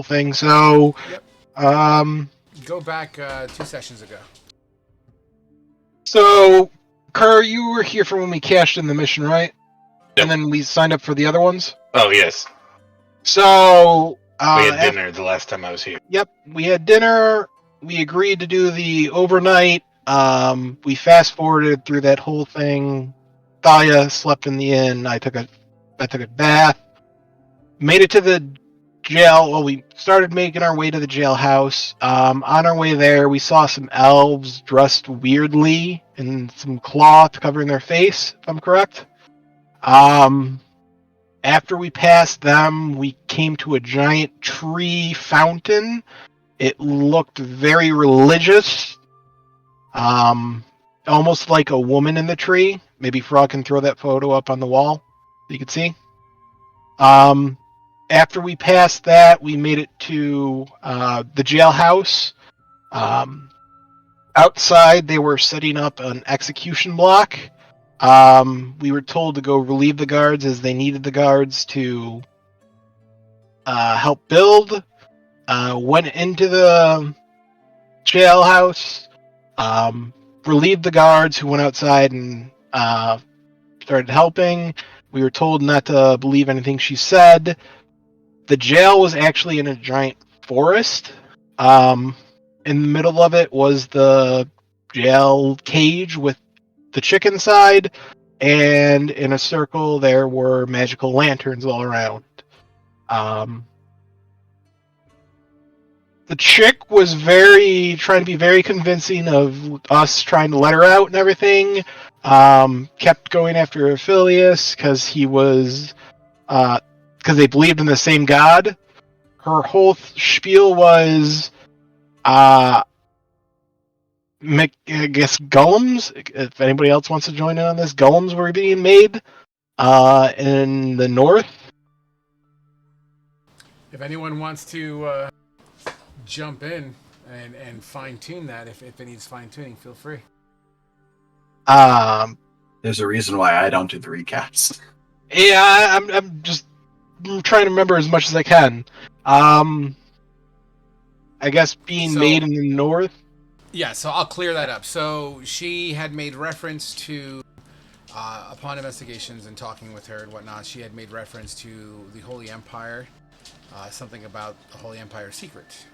thing. So, Yep. um, Go back 2 sessions ago. so Kerr, you were here for when we cashed in the mission, right? Yep. And then we signed up for the other ones. Oh, yes. So, We had dinner the last time I was here. Yep, we had dinner. We agreed to do the overnight. We fast forwarded through that whole thing. Thalia slept in the inn. I took a bath. Made it to the jail. Well, we started making our way to the jailhouse. On our way there, we saw some elves dressed weirdly in some cloth covering their face, if I'm correct. After we passed them, we came to a giant tree fountain. It looked very religious, almost like a woman in the tree. Maybe Frog can throw that photo up on the wall so you can see. After we passed that, we made it to the jailhouse. Outside, they were setting up an execution block. We were told to go relieve the guards as they needed the guards to help build. Went into the jailhouse, relieved the guards who went outside and started helping. We were told not to believe anything she said. The jail was actually in a giant forest. In the middle of it was the jail cage with the chicken side, and in a circle there were magical lanterns all around. The chick was trying to be very convincing of us trying to let her out and everything. Kept going after Aphilius because because they believed in the same god. Her whole spiel was, I guess golems. If anybody else wants to join in on this, golems were being made in the north. If anyone wants to jump in and fine tune that, if it needs fine tuning, feel free. There's a reason why I don't do the recaps. Yeah, I'm just trying to remember as much as I can. I guess being made in the north. Yeah, so I'll clear that up. So she had made reference to, upon investigations and talking with her and whatnot, she had made reference to the Holy Empire, something about the Holy Empire secret,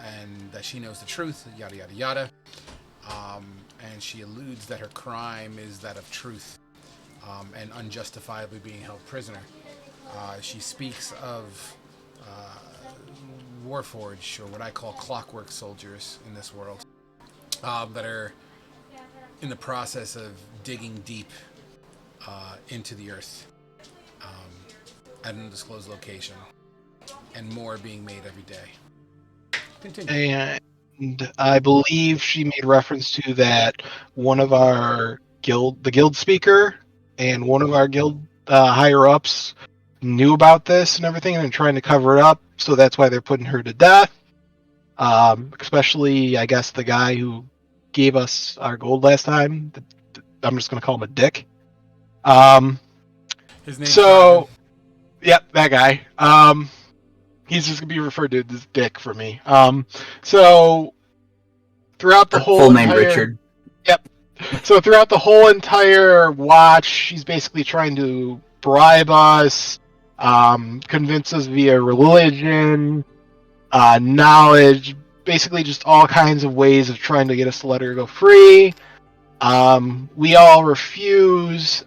and that she knows the truth, yada, yada, yada. And she alludes that her crime is that of truth and unjustifiably being held prisoner. She speaks of Warforged, or what I call clockwork soldiers in this world, that are in the process of digging deep into the earth at an undisclosed location, and more being made every day. Continue. And I believe she made reference to that one of our the guild speaker, and one of our guild higher ups knew about this and everything, and trying to cover it up. So that's why they're putting her to death. Especially, I guess, the guy who gave us our gold last time. I'm just going to call him a dick. His name's so, yep, that guy. He's just going to be referred to as Dick for me. So, throughout the whole full entire... name Richard. Yep. So throughout the whole entire watch, she's basically trying to bribe us, convince us via religion, knowledge, basically just all kinds of ways of trying to get us to let her go free. We all refuse.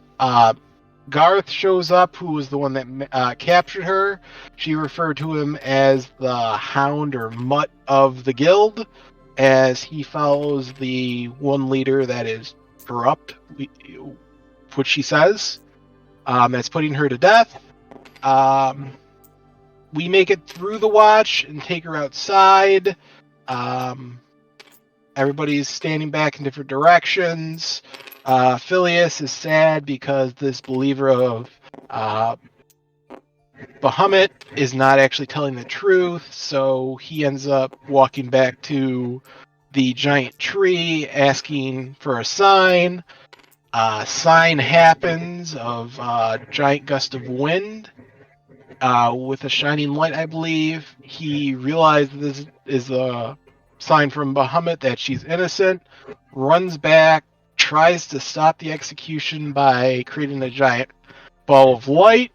Garth shows up, who was the one that captured her. She referred to him as the hound or mutt of the guild, as he follows the one leader that is corrupt, which she says. That's putting her to death. We make it through the watch and take her outside. Everybody's standing back in different directions. Phileas is sad because this believer of Bahamut is not actually telling the truth, so he ends up walking back to the giant tree asking for a sign. Sign happens of giant gust of wind. with a shining light, I believe. He realized this is a sign from Bahamut that she's innocent, runs back, tries to stop the execution by creating a giant ball of light.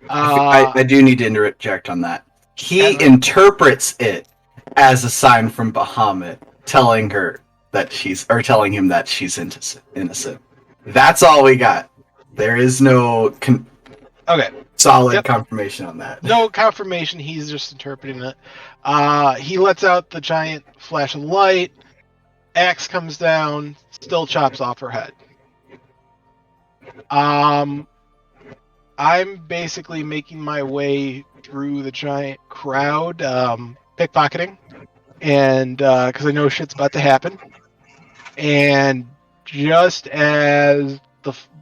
I do need to interject on that. He And interprets it as a sign from Bahamut telling her that telling him that she's innocent. That's all we got. There is no okay, solid yep, confirmation on that. no confirmation. He's just interpreting it. He lets out the giant flash of light. Axe comes down, still chops off her head. I'm basically making my way through the giant crowd, pickpocketing, and because I know shit's about to happen. And just as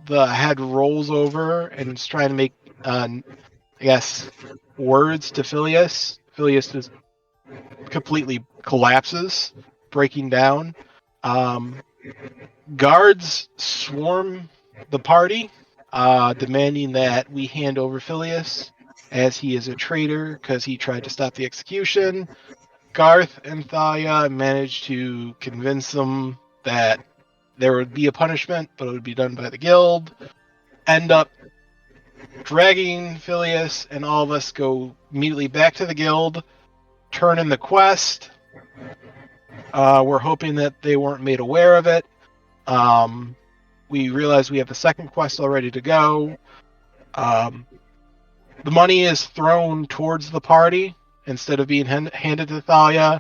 the head rolls over and is trying to make, I guess, words to Phileas, Phileas just completely collapses, breaking down. Guards swarm the party, demanding that we hand over Phileas, as he is a traitor because he tried to stop the execution. Garth and Thalia managed to convince them that there would be a punishment, but it would be done by the guild. End up dragging Phileas, and all of us go immediately back to the guild, turn in the quest. We're hoping that they weren't made aware of it. We realize we have the second quest all ready to go. The money is thrown towards the party instead of being handed to Thalia.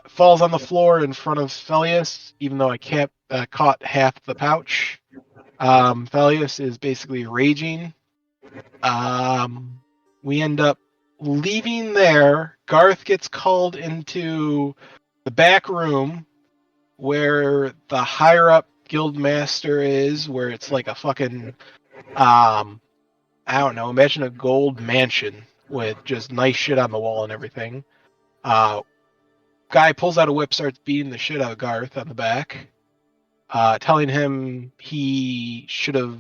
Falls on the floor in front of Phileas, even though I caught half the pouch. Phileas is basically raging. We end up leaving there. Garth gets called into the back room where the higher up guild master is, where it's like a fucking I don't know, imagine a gold mansion with just nice shit on the wall and everything. Guy pulls out a whip, starts beating the shit out of Garth on the back, telling him he should have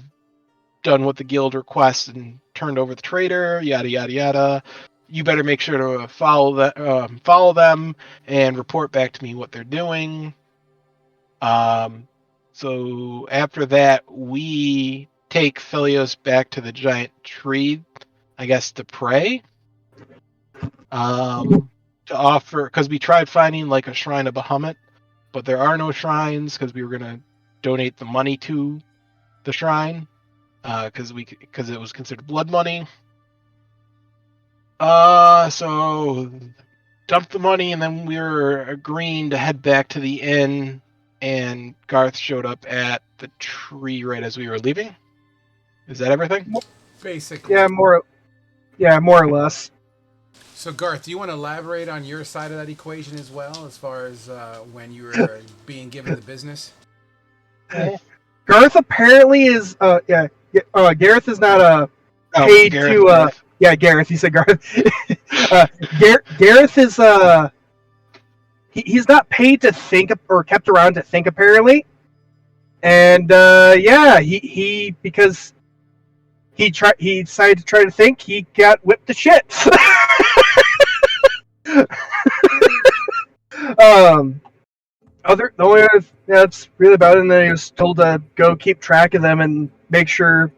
done what the guild requests and turned over the traitor, yada yada yada. You better make sure to follow them and report back to me what they're doing. So after that, we take Philios back to the giant tree, I guess, to pray. To offer, because we tried finding like a shrine of Bahamut, but there are no shrines because we were gonna donate the money to the shrine, because it was considered blood money. So dumped the money, and then we were agreeing to head back to the inn, and Garth showed up at the tree right as we were leaving. Is that everything? Basically. Yeah, more or less. So, Garth, do you want to elaborate on your side of that equation as well, as far as when you were being given the business? Garth apparently is Gareth is not paid Gareth. Gareth, you said Garth. Gareth is he's not paid to think or kept around to think apparently. And he because he decided to try to think, he got whipped to shit. The only other that's really about it, and then he was told to go keep track of them and make sure,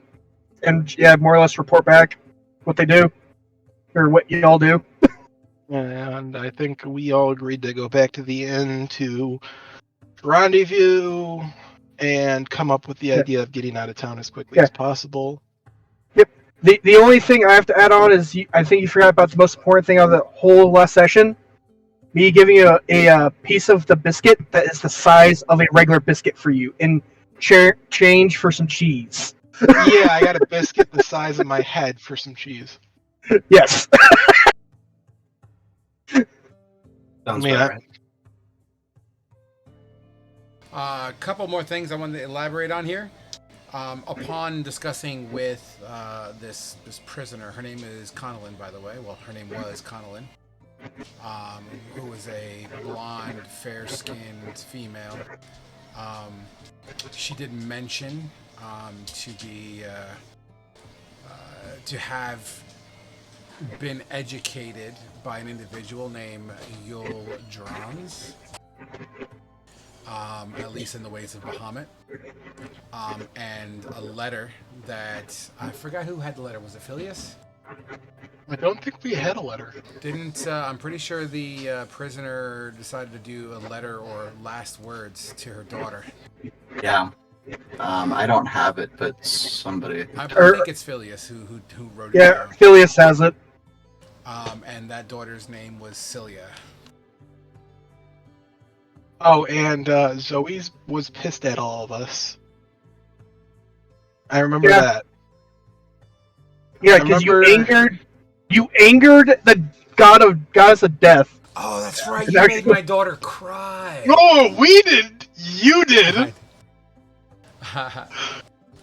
and more or less report back what they do or what y'all do. And I think we all agreed to go back to the inn to rendezvous and come up with the idea of getting out of town as quickly as possible. Yep. The only thing I have to add on is I think you forgot about the most important thing of the whole last session. Me giving you a piece of the biscuit that is the size of a regular biscuit for you in change for some cheese. Yeah, I got a biscuit the size of my head for some cheese. Yes. Sounds about right. A couple more things I wanted to elaborate on here. Upon discussing with this prisoner, her name is Connellan, by the way. Well, her name was Connellan, who was a blonde, fair-skinned female. She did mention to have been educated by an individual named Yul Drons, at least in the ways of Bahamut, and a letter that I forgot who had the letter. Was it Phileas? I don't think we had a letter. Didn't I'm pretty sure the prisoner decided to do a letter or last words to her daughter. Yeah. I don't have it, but somebody. I think it's Phileas who wrote it Yeah, down. Phileas has it. And that daughter's name was Cilia. Oh, and Zoe's was pissed at all of us. I remember Yeah. that. Yeah, I because remember- you angered the goddess of death. Oh, that's right. And You actually- made my daughter cry. No, we did. You did.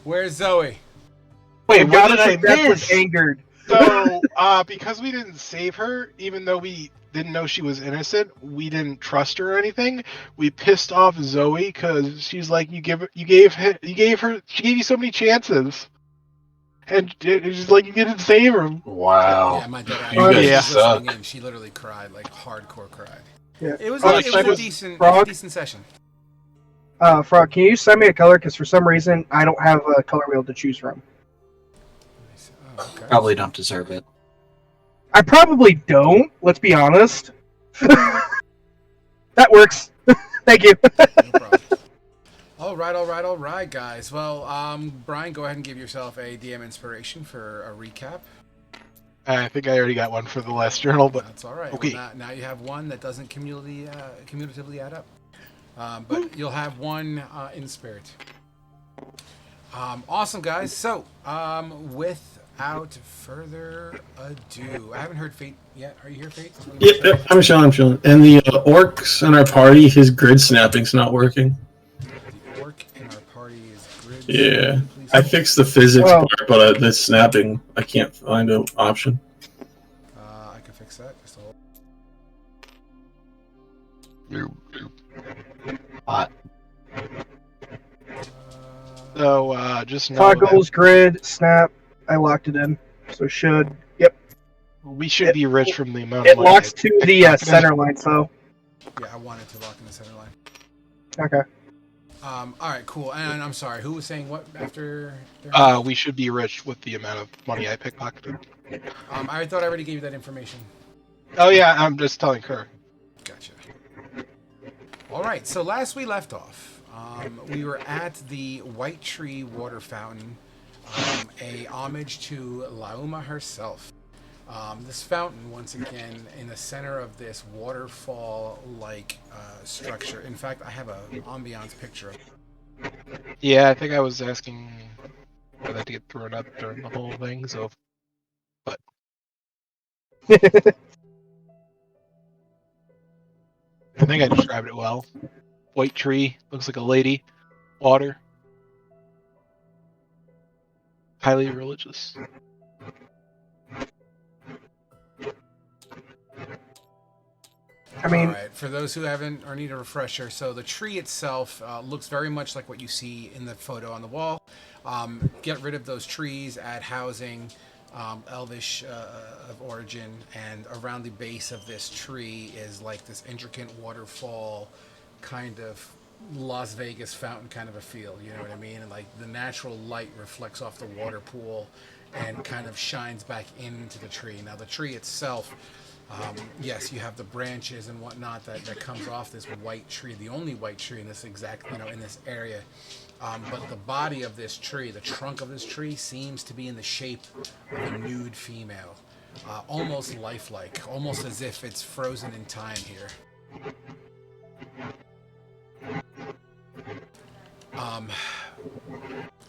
Where's Zoe? Wait, The what goddess did I of death was miss? angered. So, because we didn't save her, even though we didn't know she was innocent, we didn't trust her or anything. We pissed off Zoe because she's like, she gave you so many chances, and it's just like you didn't save her. Wow. Yeah, my daughter. You guys she was suck. listening in. She literally cried, like hardcore cried. Yeah. It was Oh, it she was a was decent decent session. Frog, can you send me a color? Because for some reason I don't have a color wheel to choose from. Oh, okay. Probably don't deserve it. I probably don't. Let's be honest. That works. Thank you. No problem. All right, guys. Well, Brian, go ahead and give yourself a DM inspiration for a recap. I think I already got one for the last journal, but That's all right. okay. Well, now you have one that doesn't cumulatively add up. But you'll have one in spirit. Awesome, guys. So, without further ado, I haven't heard Fate yet. Are you here, Fate? Yeah, I'm chilling. And the orcs in our party, his grid snapping's not working. The orc in our party is grid. Yeah. Please. I fixed the physics Well- part, but the snapping, I can't find an option. I can fix that. Just hold. Hot. So just know Toggles, grid, snap. I locked it in. So should. Yep. that we should be rich from the amount It of money. locks to the center line, so. Yeah, I wanted to lock in the center line. Okay. All right, cool. And I'm sorry, who was saying what after? We should be rich with the amount of money I pickpocketed. I thought I already gave you that information. Oh yeah, I'm just telling her. Gotcha. All right, so last we left off, we were at the White Tree Water Fountain, a homage to Lauma herself. This fountain, once again, in the center of this waterfall-like structure. In fact, I have an ambiance picture of it. Yeah, I think I was asking for that to get thrown up during the whole thing. So, but I think I described it well. White tree, looks like a lady. Water. Highly religious. I mean, All right, for those who haven't or need a refresher, so the tree itself looks very much like what you see in the photo on the wall. Get rid of those trees, add housing, elvish of origin, and around the base of this tree is like this intricate waterfall, kind of Las Vegas fountain kind of a feel, you know what I mean? And like the natural light reflects off the water pool and kind of shines back into the tree. Now the tree itself, yes, you have the branches and whatnot that comes off this white tree, the only white tree in this exact, in this area. But the body of this tree, the trunk of this tree, seems to be in the shape of a nude female, almost lifelike, almost as if it's frozen in time here.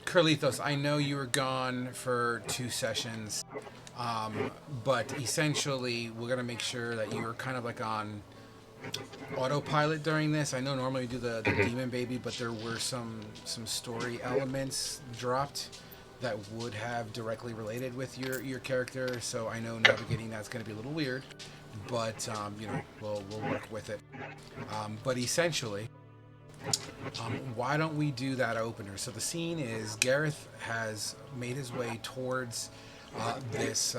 Carlitos, I know you were gone for 2 sessions, but essentially we're going to make sure that you were kind of like on autopilot during this. I know normally we do the demon baby, but there were some story elements dropped that would have directly related with your character, so I know navigating that's going to be a little weird, but we'll work with it. But essentially, why don't we do that opener? So the scene is Gareth has made his way towards this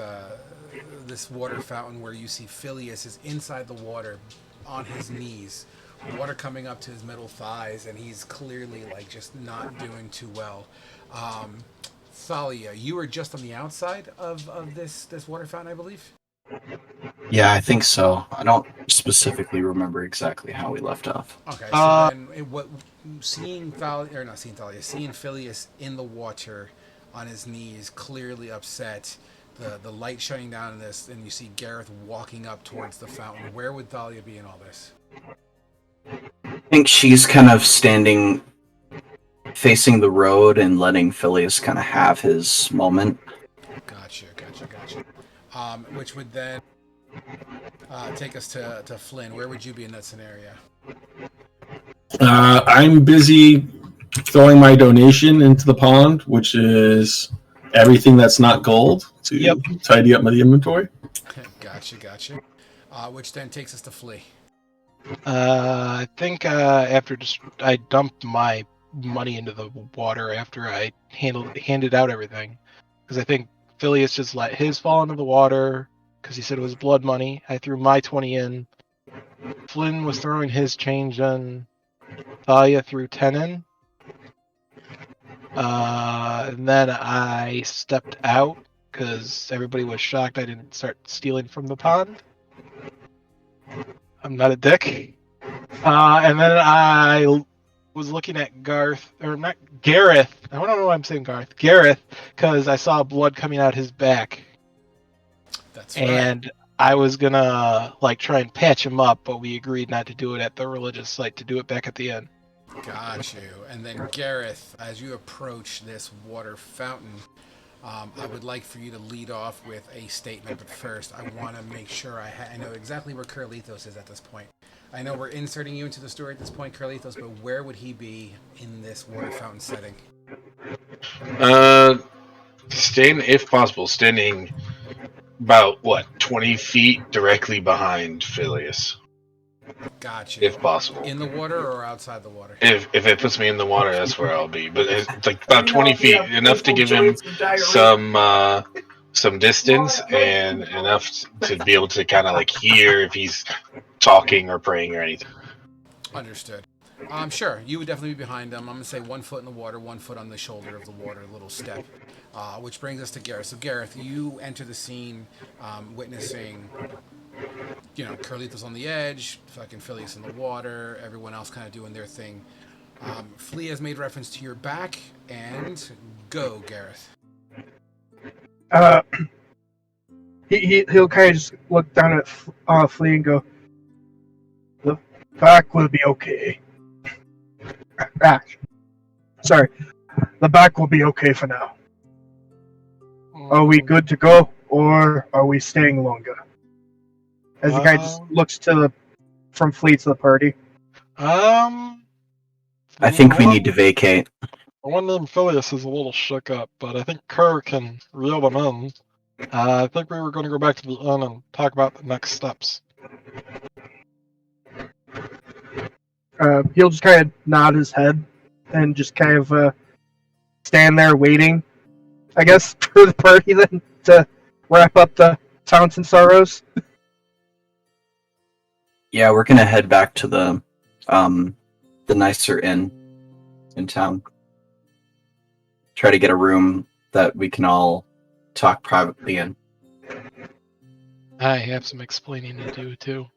this water fountain where you see Phileas is inside the water, on his knees, water coming up to his middle thighs, and he's clearly like just not doing too well. Um, Thalia, you were just on the outside of this water fountain, I believe. Yeah, I think so. I don't specifically remember exactly how we left off. Okay, so then seeing Thalia, or not seeing Thalia, seeing Phileas in the water on his knees, clearly upset, the light shining down in this, and you see Gareth walking up towards the fountain. Where would Thalia be in all this? I think she's kind of standing facing the road and letting Phileas kind of have his moment. Gotcha. Which would then take us to Flynn. Where would you be in that scenario? I'm busy throwing my donation into the pond, which is everything that's not gold, to tidy up my inventory. Gotcha. Which then takes us to Flea. I think after I dumped my money into the water after I handed out everything, because I think Phileas just let his fall into the water because he said it was blood money. I threw my 20 in. Flynn was throwing his change in. Thalia threw 10 in. And then I stepped out because everybody was shocked I didn't start stealing from the pond. I'm not a dick. And then I was looking at Garth, or not Gareth. I don't know why I'm saying Garth. Gareth, because I saw blood coming out his back. That's right. And I was gonna try and patch him up, but we agreed not to do it at the religious site, to do it back at the end. Got you. And then Gareth, as you approach this water fountain, I would like for you to lead off with a statement, but first I want to make sure I know exactly where Carlithos is at this point. I know we're inserting you into the story at this point, Carlithos, but where would he be in this water fountain setting? If possible, standing about 20 feet directly behind Phileas. Gotcha. If possible. In the water or outside the water? If it puts me in the water, that's where I'll be. But it's like about 20 feet, enough to give him some distance and enough to be able to kind of hear if he's talking or praying or anything. Understood. Sure, you would definitely be behind him. I'm going to say 1 foot in the water, 1 foot on the shoulder of the water, little step. Which brings us to Gareth. So Gareth, you enter the scene witnessing, Carlithos on the edge, fucking Phileas in the water, everyone else kind of doing their thing. Flea has made reference to your back, and go, Gareth. He'll kind of just look down at Flea and go, "The back will be okay." Sorry. The back will be okay for now. Are we good to go, or are we staying longer? As the guy just looks from Flea to the party. I think we need to vacate. One of them Phileas is a little shook up, but I think Kerr can reel them in. I think we were going to go back to the inn and talk about the next steps. He'll just kind of nod his head and just kind of stand there waiting, I guess, for the party then to wrap up the Fountain Sorrows. Yeah, we're gonna head back to the nicer inn in town. Try to get a room that we can all talk privately in. I have some explaining to do too.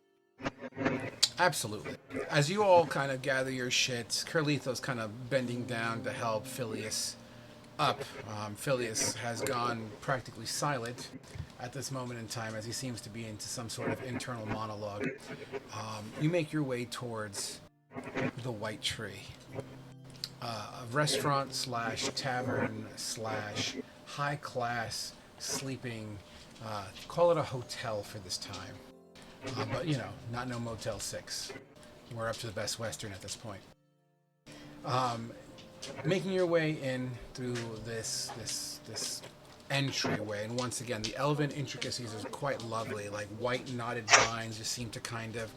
Absolutely. As you all kind of gather your shit, Carlithos kind of bending down to help Phileas up. Phileas has gone practically silent at this moment in time as he seems to be into some sort of internal monologue. You make your way towards the White Tree. A restaurant / tavern / high class sleeping, call it a hotel for this time. But, not no Motel 6. We're up to the Best Western at this point. Making your way in through this entryway, and once again, the elven intricacies are quite lovely. Like white knotted vines just seem to kind of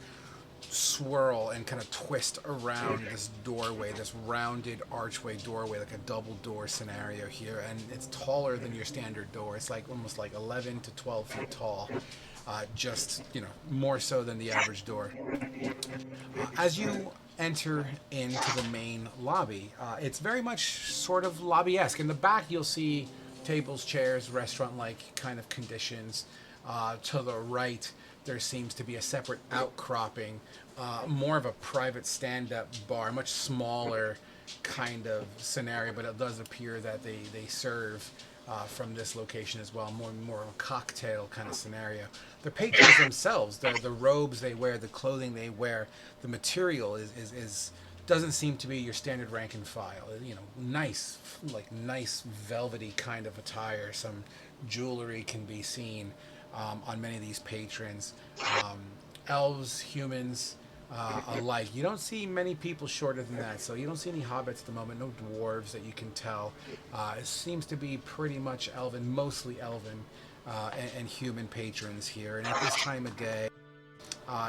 swirl and kind of twist around this doorway, this rounded archway doorway, like a double door scenario here, and it's taller than your standard door. It's like almost like 11 to 12 feet tall, just more so than the average door. As you enter into the main lobby, it's very much sort of lobby-esque. In the back, you'll see tables, chairs, restaurant-like kind of conditions. To the right, there seems to be a separate outcropping, more of a private stand-up bar, much smaller kind of scenario, but it does appear that they serve from this location as well, more of a cocktail kind of scenario. The patrons themselves, the robes they wear, the clothing they wear, the material is doesn't seem to be your standard rank and file. Nice, like nice velvety kind of attire. Some jewelry can be seen on many of these patrons. Elves, humans, alike. You don't see many people shorter than that, so you don't see any hobbits at the moment, no dwarves that you can tell. It seems to be pretty much elven, mostly elven, and human patrons here. And at this time of day,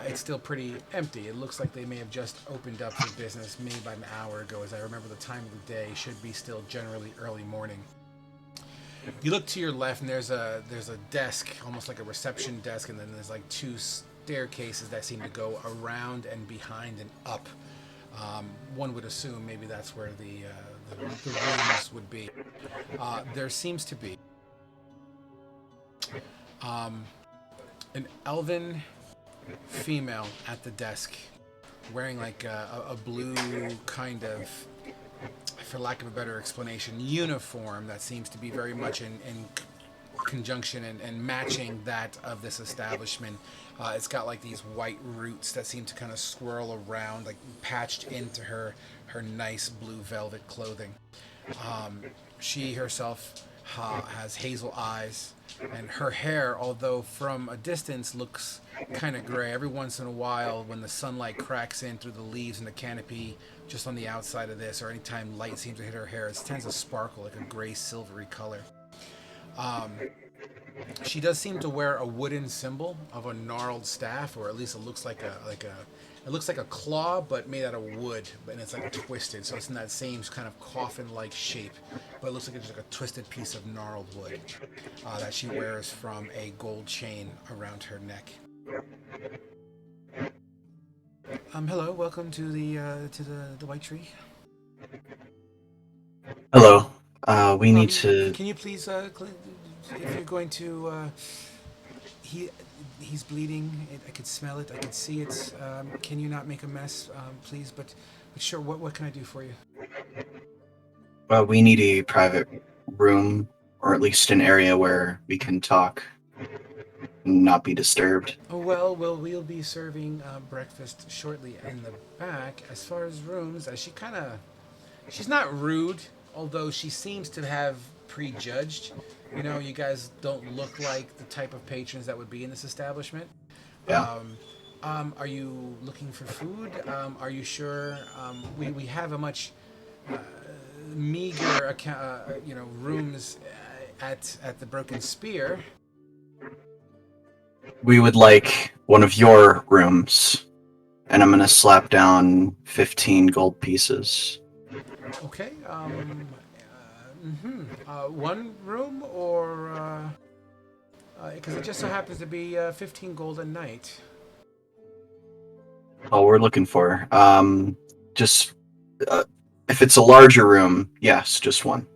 it's still pretty empty. It looks like they may have just opened up for business maybe about an hour ago. As I remember, the time of the day should be still generally early morning. You look to your left, and there's a desk, almost like a reception desk, and then there's like two staircases that seem to go around and behind and up. One would assume maybe that's where the rooms would be. There seems to be an elven female at the desk wearing like a blue kind of, for lack of a better explanation, uniform that seems to be very much in conjunction and matching that of this establishment. It's got like these white roots that seem to kind of swirl around, like patched into her nice blue velvet clothing. She herself has hazel eyes, and her hair, although from a distance looks kind of gray, every once in a while when the sunlight cracks in through the leaves and the canopy just on the outside of this, or anytime light seems to hit her hair, it tends to sparkle like a gray silvery color. She does seem to wear a wooden symbol of a gnarled staff, or at least it looks like a claw, but made out of wood, and it's like twisted, so it's in that same kind of coffin-like shape, but it looks like it's like a twisted piece of gnarled wood that she wears from a gold chain around her neck. Hello, welcome to the White Tree. Hello. We need to. Can you please, if you're going to, he's bleeding. I could smell it. I could see it. Can you not make a mess, please? But sure. What can I do for you? Well, we need a private room, or at least an area where we can talk and not be disturbed. Oh, well, we'll be serving breakfast shortly in the back. As far as rooms, she's not rude, although she seems to have prejudged. You guys don't look like the type of patrons that would be in this establishment. Yeah. Are you looking for food? Are you sure? We have a much meager rooms at the Broken Spear. We would like one of your rooms, and I'm going to slap down 15 gold pieces. Okay. One room, or because it just so happens to be 15 gold a night. All we're looking for. Just if it's a larger room, yes, just one.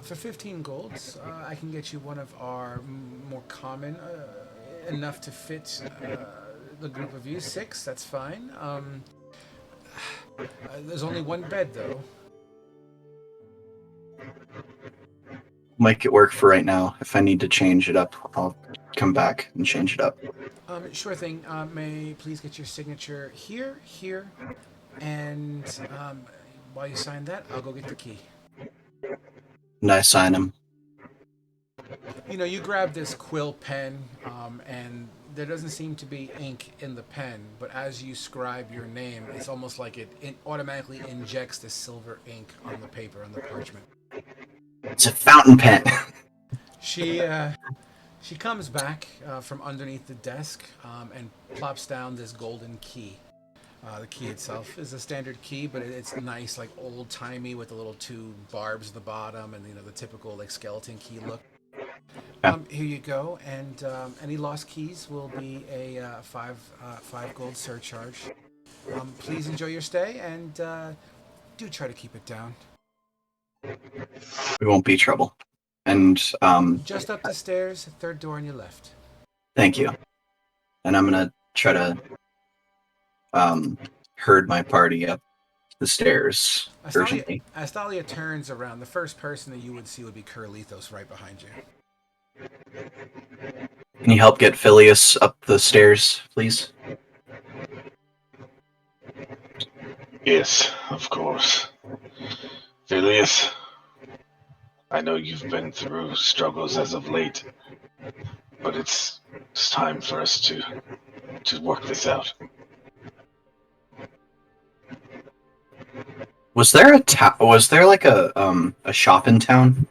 For 15 golds, I can get you one of our more common, enough to fit the group of you. 6, that's fine. There's only one bed, though. Make it work for right now. If I need to change it up, I'll come back and change it up. Sure thing. May I please get your signature here, and while you sign that, I'll go get the key. And I sign him. You grab this quill pen, and there doesn't seem to be ink in the pen, but as you scribe your name, it's almost like it automatically injects the silver ink on the paper, on the parchment. It's a fountain pen. She She comes back from underneath the desk and plops down this golden key. The key itself is a standard key, but it's nice, like old timey, with the little two barbs at the bottom, and the typical like skeleton key look. Yeah. Here you go, and any lost keys will be a five gold surcharge. Please enjoy your stay, and do try to keep it down. We won't be trouble. And Just up the stairs, third door on your left. thank you. And I'm gonna try to herd my party up the stairs urgently. As Thalia turns around, the first person that you would see would be Curlithos right behind you. Can you help get Phileas up the stairs, please? Yes, of course. Phileas, I know you've been through struggles as of late, but it's time for us to work this out. Was there was there like a shop in town?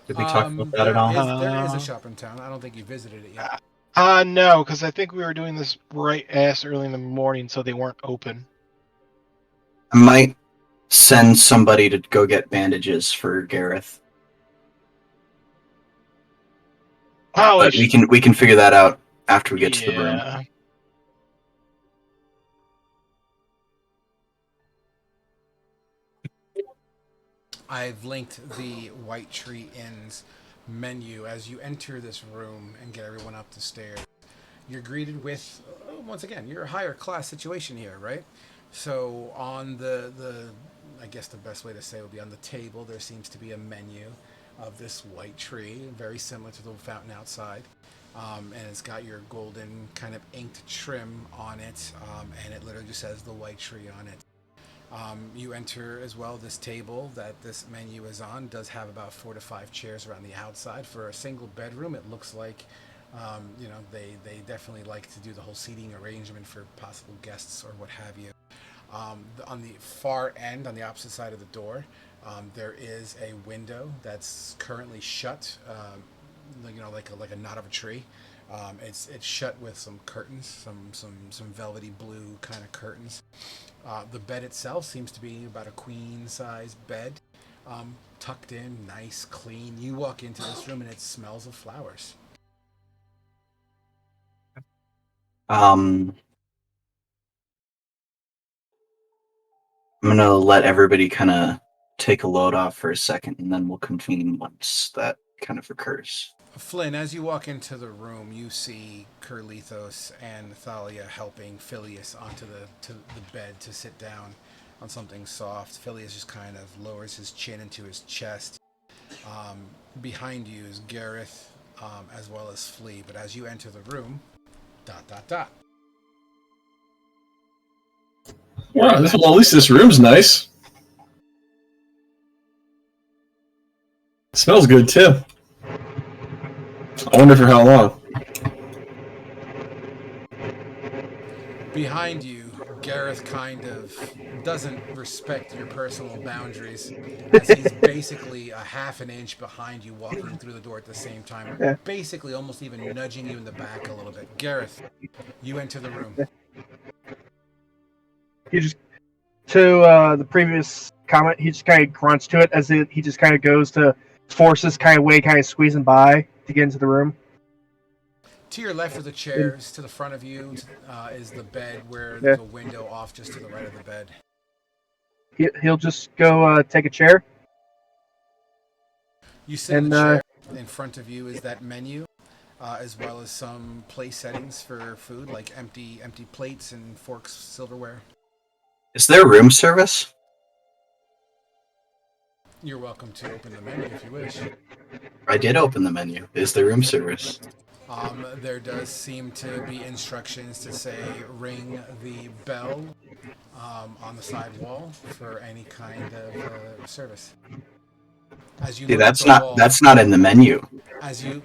Did we talk about that at all? There is a shop in town. I don't think you visited it yet. No, because I think we were doing this right ass early in the morning, so they weren't open. I might send somebody to go get bandages for Gareth. Oh, But we can figure that out after we get to the room. yeah. I've linked the White Tree Inn's menu as you enter this room and get everyone up the stairs. You're greeted with, once again, you're a higher class situation here, right? So on the I guess the best way to say it would be on the table, there seems to be a menu of this white tree, very similar to the fountain outside. And it's got your golden kind of inked trim on it, and it literally just says the White Tree on it. You enter as well. This table that this menu is on does have about 4 to 5 chairs around the outside. For a single bedroom, it looks like they definitely like to do the whole seating arrangement for possible guests or what have you. On the far end, on the opposite side of the door, there is a window that's currently shut, like a knot of a tree. It's shut with some curtains, some velvety blue kind of curtains. The bed itself seems to be about a queen-size bed, tucked in, nice, clean. You walk into this room and it smells of flowers. I'm gonna let everybody kind of take a load off for a second, and then we'll convene once that kind of occurs. Flynn, as you walk into the room, you see Curlithos and Thalia helping Phileas onto the bed to sit down on something soft. Phileas just kind of lowers his chin into his chest. Behind you is Gareth, as well as Flea. But as you enter the room, ... Wow, well, at least this room's nice. It smells good too. I wonder for how long. Behind you, Gareth kind of doesn't respect your personal boundaries, as he's basically a half an inch behind you walking through the door at the same time. Yeah. Basically almost even nudging you in the back a little bit. Gareth, you enter the room. He just, to the previous comment, he just kind of grunts to it as he just kind of goes to force his kind of way, kind of squeezing by to get into the room. To your left are the chairs. To the front of you is the bed, where there's a window off just to the right of the bed. He'll just go take a chair. You sit in the chair. In front of you is that menu, as well as some place settings for food, like empty plates and forks, silverware. Is there room service? You're welcome to open the menu if you wish. I did open the menu. Is there room service? There does seem to be instructions to say ring the bell on the side wall for any kind of service. As you See, that's not in the menu. As you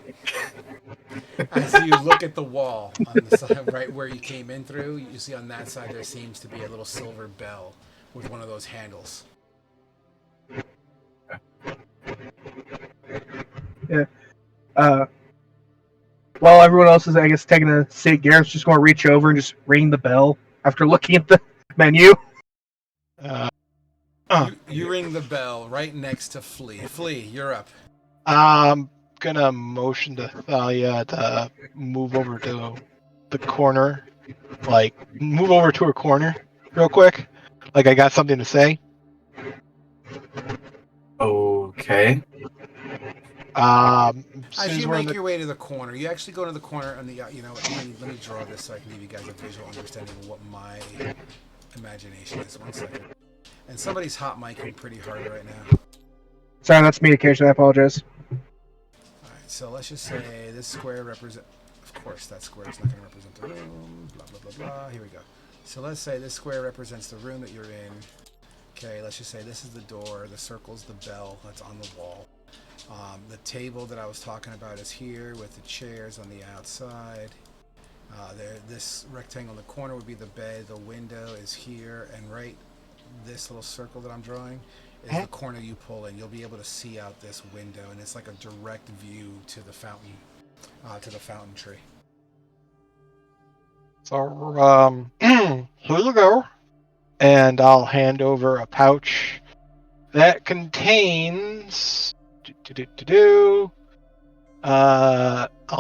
look at the wall on the side, right where you came in through, you see on that side there seems to be a little silver bell with one of those handles. Yeah. While everyone else is, I guess, taking a seat, Garrett's just going to reach over and just ring the bell after looking at the menu. Uh, You ring the bell right next to Flea. Flea, you're up. I'm gonna motion to Thalia to move over to the corner. Like, move over to a corner real quick. Like, I got something to say. Okay. As soon As as you we're in make the your way to the corner, you actually go to the corner, and let me draw this so I can give you guys a visual understanding of what my imagination is. 1 second. And somebody's hot micing pretty hard right now. Sorry, that's me occasionally. I apologize. All right, so let's just say this square represent. Of course, that square is not going to represent the room. Blah blah blah blah. Here we go. So let's say this square represents the room that you're in. Okay, let's just say this is the door. The circle's the bell that's on the wall. The table that I was talking about is here with the chairs on the outside. This rectangle in the corner would be the bed. The window is here, and right this little circle that I'm drawing is the corner you pull in. You'll be able to see out this window, and it's like a direct view to the fountain tree. So, here you go. And I'll hand over a pouch that contains. I'll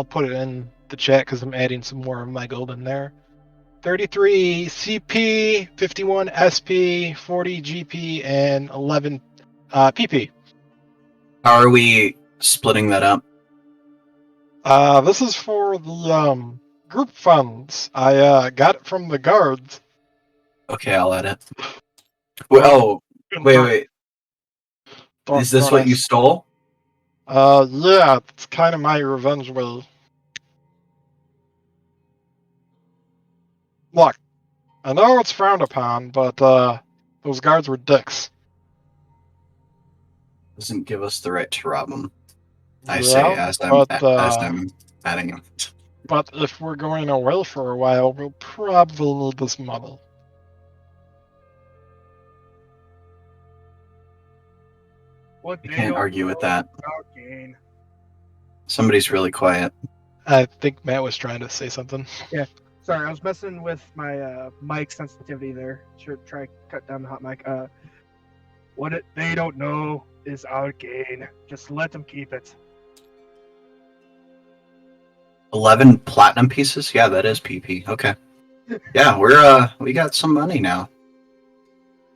put it in the chat because I'm adding some more of my gold in there. 33 CP, 51 SP, 40 GP, and 11 PP. How are we splitting that up? This is for the group funds. I got it from the guards. Okay, I'll add it. Well, oh, wait. Is this what you stole? Yeah, it's kind of my revenge way. Look, I know it's frowned upon, but those guards were dicks. Doesn't give us the right to rob them. I Yeah, say as I'm adding them. But if we're going away for a while, we'll probably need this money. What I can't argue with that. Gain. Somebody's really quiet. I think Matt was trying to say something. Yeah. Sorry, I was messing with my mic sensitivity there. Should try to cut down the hot mic. They don't know is our gain. Just let them keep it. 11 platinum pieces? Yeah, that is PP. Okay. Yeah, we got some money now.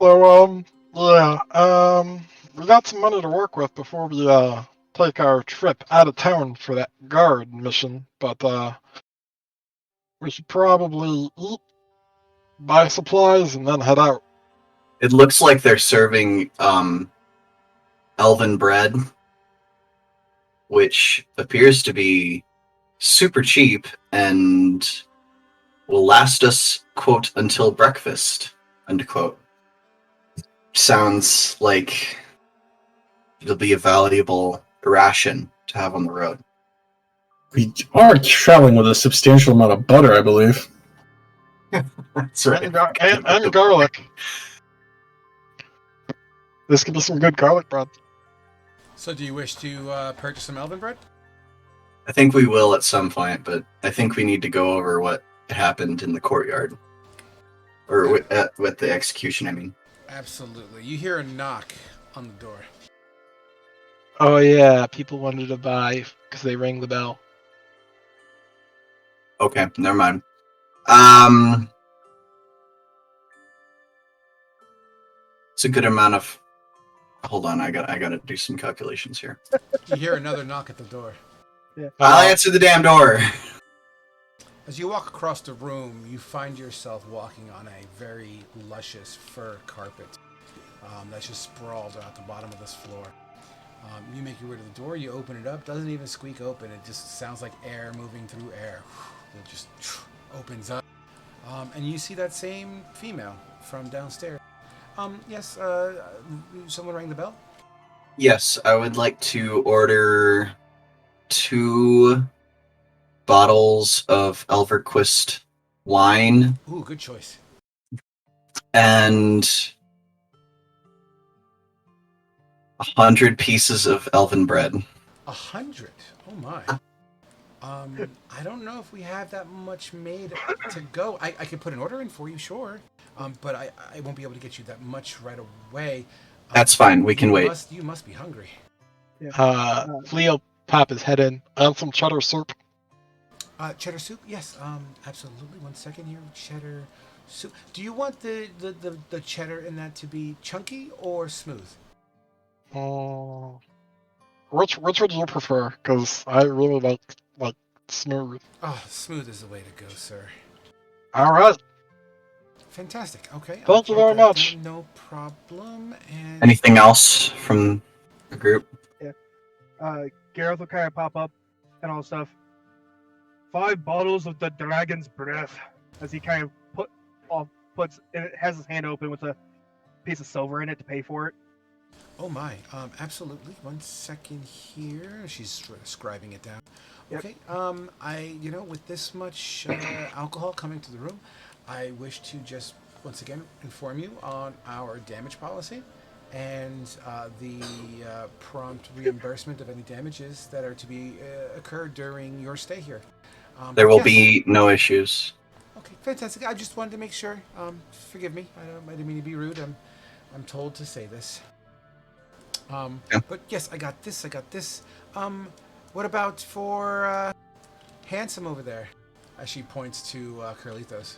So, we got some money to work with before we take our trip out of town for that guard mission, but we should probably eat, buy supplies, and then head out. It looks like they're serving elven bread, which appears to be super cheap and will last us, quote, until breakfast, end quote. Sounds like it'll be a valuable ration to have on the road. We are traveling with a substantial amount of butter, I believe. That's right. And garlic. This could be some good garlic bread. So, do you wish to purchase some elven bread? I think we will at some point, but I think we need to go over what happened in the courtyard. Or with the execution, I mean. Absolutely. You hear a knock on the door. Oh yeah, people wanted to buy because they rang the bell. Okay, never mind. It's a good amount of. Hold on, I gotta do some calculations here. You hear another knock at the door. Yeah. I'll answer the damn door. As you walk across the room, you find yourself walking on a very luscious fur carpet that's just sprawled at the bottom of this floor. You make your way to the door, you open it up, doesn't even squeak open, it just sounds like air moving through air. It just opens up. And you see that same female from downstairs. Yes, someone rang the bell? Yes, I would like to order 2 bottles of Elverquist wine. Ooh, good choice. And 100 pieces of elven bread. 100? Oh my. I don't know if we have that much made to go. I could put an order in for you, sure. But I won't be able to get you that much right away. That's fine. We can wait. You must be hungry. Yeah. Flea will pop his head in. Some cheddar soup. Cheddar soup? Yes, absolutely. 1 second here. Cheddar soup. Do you want the cheddar in that to be chunky or smooth? Which would you prefer? Because I really like smooth. Oh, smooth is the way to go, sir. All right. Fantastic. Okay. Thank you very much. No problem. And Anything else from the group? Gareth will kind of pop up and all stuff. 5 bottles of the dragon's breath, as he kind of has his hand open with a piece of silver in it to pay for it. Oh my. Absolutely. 1 second here. She's scribing it down. Yep. Okay. With this much alcohol coming to the room, I wish to just once again inform you on our damage policy and the prompt reimbursement of any damages that are to be occurred during your stay here. There will be no issues. Okay, fantastic. I just wanted to make sure. Forgive me. I didn't mean to be rude. I'm told to say this. Yeah. But yes, I got this. What about for Handsome over there? As she points to Carlitos.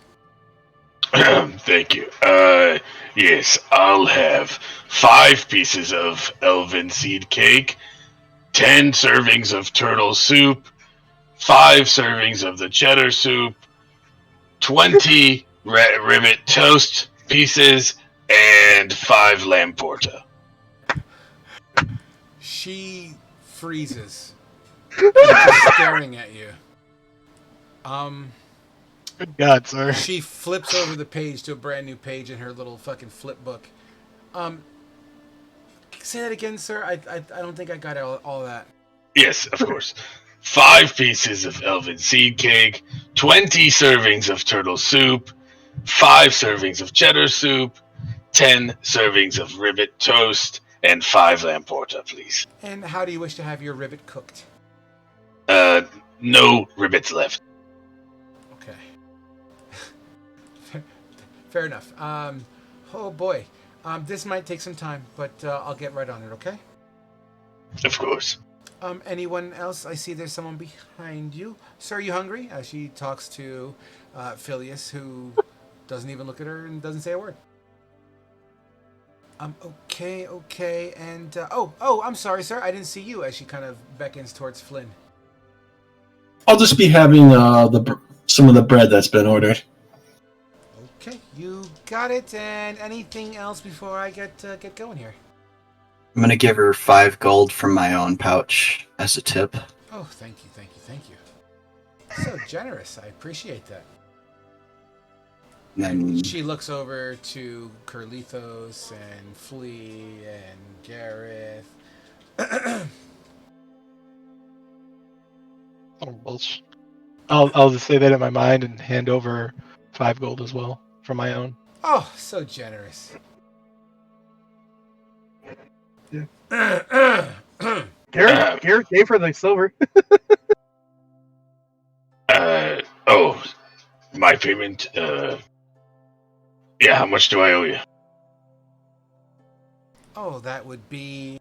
Thank you. Yes, I'll have 5 pieces of elven seed cake, 10 servings of turtle soup, 5 servings of the cheddar soup, 20 rivet toast pieces, and 5 lamb porta. She freezes, just staring at you. Good God, sir. She flips over the page to a brand new page in her little fucking flip book. Say that again, sir. I don't think I got all that. Yes, of course. 5 pieces of elven seed cake, 20 servings of turtle soup, 5 servings of cheddar soup, 10 servings of rivet toast, and 5 lamb porta, please. And how do you wish to have your rivet cooked? No rivets left. Okay. Fair enough. Oh boy. This might take some time, but I'll get right on it, okay? Of course. Anyone else? I see there's someone behind you. Sir, are you hungry? As she talks to Phileas, who doesn't even look at her and doesn't say a word. Okay. And, I'm sorry, sir. I didn't see you, as she kind of beckons towards Flynn. I'll just be having some of the bread that's been ordered. Okay, you got it. And anything else before I get going here? I'm gonna give her 5 gold from my own pouch as a tip. Oh, thank you. So generous. I appreciate that. And then She looks over to Carlitos and Flea and Gareth. I'll just say that in my mind and hand over 5 gold as well from my own. Oh, so generous. Yeah. Gareth gave her the silver. My payment. Yeah, how much do I owe you? Oh, that would be...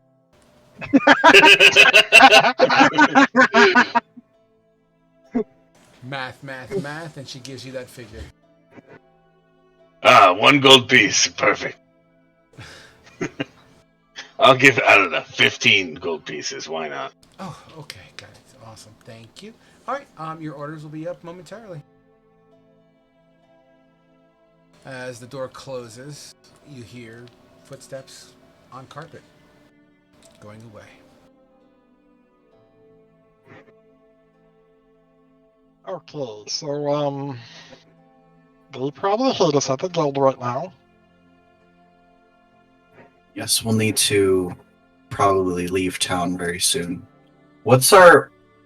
Math, and she gives you that figure. 1 gold piece. Perfect. I'll give, 15 gold pieces. Why not? Oh, okay, got it. Awesome, thank you. All right, your orders will be up momentarily. As the door closes, you hear footsteps on carpet going away. Okay, so they probably hate us at the guild right now. yes, we'll need to probably leave town very soon. What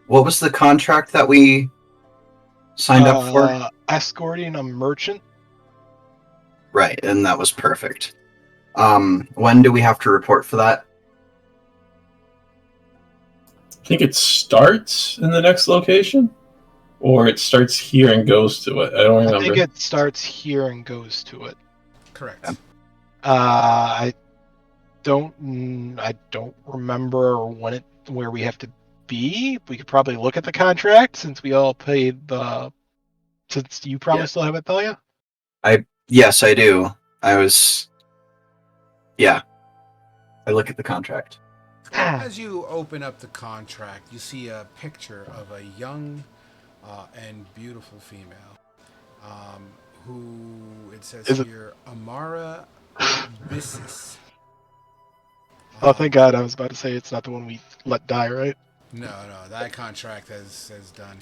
was the contract that we signed up for? Escorting a merchant. Right, and that was perfect. When do we have to report for that? think it starts in the next location, or it starts here and goes to it. I don't remember. I think it starts here and goes to it. Correct. Yeah. I don't remember where we have to be. We could probably look at the contract since we all paid the. Since you probably Yeah. still have it, Thalia? Yes, I do. Yeah. I look at the contract. As you open up the contract, you see a picture of a young and beautiful female who, it says Is it- here, Amara Bissis. Oh, thank God! I was about to say it's not the one we let die, right? No, that contract has done.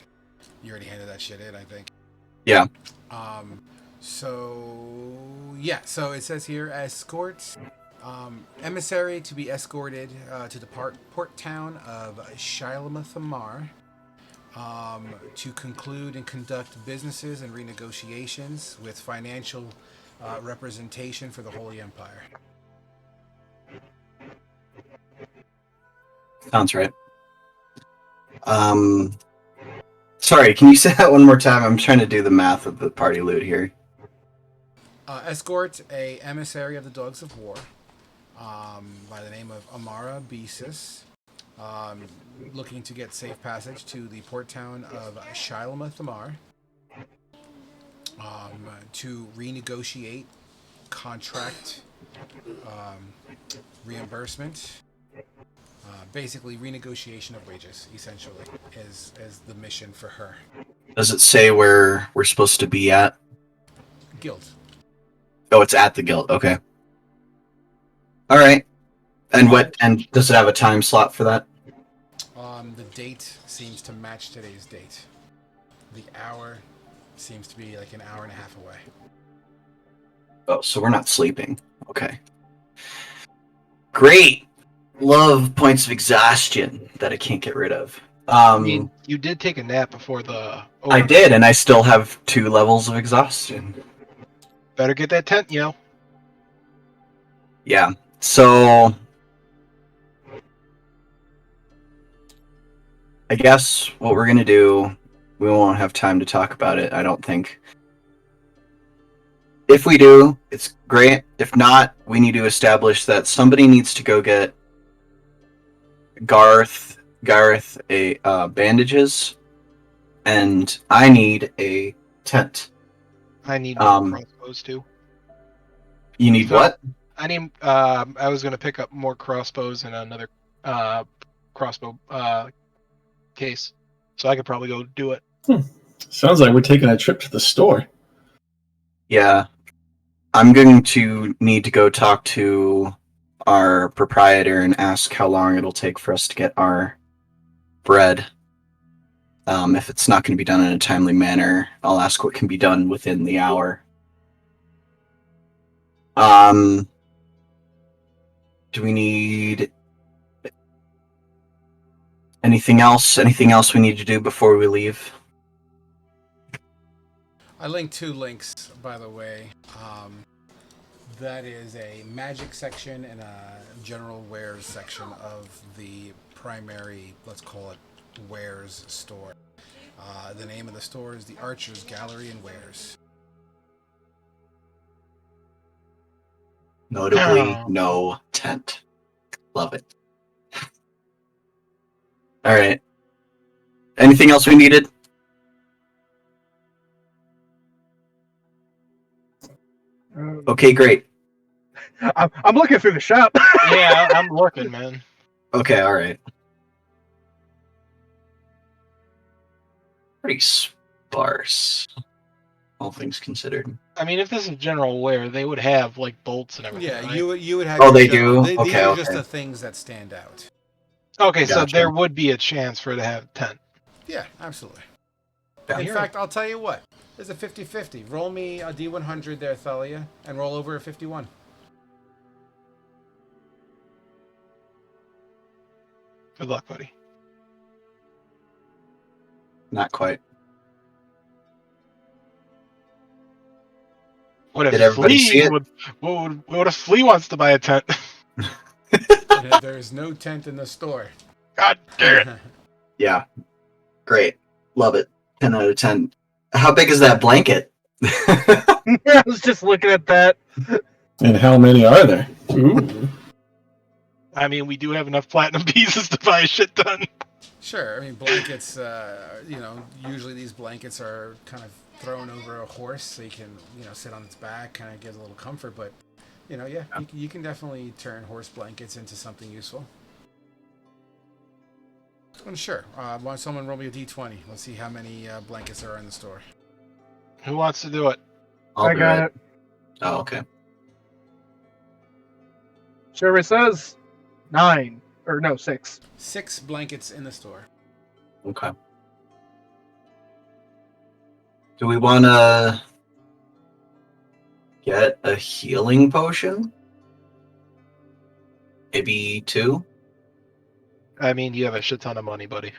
You already handed that shit in, I think. Yeah. So it says here, escorts, emissary to be escorted to the port town of Shilamathamar to conclude and conduct businesses and renegotiations with financial representation for the Holy Empire. Sounds right. Sorry, can you say that one more time? I'm trying to do the math of the party loot here. Escort a emissary of the Dogs of War by the name of Amara Bisis, looking to get safe passage to the port town of Shilamathamar to renegotiate contract reimbursement. Basically, renegotiation of wages, essentially, is the mission for her. Does it say where we're supposed to be at? Guild. Oh, it's at the guild. Okay. All right. And does it have a time slot for that? The date seems to match today's date. The hour seems to be like an hour and a half away. Oh, so we're not sleeping. Okay. Great. Love points of exhaustion that I can't get rid of. I mean, you did take a nap before the. I did, and I still have 2 levels of exhaustion. Better get that tent, yo. Yeah. So I guess what we're gonna do, we won't have time to talk about it, I don't think. If we do, it's great. If not, we need to establish that somebody needs to go get Gareth a bandages, and I need a tent. I need more crossbows too. You need So- what? I need. I was gonna pick up more crossbows and another crossbow case, so I could probably go do it. Sounds like we're taking a trip to the store. Yeah. I'm going to need to go talk to our proprietor and ask how long it'll take for us to get our bread. If it's not going to be done in a timely manner, I'll ask what can be done within the hour. Do we need anything else? Anything else we need to do before we leave? I linked 2 links, by the way. That is a magic section and a general wares section of the primary, let's call it, wares store. The name of the store is the Archer's Gallery and Wares. Notably, no tent. Love it. All right. Anything else we needed? Okay, great. I'm looking through the shop. Yeah, I'm looking, man. Okay, all right. Pretty sparse, all things considered. I mean, if this is general wear, they would have like bolts and everything. Yeah, right? you would have. Oh, your they general- do? These Okay, are just okay. the things that stand out. Okay, so Gotcha. there would be a chance for it to have a tent. Yeah, absolutely. Yeah. In fact, I'll tell you what. There's a 50-50. Roll me a D100 there, Thalia, and roll over a 51. Good luck, buddy. Not quite. What if Did everybody see Flea it? what if Flea wants to buy a tent? There is no tent in the store. God damn it! Yeah. Great. Love it. 10 out of 10. How big is that blanket? I was just looking at that. And how many are there? Ooh. I mean, we do have enough platinum pieces to buy a shit ton. Sure. I mean, blankets. Usually these blankets are kind of thrown over a horse, so you can, sit on its back, kind of get a little comfort. But, you can definitely turn horse blankets into something useful. Sure. Why don't someone roll me a d20? Let's see how many blankets there are in the store. Who wants to do it? I got it. Oh, okay. Survey says 9. Or no, 6. 6 blankets in the store. Okay. Do we want to get a healing potion? Maybe 2? I mean, you have a shit ton of money, buddy.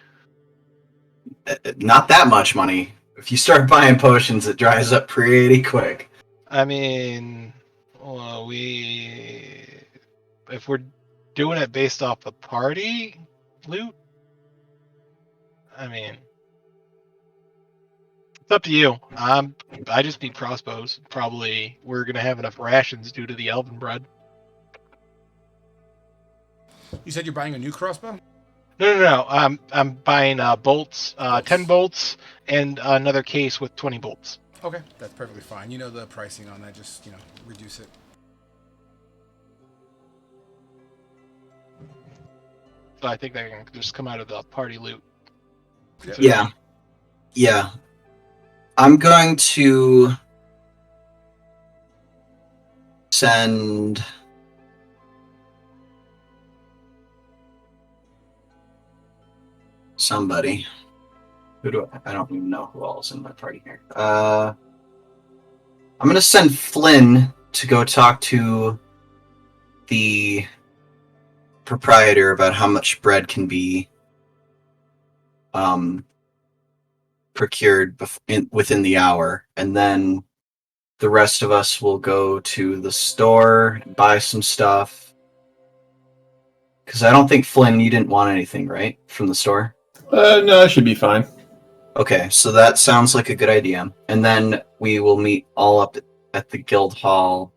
Not that much money. If you start buying potions, it dries up pretty quick. I mean, if we're doing it based off the party loot, I mean, it's up to you. I just need crossbows. Probably we're gonna have enough rations due to the elven bread. You said you're buying a new crossbow? No. I'm buying bolts, 10 bolts, and another case with 20 bolts. Okay, that's perfectly fine. You know the pricing on that. Just reduce it. So I think that can just come out of the party loot. Yeah. I'm going to send somebody. I don't even know who else in my party here. I'm going to send Flynn to go talk to the proprietor about how much bread can be procured within the hour, and then the rest of us will go to the store and buy some stuff. Because I don't think, Flynn, you didn't want anything, right, from the store? No, that should be fine. Okay, so that sounds like a good idea. And then we will meet all up at the guild hall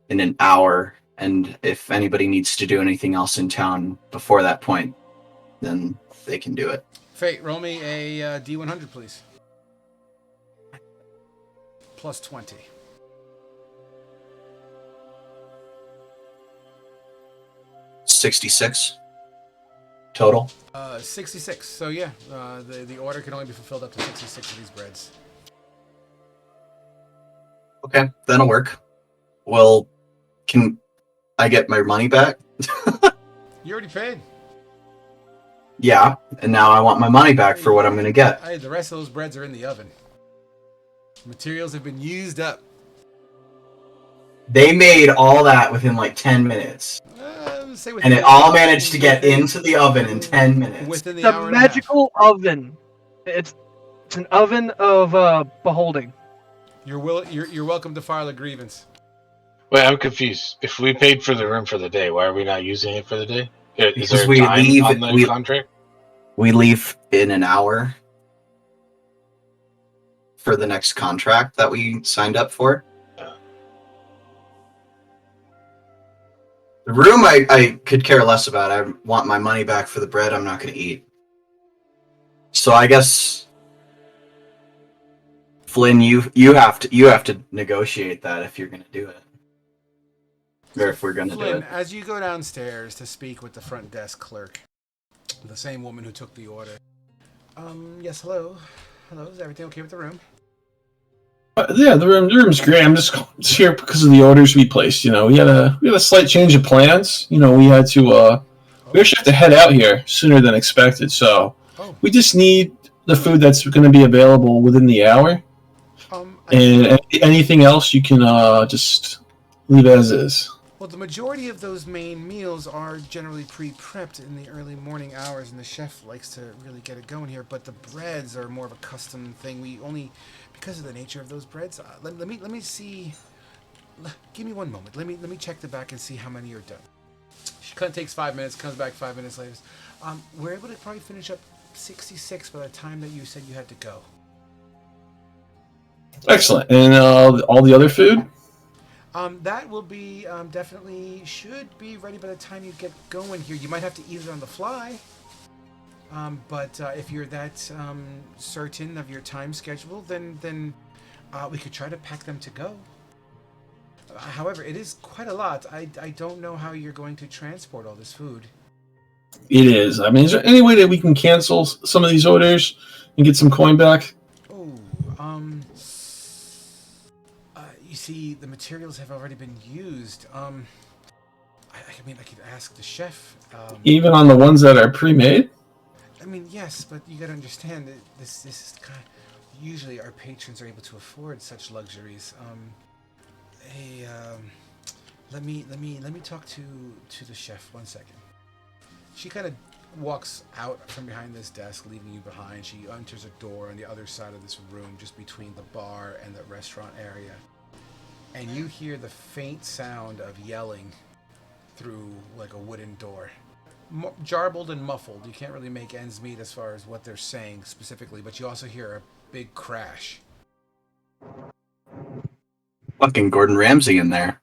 in an hour, and if anybody needs to do anything else in town before that point, then they can do it. Fate, roll me a D100, please. Plus 20. $66 total. 66. So yeah, the order can only be fulfilled up to 66 of these breads. Okay, that'll work. Well, can I get my money back? You already paid. Yeah, and now I want my money back for what I'm going to get. Hey, the rest of those breads are in the oven. Materials have been used up. They made all that within like 10 minutes. And it all managed to get into the oven in 10 minutes. Within the It's hour a and a half. magical oven. It's an oven of beholding. You're welcome to file a grievance. Wait, I'm confused. If we paid for the room for the day, why are we not using it for the day? Is Because there we time leave- on the we- contract? We leave in an hour for the next contract that we signed up for. The room I could care less about. I want my money back for the bread I'm not going to eat. So I guess, Flynn, you have to negotiate that if you're going to do it. Or if we're going to do Flynn, it. as you go downstairs to speak with the front desk clerk, the same woman who took the order. Yes, hello. Hello, is everything okay with the room? Yeah, the room's great. I'm just here because of the orders we placed. We had a slight change of plans. We had to we actually have to head out here sooner than expected. So we just need the food that's going to be available within the hour. And anything else you can just leave as is. Well, the majority of those main meals are generally pre-prepped in the early morning hours, and the chef likes to really get it going here. But the breads are more of a custom thing. We only, because of the nature of those breads. Let me see. Give me one moment. Let me check the back and see how many are done. takes 5 minutes, comes back 5 minutes later. We're able to probably finish up 66 by the time that you said you had to go. Excellent. And all the other food? That will be definitely should be ready by the time you get going here. You might have to eat it on the fly. But if you're that certain of your time schedule, then we could try to pack them to go. However, it is quite a lot. I don't know how you're going to transport all this food. It is. I mean, is there any way that we can cancel some of these orders and get some coin back? Oh, you see, the materials have already been used. I mean, I could ask the chef. Even on the ones that are pre-made? I mean, yes, but you gotta understand that this is kind of, usually our patrons are able to afford such luxuries. Hey, let me talk to the chef 1 second. She kind of walks out from behind this desk, leaving you behind. She enters a door on the other side of this room, just between the bar and the restaurant area. And you hear the faint sound of yelling through like a wooden door. Jarbled and muffled. You can't really make ends meet as far as what they're saying specifically, but you also hear a big crash. Fucking Gordon Ramsay in there.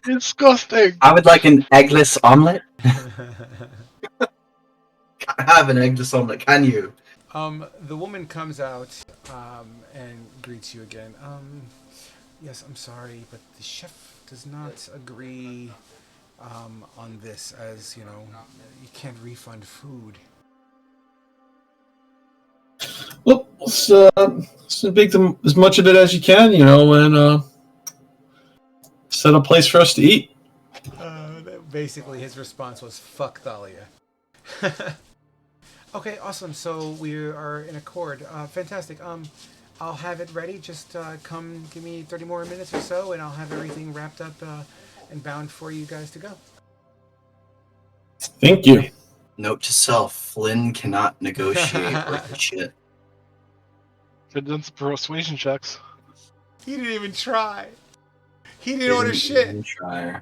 Disgusting. I would like an eggless omelet. I have an eggless omelet. Can you? The woman comes out and greets you again. Yes, I'm sorry, but the chef does not agree on this, as you know, you can't refund food. Well, let's make them as much of it as you can, and set a place for us to eat. Basically, his response was, fuck Thalia. Okay, awesome. So we are in accord. Fantastic. I'll have it ready. Just come give me 30 more minutes or so, and I'll have everything wrapped up and bound for you guys to go. Thank you. Note to self: Flynn cannot negotiate worth shit. Could have done some persuasion checks. He didn't even try. He didn't order shit. Even try.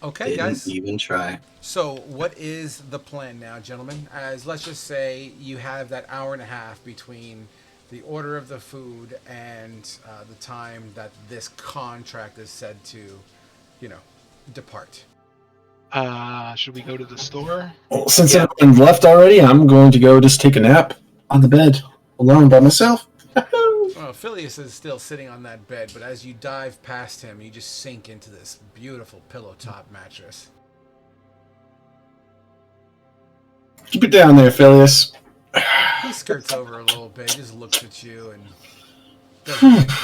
Okay, guys. Didn't even try. So, what is the plan now, gentlemen? As let's just say you have that hour and a half between the order of the food and the time that this contract is said to, depart. Should we go to the store? Well, since everyone's left already, I'm going to go just take a nap on the bed alone by myself. Well, Phileas is still sitting on that bed, but as you dive past him, you just sink into this beautiful pillow top mattress. Keep it down there, Phileas. He skirts over a little bit, just looks at you, and doesn't care.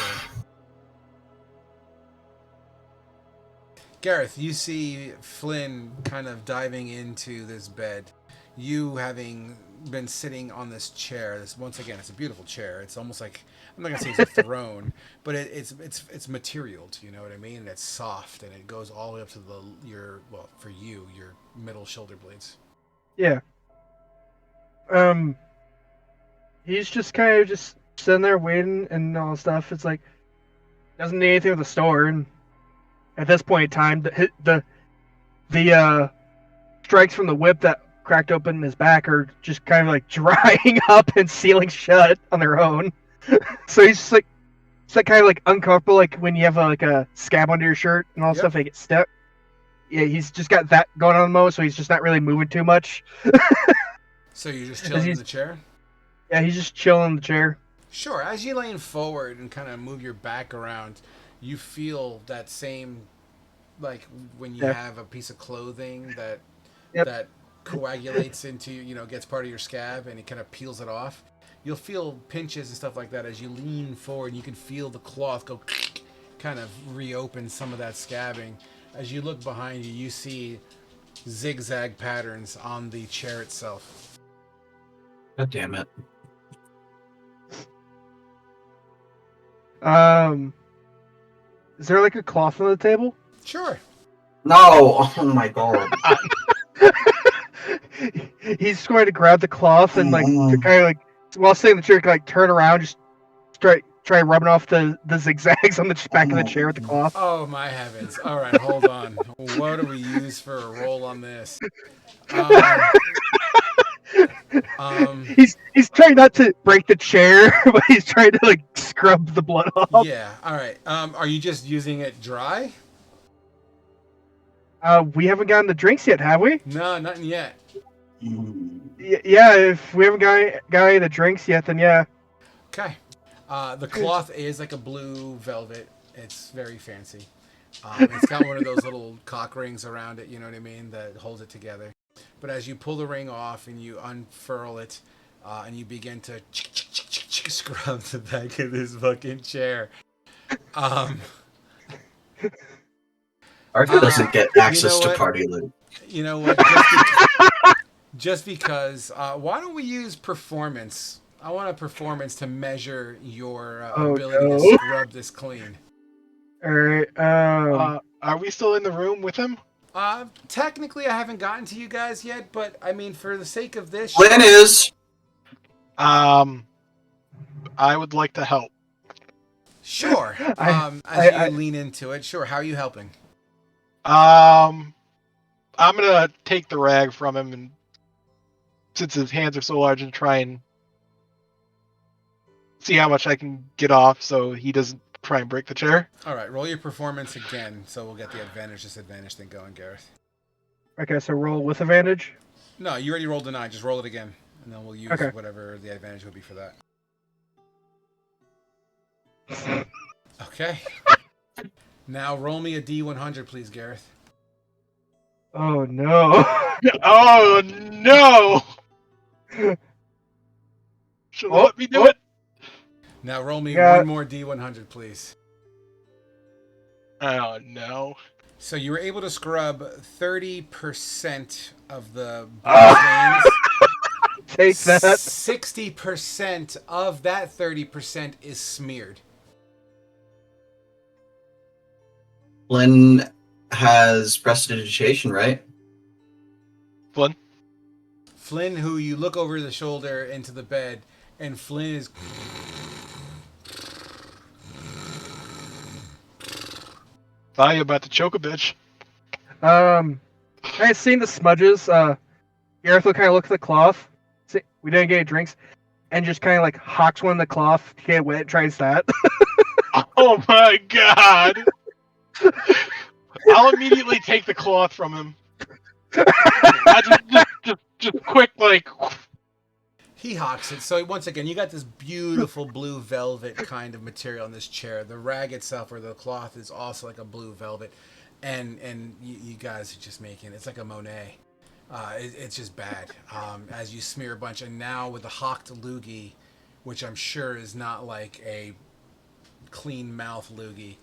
Gareth, you see Flynn kind of diving into this bed. You having been sitting on this chair. Once again, it's a beautiful chair. It's almost like, I'm not gonna say it's a throne, but it's materialed. You know what I mean? And it's soft, and it goes all the way up to your middle shoulder blades. Yeah. He's just kind of just sitting there waiting and all that stuff. It's like, doesn't need anything with the store, and at this point in time, the strikes from the whip that cracked open his back are just kind of like drying up and sealing shut on their own. So he's just like, it's like kind of like uncomfortable, like when you have like a scab under your shirt and all that stuff, they get stuck. Yeah, he's just got that going on the most, so he's just not really moving too much. So you're just chilling in the chair? Yeah, he's just chilling in the chair. Sure. As you lean forward and kind of move your back around, you feel that same, like when you have a piece of clothing that coagulates into, gets part of your scab and it kind of peels it off. You'll feel pinches and stuff like that as you lean forward, and you can feel the cloth go kind of reopen some of that scabbing. As you look behind you, you see zigzag patterns on the chair itself. God damn it. Is there like a cloth on the table? Sure. No! Oh my god. He's going to grab the cloth and to kind of like, while sitting in the chair, like turn around, just try try rubbing off the zigzags on the back of the chair with the cloth. Oh my heavens! All right, hold on. What do we use for a roll on this? He's trying not to break the chair, but he's trying to like scrub the blood off. Yeah. All right. Are you just using it dry? We haven't gotten the drinks yet, have we? No, nothing yet. Yeah, if we haven't got any of the drinks yet, then yeah. Okay. The cloth is like a blue velvet. It's very fancy. It's got one of those little cock rings around it, you know what I mean, that holds it together. But as you pull the ring off and you unfurl it, and you begin to scrub the back of this fucking chair. Arthur doesn't get access to party loot. You know what? Just because. Why don't we use performance? I want a performance to measure your ability to scrub this clean. All right. Are we still in the room with him? Technically, I haven't gotten to you guys yet, but I mean, for the sake of this, Flynn is. I would like to help. Sure. As you lean into it, sure. How are you helping? I'm gonna take the rag from him, and since his hands are so large, and try and see how much I can get off, so he doesn't try and break the chair. All right, roll your performance again, so we'll get the advantage-disadvantage thing going, Gareth. Okay, so roll with advantage. No, you already rolled a 9. Just roll it again, and then we'll use whatever the advantage will be for that. Okay. Now roll me a D100, please, Gareth. Oh no! Oh no! Should let me do it. Now roll me one more D100, please. Oh no! So you were able to scrub 30% of the stains. Take that. 60% of that 30% is smeared. Flynn has prestidigitation, right? Flynn, who you look over the shoulder into the bed, and Flynn is. thought you about to choke a bitch. I seen the smudges. Gareth will kind of look at the cloth. See, we didn't get any drinks, and just kind of like hawks one in the cloth to get wet. Tries that. Oh my god! I'll immediately take the cloth from him. I just quick, like. He hawks it. So once again, you got this beautiful blue velvet kind of material in this chair. The rag itself, or the cloth, is also like a blue velvet, and you guys are just making it's like a Monet. It's just bad. As you smear a bunch, and now with the hawked loogie, which I'm sure is not like a clean mouth loogie.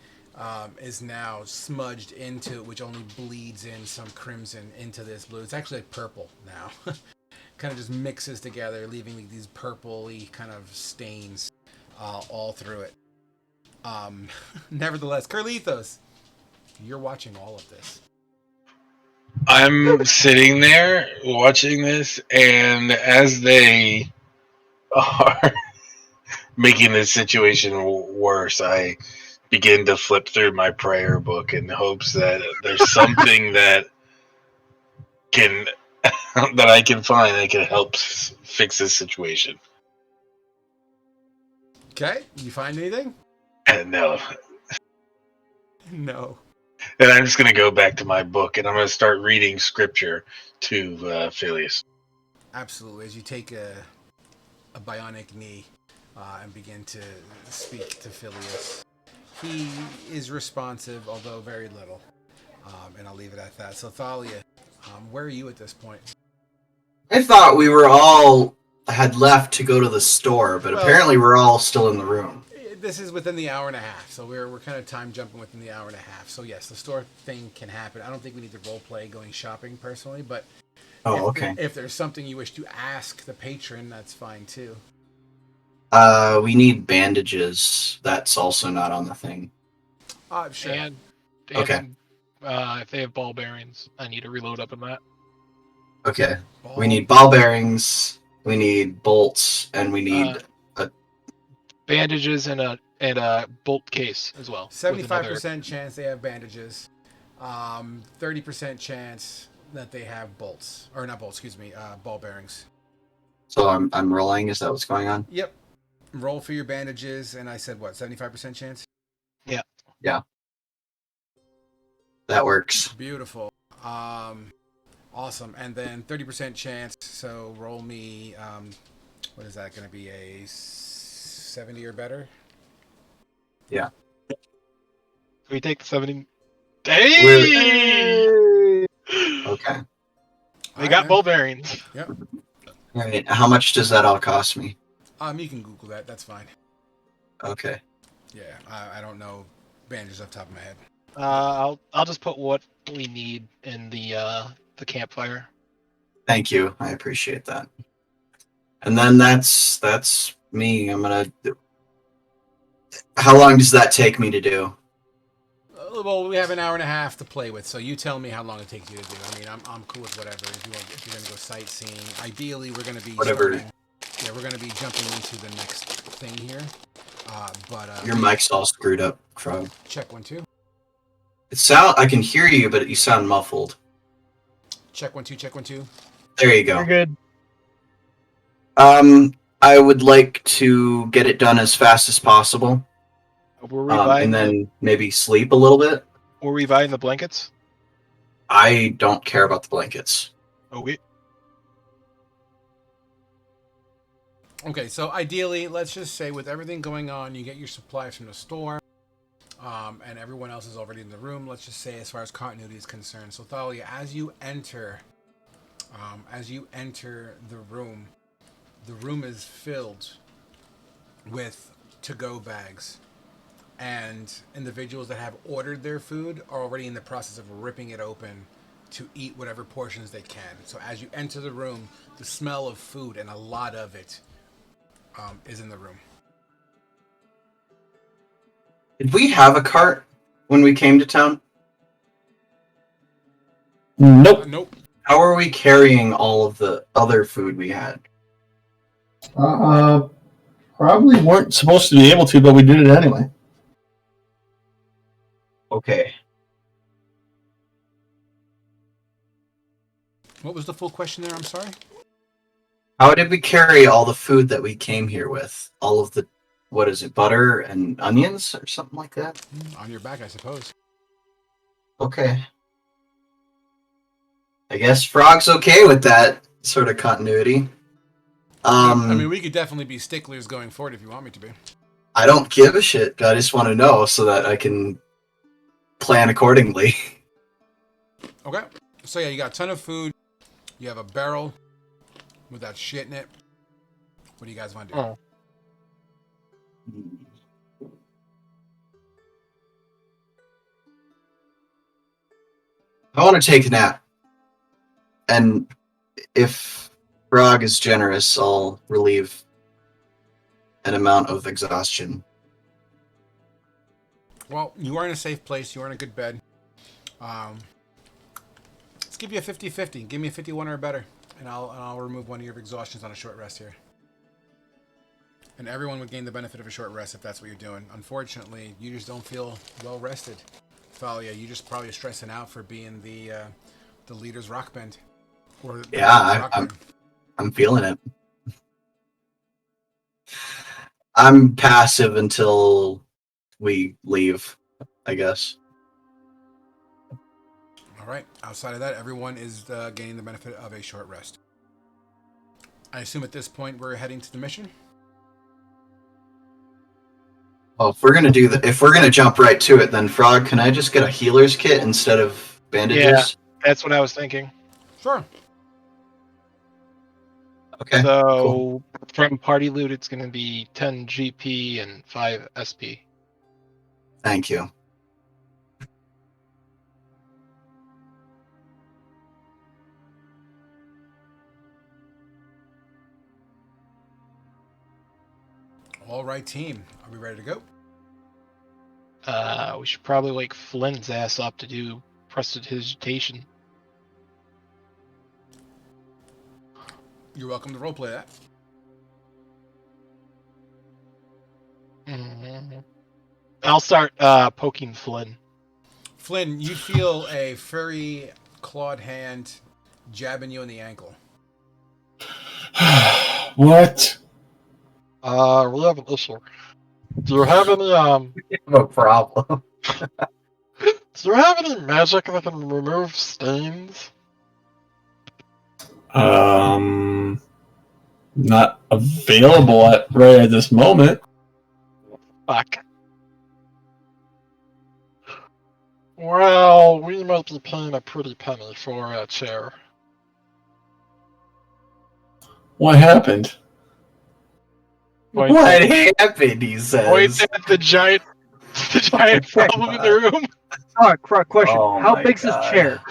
Is now smudged into it, which only bleeds in some crimson into this blue. It's actually like purple now. Kind of just mixes together, leaving like these purpley kind of stains all through it. Nevertheless, Carlithos, you're watching all of this. I'm sitting there watching this, and as they are making this situation worse, I begin to flip through my prayer book in hopes that there's something that I can find that can help fix this situation. Okay, you find anything? And no. No. And I'm just going to go back to my book, and I'm going to start reading scripture to Phileas. Absolutely. As you take a bionic knee and begin to speak to Phileas. He is responsive, although very little. And I'll leave it at that. So, Thalia, where are you at this point? I thought we were all had left to go to the store, but apparently we're all still in the room. This is within the hour and a half, so we're kind of time jumping within the hour and a half. So yes, the store thing can happen. I don't think we need to role play going shopping personally, but if there's something you wish to ask the patron, that's fine too. We need bandages. That's also not on the thing. Sure. And Okay. If they have ball bearings, I need to reload up on that. Okay. We need ball bearings, we need bolts, and we need bandages and and a bolt case as well. with another- 75% chance they have bandages. 30% chance that they have bolts, or not bolts. Excuse me, ball bearings. So I'm rolling. Is that what's going on? Yep. Roll for your bandages, and I said what? 75% chance. Yeah. That works. Beautiful. Awesome. And then 30% chance. So roll me. What is that going to be? A 70 or better? We take the 70. We're- Hey! Okay. They All got right, ball bearings. Yep. All right. How much does that all cost me? You can Google that. That's fine. Okay. Yeah. I don't know bandages off the top of my head. I'll just put what we need in the campfire. Thank you. I appreciate that. And then that's me. I'm gonna. How long does that take me to do? Well, we have an hour and a half to play with, so you tell me how long it takes you to do. I mean, I'm cool with whatever. If you're gonna go sightseeing, ideally we're gonna be Whatever. we're gonna be jumping into the next thing here. Your mic's all screwed up, Frog. Check 1 2. I can hear you, but you sound muffled. Check 1 2. Check 1 2. There you go. You're good. I would like to get it done as fast as possible, Were we buying and then maybe sleep a little bit. were we buying the blankets? I don't care about the blankets. Oh wait. Okay, so ideally, let's just say with everything going on, you get your supplies from the store, and everyone else is already in the room. Let's just say, as far as continuity is concerned, so Thalia, as you enter the room is filled with to-go bags, and individuals that have ordered their food are already in the process of ripping it open to eat whatever portions they can. So as you enter the room, the smell of food, and a lot of it, is in the room. Did we have a cart when we came to town? Nope. Nope. How are we carrying all of the other food we had? Probably weren't supposed to be able to, but we did it anyway. Okay. What was the full question there? I'm sorry. How did we carry all the food that we came here with? All of the, what is it, butter and onions or something like that? On your back, I suppose. Okay. I guess Frog's okay with that sort of continuity. I mean, we could definitely be sticklers going forward if you want me to be. I don't give a shit. I just want to know so that I can plan accordingly. Okay. So yeah, you got a ton of food. You have a barrel with that shit in it. What do you guys want to do? Oh. I want to take a nap. And if Frog is generous, I'll relieve an amount of exhaustion. Well, you are in a safe place. You are in a good bed. Let's give you a 50-50. Give me a 51 or better, and I'll remove one of your exhaustions on a short rest here. And everyone would gain the benefit of a short rest if that's what you're doing. Unfortunately, you just don't feel well rested. Thalia, you just probably stressing out for being the leader's rock band. Or Yeah, I'm feeling it. I'm passive until we leave, I guess. All right. Outside of that, everyone is gaining the benefit of a short rest. I assume at this point we're heading to the mission. Well, if we're gonna jump right to it, then Frog, can I just get a healer's kit instead of bandages? Yeah. That's what I was thinking. Sure. Okay. So cool. from party loot, it's going to be 10 GP and 5 SP. Thank you. All right, team. Are we ready to go? We should probably wake Flynn's ass up to do prestidigitation. You're welcome to roleplay that. Mm-hmm. I'll start poking Flynn. Flynn, you feel a furry clawed hand jabbing you in the ankle. What? We have an issue. Do you have any No problem. Do you have any magic that can remove stains? Not available right at this moment. Fuck. Well, we might be paying a pretty penny for a chair. What happened? Points What at- happened? He Points says. at the giant problem in the room. Question. Oh How my big's this God. chair?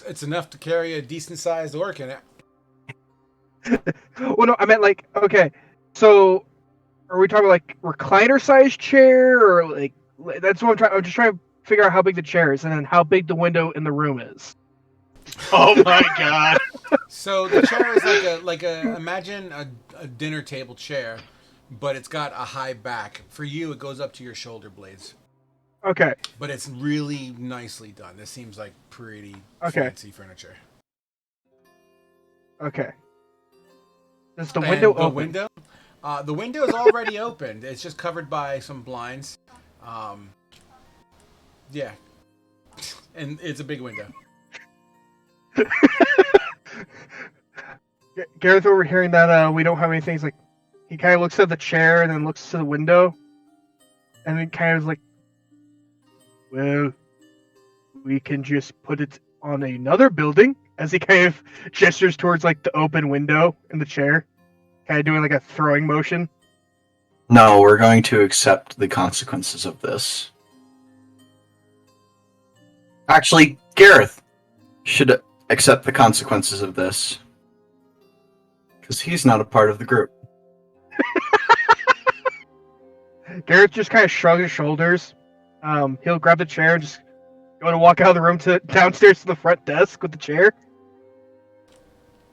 It's enough to carry a decent sized orc in it. Well, no, I meant like, okay, so are we talking like recliner sized chair or like that's what I'm just trying to figure out how big the chair is and then how big the window in the room is. Oh my god. So the chair is like a imagine a dinner table chair, but it's got a high back. For you, it goes up to your shoulder blades. Okay. But it's really nicely done. This seems like pretty Okay. fancy furniture. Okay. Is the And window the open? window? The window is already opened. It's just covered by some blinds. Yeah. And it's a big window. Gareth overhearing that we don't have anything, he's like, he kind of looks at the chair and then looks to the window, and then kind of like, well, we can just put it on another building, as he kind of gestures towards like the open window in the chair, kind of doing like a throwing motion. No, we're going to accept the consequences of this. Actually, Gareth should accept the consequences of this. Because he's not a part of the group. Gareth just kind of shrugs his shoulders. He'll grab the chair and just go to walk out of the room to downstairs to the front desk with the chair.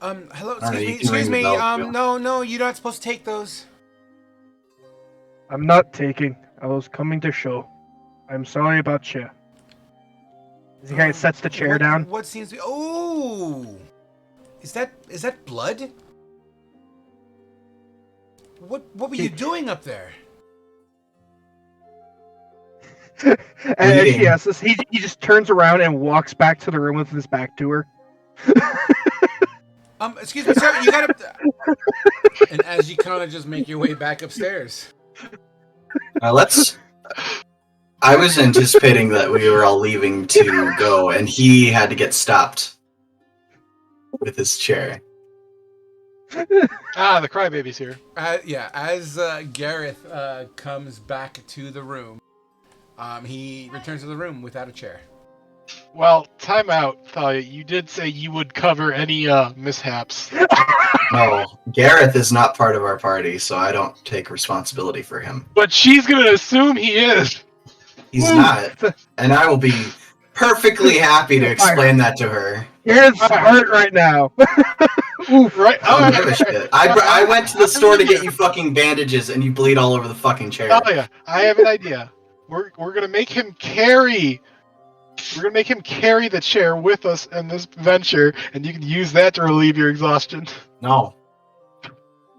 Hello, Alright, you can excuse ring the me. bell, Bill. No, you're not supposed to take those. I'm not taking. I was coming to show. I'm sorry about you. As he kind of sets the chair down. What seems to be? Oh, is that blood? What were you doing up there? And as Bleeding. she asks this, he just turns around and walks back to the room with his back to her. Excuse me, sir. You gotta. And as you kind of just make your way back upstairs. Let's. I was anticipating that we were all leaving to go, and he had to get stopped with his chair. The crybaby's here. Yeah, as Gareth comes back to the room, he returns to the room without a chair. Well, time out, Thalia. You did say you would cover any mishaps. No, Gareth is not part of our party, so I don't take responsibility for him. But she's gonna assume he is. He's not, and I will be perfectly happy to explain that to her. Gareth's hurt right now. Oof. Right? I don't give a shit. I went to the store to get you fucking bandages, and you bleed all over the fucking chair. Thalia, I have an idea. We're gonna make him carry. We're gonna make him carry the chair with us in this venture, and you can use that to relieve your exhaustion. No,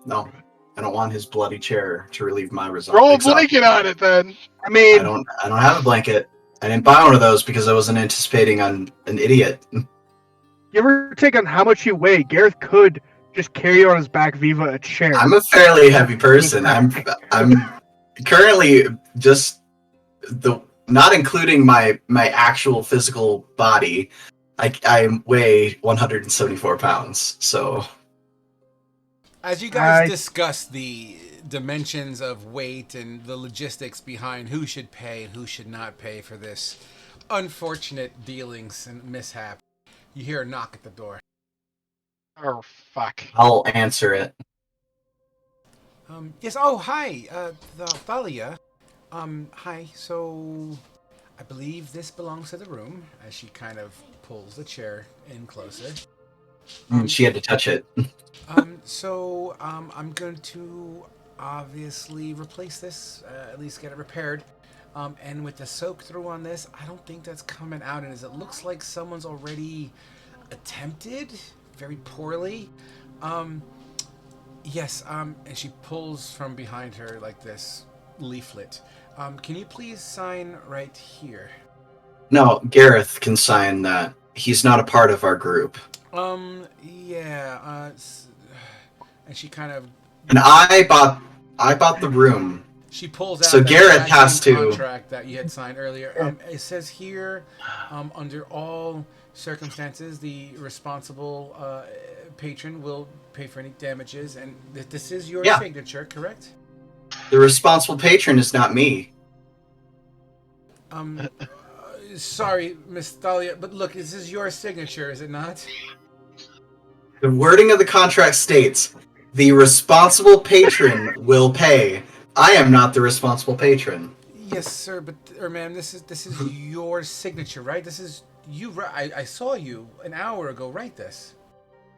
I don't want his bloody chair to relieve my result. Roll a blanket on it, then. I mean, I don't have a blanket. I didn't buy one of those because I wasn't anticipating on an idiot. give or take on how much you weigh, Gareth could just carry you on his back via a chair. I'm a fairly heavy person. I'm currently just not including my actual physical body. I weigh 174 pounds. So As you guys discuss the dimensions of weight and the logistics behind who should pay and who should not pay for this unfortunate dealings and mishap, you hear a knock at the door. Oh fuck! I'll answer it. Yes. Oh, hi, Thalia. Hi. So, I believe this belongs to the room. As she kind of pulls the chair in closer. She had to touch it. So I'm going to obviously replace this, at least get it repaired. And with the soak through on this, I don't think that's coming out. And as it looks like someone's already attempted very poorly. Yes, and she pulls from behind her like this leaflet. Can you please sign right here? No, Gareth can sign that. He's not a part of our group. Yeah, and she kind of... And I bought the room. She pulls out So that Gareth exact has same to- contract that you had signed earlier. It says here, under all circumstances, the responsible patron will pay for any damages, and this is your Yeah. signature, correct? The responsible patron is not me. Sorry, Miss Thalia, but look, this is your signature, is it not? The wording of the contract states, the responsible patron will pay. I am not the responsible patron. Yes, sir, but or ma'am, this is your signature, right? This is you. I saw you an hour ago write this.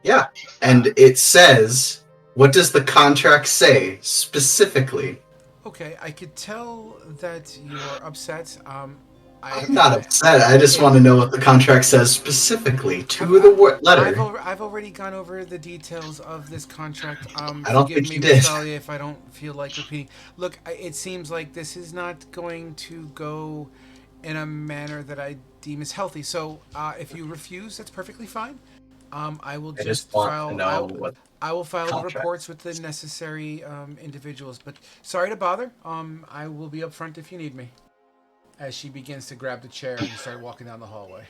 Yeah. And it says, what does the contract say specifically? Okay, I could tell that you're upset. I'm not upset. I just want to know what the contract says specifically to the letter. I've already gone over the details of this contract. I don't Forgive think me, you Miss did. Thalia, if I don't feel like repeating. Look, it seems like this is not going to go in a manner that I deem as healthy. So, if you refuse, that's perfectly fine. I will I just just want file. to know what I will file the contract reports with the necessary individuals. But sorry to bother. I will be up front if you need me. As she begins to grab the chair and start walking down the hallway.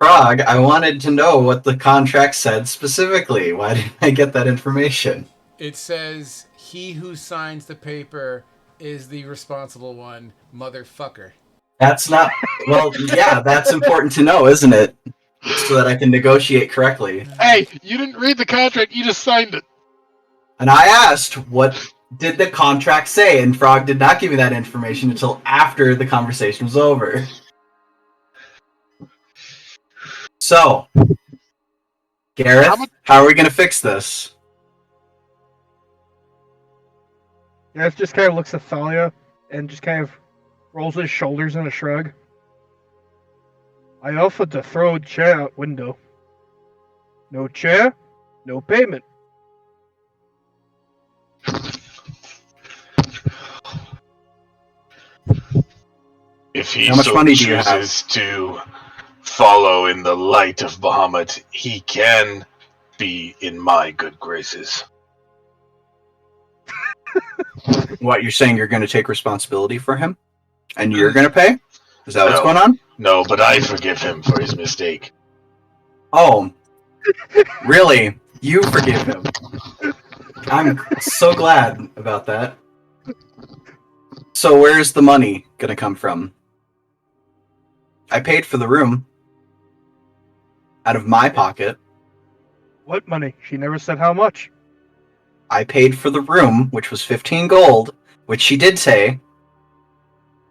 Frog, I wanted to know what the contract said specifically. Why didn't I get that information? It says, "He who signs the paper is the responsible one, motherfucker." That's not. Well, yeah, that's important to know, isn't it? So that I can negotiate correctly. Hey, you didn't read the contract, you just signed it. And I asked, what did the contract say? And Frog did not give me that information until after the conversation was over. So, Gareth, how are we going to fix this? Gareth just kind of looks at Thalia and just kind of rolls his shoulders in a shrug. I offered to throw a chair out window. No chair, no payment. If he How much so money do you have? chooses to follow in the light of Bahamut, he can be in my good graces. What, you're saying you're going to take responsibility for him? And you're going to pay? Is that what's going on? No, but I forgive him for his mistake. Oh, really? You forgive him? I'm so glad about that. So where's the money going to come from? I paid for the room. Out of my pocket. What money? She never said how much. I paid for the room, which was 15 gold, which she did say.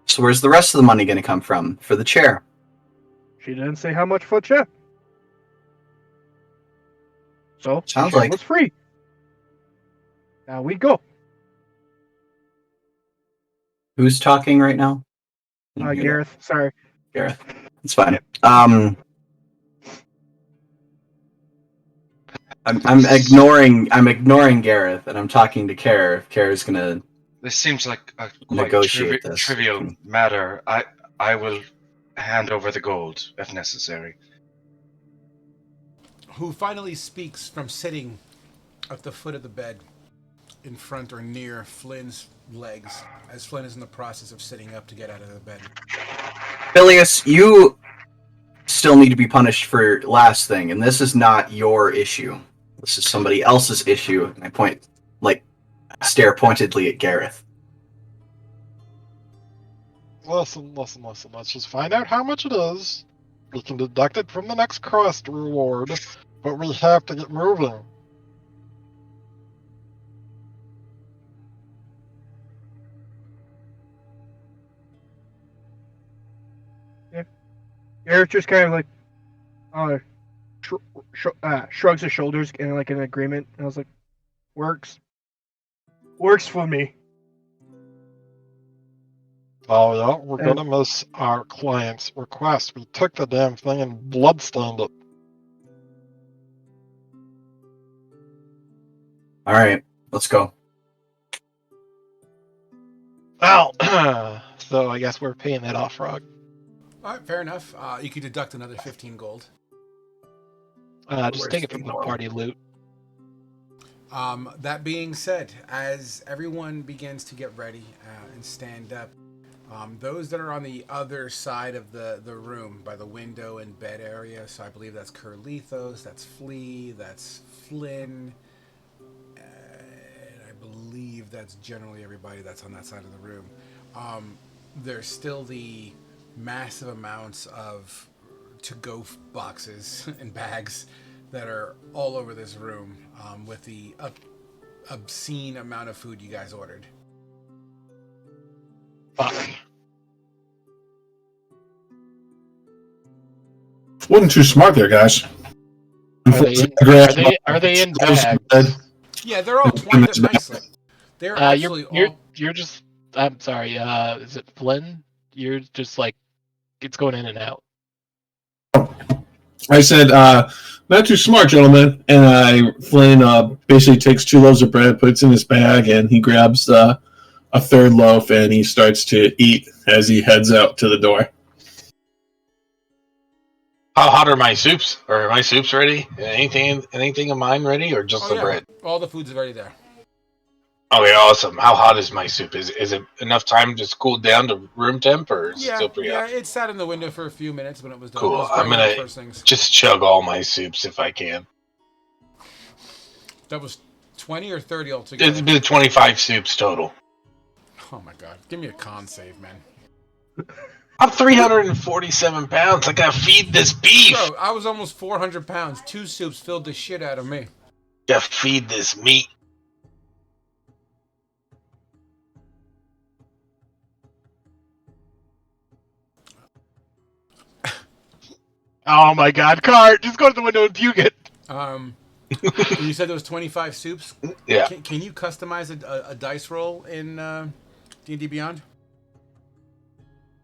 So where's the rest of the money going to come from for the chair? She didn't say how much for a chair. So, Sounds chair like- was free. Now we go. Who's talking right now? I didn't hear that. Gareth, sorry. Gareth. It's fine. I'm ignoring Gareth, and I'm talking to Kara. If Kara's gonna This seems like a quite negotiate this. trivial matter. I will hand over the gold if necessary. Who finally speaks from sitting at the foot of the bed in front or near Flynn's legs, as Flynn is in the process of sitting up to get out of the bed. Phileas, you still need to be punished for last thing, and this is not your issue. This is somebody else's issue, and I stare pointedly at Gareth. Listen. Let's just find out how much it is. We can deduct it from the next quest reward, but we have to get moving. Gareth just kind of shrugs his shoulders in like an agreement. And I was like, works. Works for me. Oh yeah, we're And- gonna miss our client's request. We took the damn thing and bloodstained it. All right, let's go. Well, so I guess we're paying that off, Frog. All right, fair enough. You could deduct another 15 gold. Just Where's take it the from the normal? party loot. That being said, as everyone begins to get ready and stand up, those that are on the other side of the room by the window and bed area, so I believe that's Curlithos, that's Flea, that's Flynn, and I believe that's generally everybody that's on that side of the room. There's still the massive amounts of to-go boxes and bags that are all over this room with the obscene amount of food you guys ordered. Fuck. Wasn't too smart there, guys. Are they in bags? Yeah, they're all twined up nicely. They're actually You're just. I'm sorry. Is it Flynn? You're just like, it's going in and out. I said, not too smart, gentlemen. And Flynn basically takes 2 loaves of bread, puts it in his bag, and he grabs a third loaf and he starts to eat as he heads out to the door. How hot are my soups? Are my soups ready? Anything of mine ready, or just the bread? All the food's already there. Okay, awesome. How hot is my soup? Is it enough time to cool down to room temp, or is it still pretty hot? It sat in the window for a few minutes when it was done. Cool. It was I'm one of the gonna first things. just chug all my soups if I can. That was 20 or 30 altogether. It's been 25 soups total. Oh my god. Give me a con save, man. I'm 347 pounds. I gotta feed this beef. Bro, I was almost 400 pounds. 2 soups filled the shit out of me. Gotta feed this meat. Oh my god, Cart! Just go to the window and puke it! You said there was 25 soups? Yeah. Can you customize a dice roll in D&D Beyond?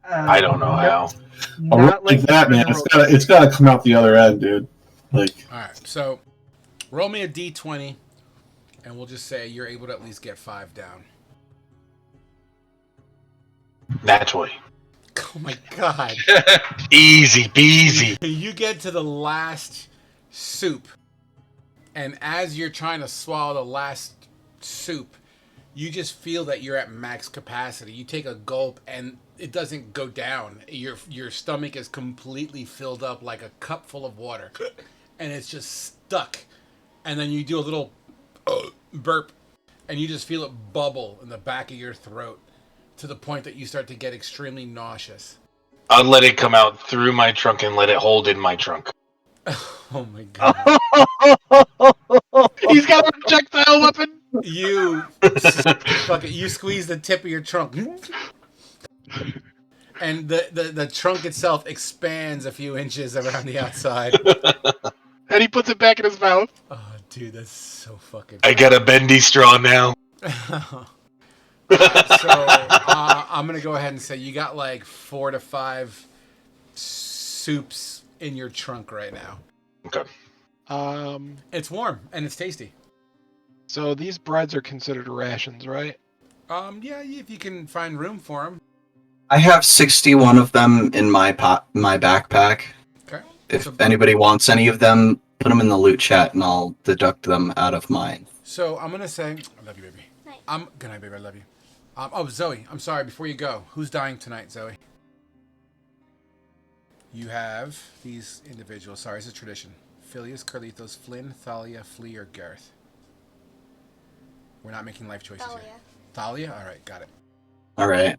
I don't know how. Not like that, man. It's gotta come out the other end, dude. Like. All right, so roll me a d20, and we'll just say you're able to at least get 5 down. Naturally. Oh my god. Easy peasy. You get to the last soup, and as you're trying to swallow the last soup, you just feel that you're at max capacity. You take a gulp, and it doesn't go down. Your stomach is completely filled up like a cup full of water, and it's just stuck. And then you do a little burp, and you just feel it bubble in the back of your throat to the point that you start to get extremely nauseous. I'll let it come out through my trunk and let it hold in my trunk. Oh my god. He's got a projectile weapon! You squeeze the tip of your trunk. And the trunk itself expands a few inches around the outside. And he puts it back in his mouth. Oh, dude, that's so fucking... I got a bendy straw now. I'm going to go ahead and say you got like 4 to 5 soups in your trunk right now. Okay. It's warm and it's tasty. So these breads are considered rations, right? Yeah, if you can find room for them. I have 61 of them in my backpack. Okay. If anybody wants any of them, put them in the loot chat and I'll deduct them out of mine. So I'm going to say, I love you, baby. Good night, baby, I love you. Zoe, I'm sorry, before you go, who's dying tonight, Zoe? You have these individuals. Sorry, it's a tradition. Phileas, Carlithos, Flynn, Thalia, Flea, or Gareth. We're not making life choices here. Thalia? Alright, got it. Alright.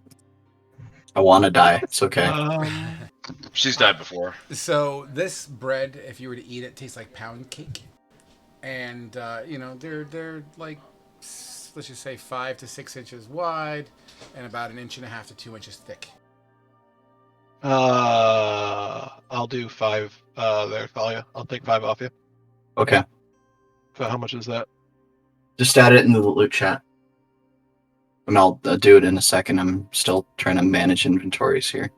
I want to die. It's okay. She's died before. So this bread, if you were to eat it, tastes like pound cake. And, they're like, let's just say 5 to 6 inches wide and about 1.5 inches to 2 inches thick. I'll do 5 there, Thalia. I'll take 5 off you. Okay. So how much is that? Just add it in the loot chat. And I'll do it in a second. I'm still trying to manage inventories here.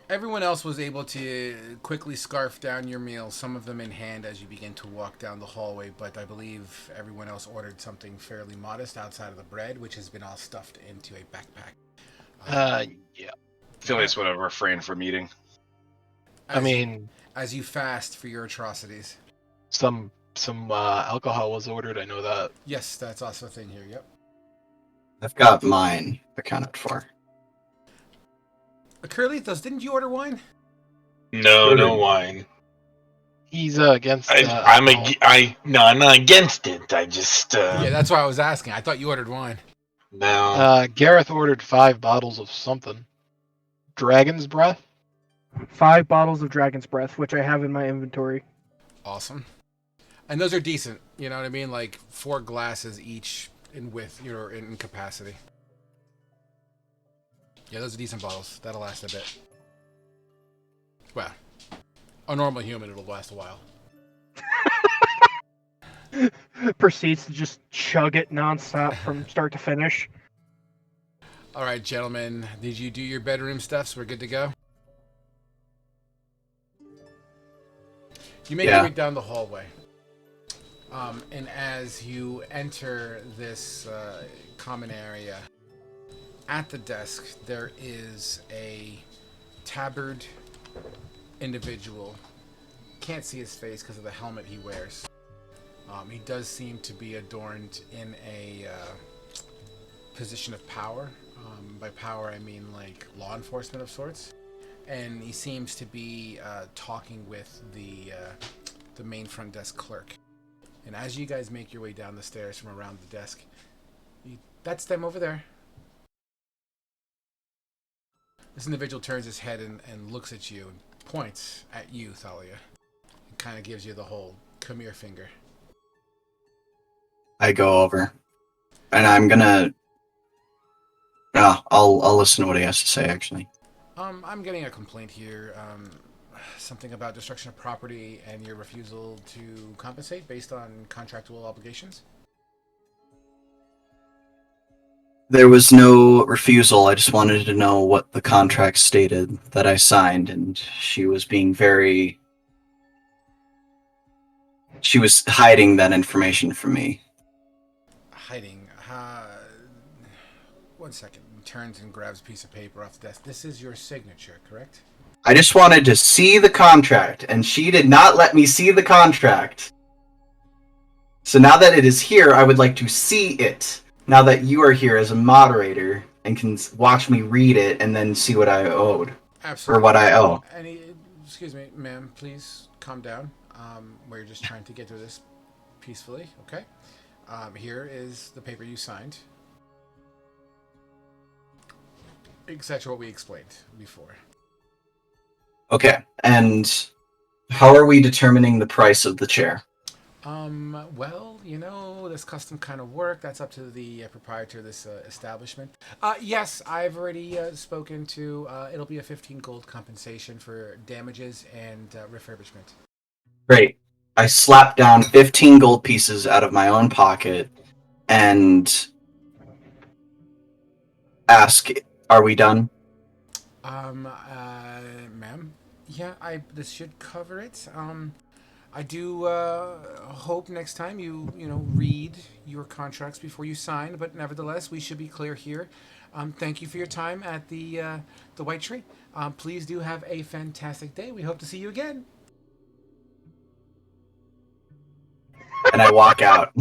Everyone else was able to quickly scarf down your meals, some of them in hand as you begin to walk down the hallway, but I believe everyone else ordered something fairly modest outside of the bread, which has been all stuffed into a backpack. Yeah. Phileas would have refrained from eating. I mean, as you fast for your atrocities. some alcohol was ordered. I know that. Yes, that's also a thing here. Yep. I've got mine accounted for. Curlitos, didn't you order wine? No, no wine. He's against. I'm not against it. I just Yeah, that's why I was asking. I thought you ordered wine. no. Gareth ordered 5 bottles of something. Dragon's breath. 5 bottles of Dragon's Breath, which I have in my inventory. Awesome. And those are decent. You know what I mean? Like 4 glasses each in width, in capacity. Yeah, those are decent bottles. That'll last a bit. Well, a normal human, it'll last a while. Proceeds to just chug it nonstop from start to finish. All right, gentlemen. Did you do your bedroom stuff so we're good to go? You make your way down the hallway. And as you enter this common area, at the desk there is a tabard individual. Can't see his face because of the helmet he wears. He does seem to be adorned in a position of power. By power, I mean like law enforcement of sorts. And he seems to be talking with the main front desk clerk. And as you guys make your way down the stairs from around the desk, that's them over there. This individual turns his head and looks at you and points at you, Thalia. And kind of gives you the whole come here finger. I go over, and I'm gonna. I'll listen to what he has to say. Actually, I'm getting a complaint here. Something about destruction of property and your refusal to compensate based on contractual obligations. there was no refusal. I just wanted to know what the contract stated that I signed, and she was being very. She was hiding that information from me. Hiding. One second. He turns and grabs a piece of paper off the desk. This is your signature, correct? I just wanted to see the contract, and she did not let me see the contract. So now that it is here, I would like to see it. Now that you are here as a moderator and can watch me read it and then see what I owed. Absolutely. Or what I owe. Excuse me, ma'am, please calm down. We're just trying to get through this peacefully, okay? Here is the paper you signed. Exactly what we explained before. Okay, and how are we determining the price of the chair? Well, this custom kind of work, that's up to the proprietor of this establishment. Yes, I've already spoken to, it'll be a 15 gold compensation for damages and refurbishment. Great. I slap down 15 gold pieces out of my own pocket and ask, are we done? Ma'am, yeah, this should cover it. I do hope next time you read your contracts before you sign, but nevertheless, we should be clear here. Thank you for your time at the White Tree. Please do have a fantastic day. We hope to see you again. And I walk out.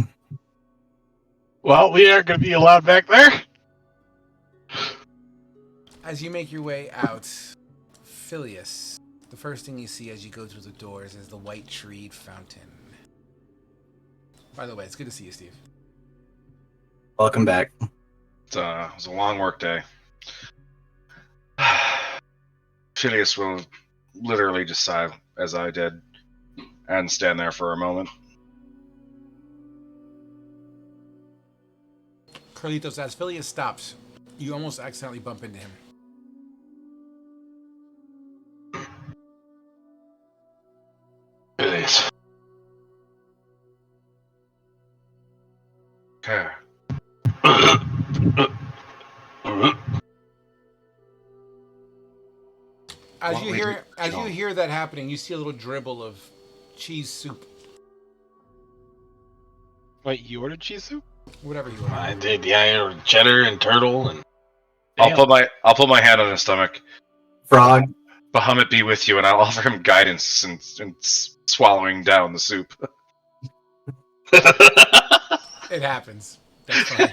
Well, we aren't going to be allowed back there. As you make your way out, Phileas, the first thing you see as you go through the doors is the White Tree Fountain. By the way, it's good to see you, Steve. Welcome back. It was a long work day. Phileas will literally just sigh as I did and stand there for a moment. Carlitos, as Phileas stops, you almost accidentally bump into him. Phileas. Okay. As What you we hear do- as you no. hear that happening, you see a little dribble of cheese soup, Wait, you ordered cheese soup? whatever you want. I did, yeah, I ordered cheddar and turtle and I'll Damn. put my hand on his stomach. Frog. Bahamut be with you, and I'll offer him guidance in swallowing down the soup. It happens. That's fine.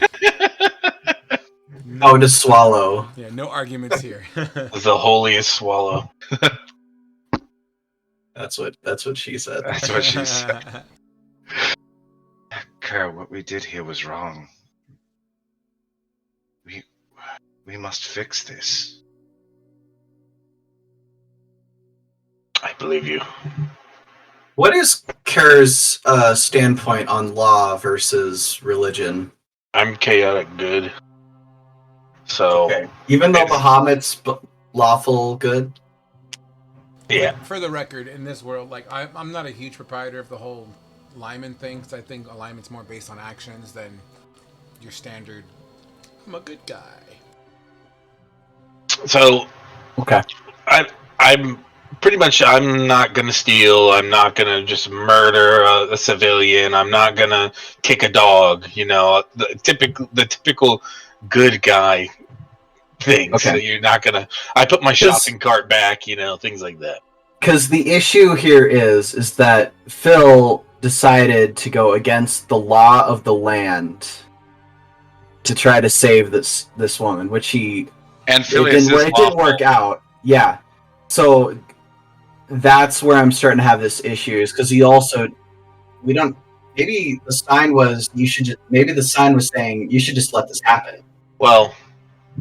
Oh, to swallow. Yeah, no arguments here. the holiest swallow. That's what she said. That's what she said. Kerr, what we did here was wrong. We must fix this. I believe you. What is Kerr's standpoint on law versus religion? I'm chaotic good. So, Okay. Even though it's- Bahamut's lawful good? yeah. For the record, in this world, like I'm not a huge proprietor of the whole Lyman thing, because I think alignment's more based on actions than your standard. I'm a good guy. So, Okay. I'm pretty much. I'm not gonna steal. I'm not gonna just murder a civilian. I'm not gonna kick a dog. You know, the typical good guy things. Okay. So you're not gonna. I put my shopping cart back. You know, things like that. Because the issue here is that Phil decided to go against the law of the land to try to save this woman, which And it Phileas didn't, is it didn't work lawful. out. Yeah, so that's where I'm starting to have this issue. Is because we don't. Maybe the sign was you should. Maybe the sign was saying you should just let this happen. Well,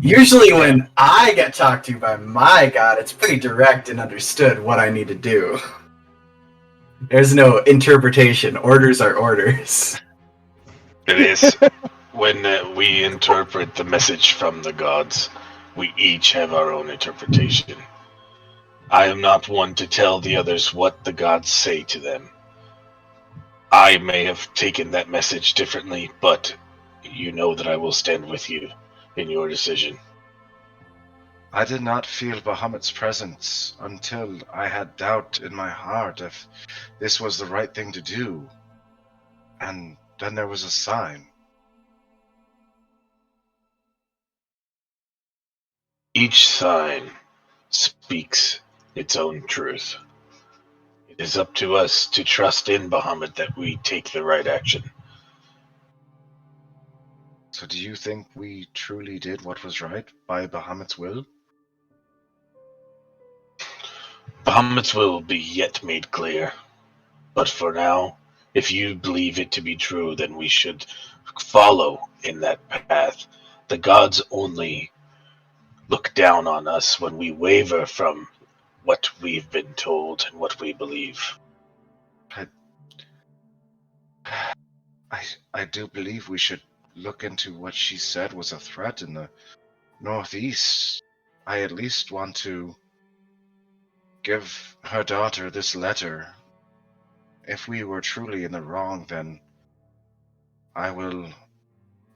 Usually, when I get talked to by my god, it's pretty direct and understood what I need to do. There's no interpretation. Orders are orders. it is when we interpret the message from the gods. We each have our own interpretation. I am not one to tell the others what the gods say to them. I may have taken that message differently, but you know that I will stand with you in your decision. I did not feel Bahamut's presence until I had doubt in my heart if this was the right thing to do. And then there was a sign. Each sign speaks its own truth. It is up to us to trust in Bahamut that we take the right action. So do you think we truly did what was right by Bahamut's will? Bahamut's will be yet made clear. But for now, if you believe it to be true, then we should follow in that path. The gods only look down on us when we waver from what we've been told and what we believe. I do believe we should look into what she said was a threat in the Northeast. I at least want to give her daughter this letter. If we were truly in the wrong, then I will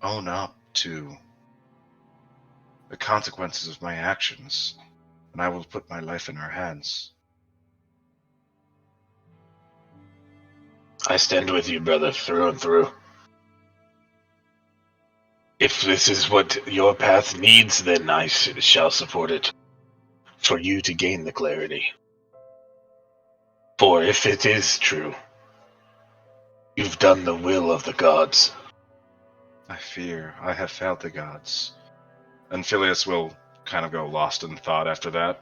own up to the consequences of my actions, and I will put my life in her hands. I stand with you, brother, through and through. If this is what your path needs, then I shall support it, for you to gain the clarity. For if it is true, you've done the will of the gods. I fear I have failed the gods. And Phileas will kind of go lost in thought after that.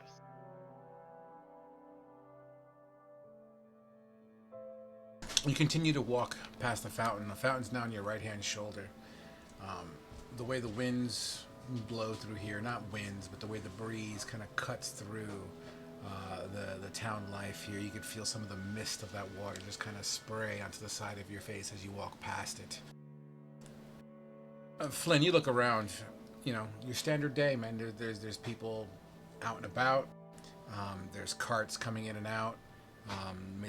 You continue to walk past the fountain. The fountain's now on your right-hand shoulder. The way the winds blow through here, not winds, but the way the breeze kind of cuts through the town life here, you could feel some of the mist of that water just kind of spray onto the side of your face as you walk past it. Flynn, you look around. You know, your standard day, man. There's people out and about. There's carts coming in and out.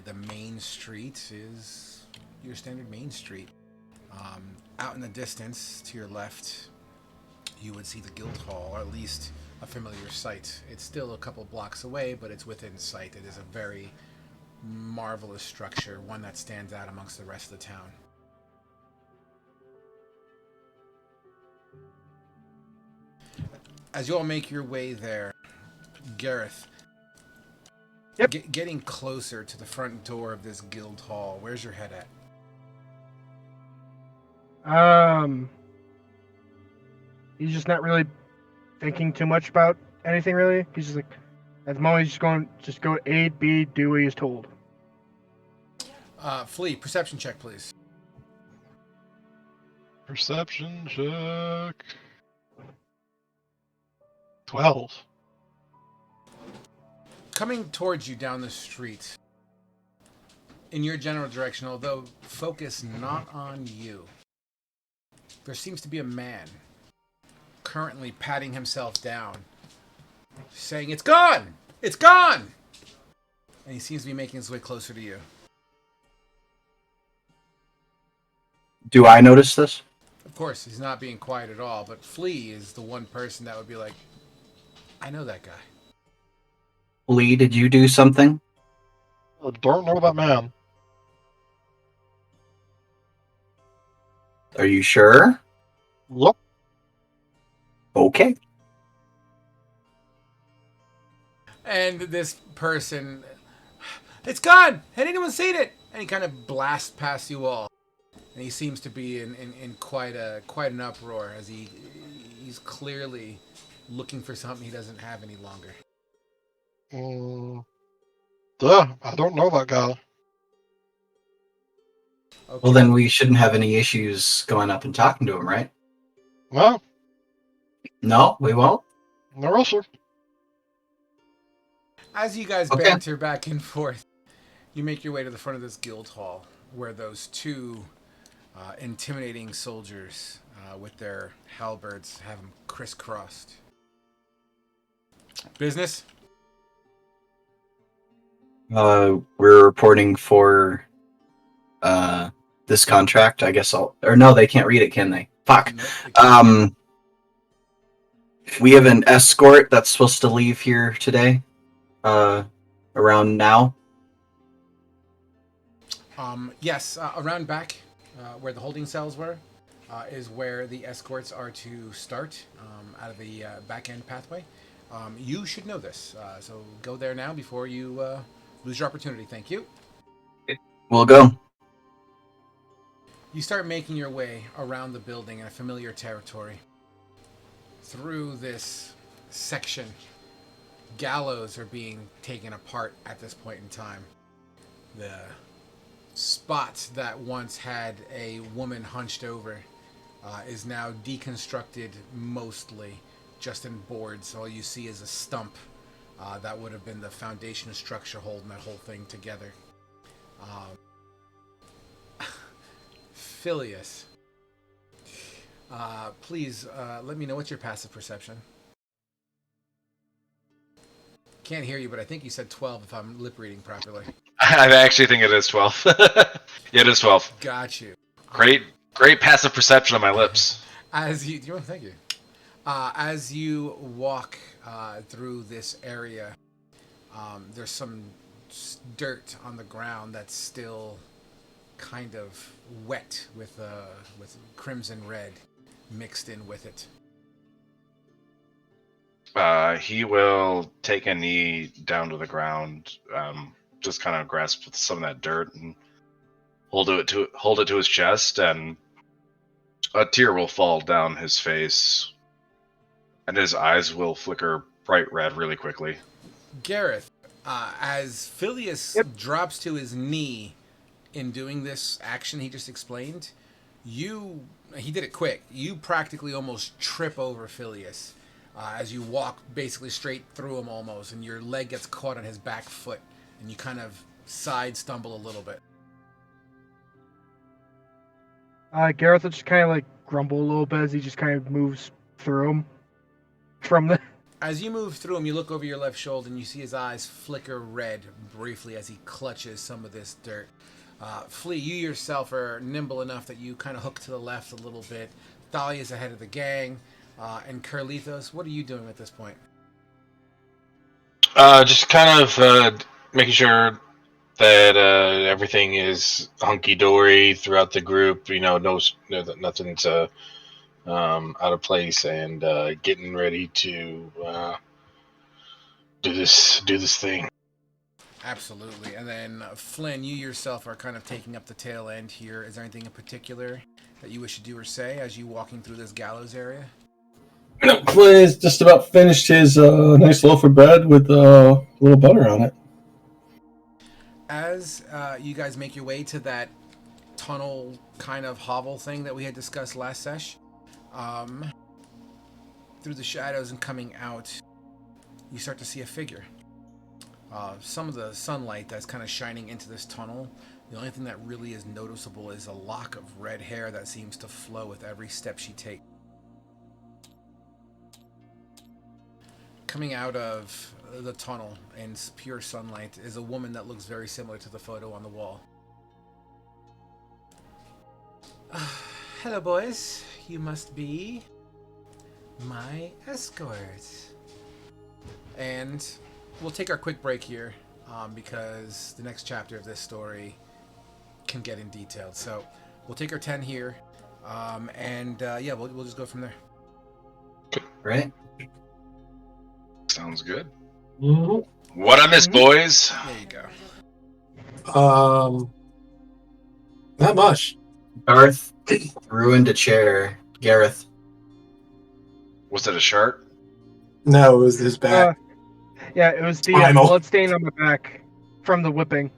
The main street is your standard main street. Out in the distance, to your left, you would see the guild hall, or at least a familiar sight. It's still a couple blocks away, but it's within sight. It is a very marvelous structure, one that stands out amongst the rest of the town. As you all make your way there, Gareth, getting closer to the front door of this guild hall, where's your head at? He's just not really thinking too much about anything, really. He's just like, at the moment, he's just go A, B, do what he's told. Flea, perception check, please. Perception check. 12. Coming towards you down the street, in your general direction, although focus not on you, there seems to be a man currently patting himself down, saying, "It's gone! It's gone!" And he seems to be making his way closer to you. Do I notice this? Of course, he's not being quiet at all, but Flea is the one person that would be like, I know that guy. Lee, did you do something? I don't know that man. Are you sure? Yep. Okay. And this person, "It's gone! Had anyone seen it?" And he kind of blasts past you all. And he seems to be in quite an uproar as he's clearly looking for something he doesn't have any longer. Yeah, I don't know that guy. Okay. Well, then we shouldn't have any issues going up and talking to him, right? Well, No, we won't. no, sir. As you guys Okay. banter back and forth, you make your way to the front of this guild hall where those two intimidating soldiers with their halberds have them crisscrossed. Business? We're reporting for this contract. I guess or no, they can't read it, can they? Fuck. Nope, they can't. We have an escort that's supposed to leave here today. Around now. Yes, around back where the holding cells were is where the escorts are to start out of the back end pathway. You should know this, so go there now before you lose your opportunity. Thank you. We'll go. You start making your way around the building in a familiar territory. Through this section, gallows are being taken apart at this point in time. The spot that once had a woman hunched over is now deconstructed mostly just in boards. All you see is a stump that would have been the foundation structure holding that whole thing together. Phileas, please let me know what's your passive perception. Can't hear you, but I think you said 12 if I'm lip reading properly. I actually think it is 12. Yeah, it is 12. Got you. Great passive perception on my lips. Thank you. As you walk through this area, there's some dirt on the ground that's still kind of wet with crimson red mixed in with it. He will take a knee down to the ground, just kind of grasp some of that dirt and hold it to his chest, and a tear will fall down his face, and his eyes will flicker bright red really quickly. Gareth, as Phileas drops to his knee in doing this action he just explained, he did it quick. You practically almost trip over Phileas as you walk basically straight through him almost, and your leg gets caught on his back foot, and you kind of side stumble a little bit. Gareth will just kind of like grumble a little bit as he just kind of moves through him. As you move through him, you look over your left shoulder and you see his eyes flicker red briefly as he clutches some of this dirt. Flea, you yourself are nimble enough that you kind of hook to the left a little bit. Thalia's ahead of the gang. And Carlithos, what are you doing at this point? Just kind of making sure that everything is hunky dory throughout the group. That nothing's out of place, and getting ready to do this thing. Absolutely. And then Flynn, you yourself are kind of taking up the tail end here. Is there anything in particular that you wish to do or say as you walking through this gallows area? Clint's just about finished his nice loaf of bread with a little butter on it. As you guys make your way to that tunnel kind of hovel thing that we had discussed last sesh, through the shadows and coming out, you start to see a figure. Some of the sunlight that's kind of shining into this tunnel, the only thing that really is noticeable is a lock of red hair that seems to flow with every step she takes. Coming out of the tunnel in pure sunlight is a woman that looks very similar to the photo on the wall. Hello, boys. You must be my escort. And we'll take our quick break here because the next chapter of this story can get in detail. So we'll take our 10 here, and we'll just go from there. Right? Sounds good. Mm-hmm. What I miss, boys? There you go. Not much. Garth ruined a chair. Gareth. Was it a shirt? No, it was his back. Yeah, it was the Spinal. blood stain on the back from the whipping.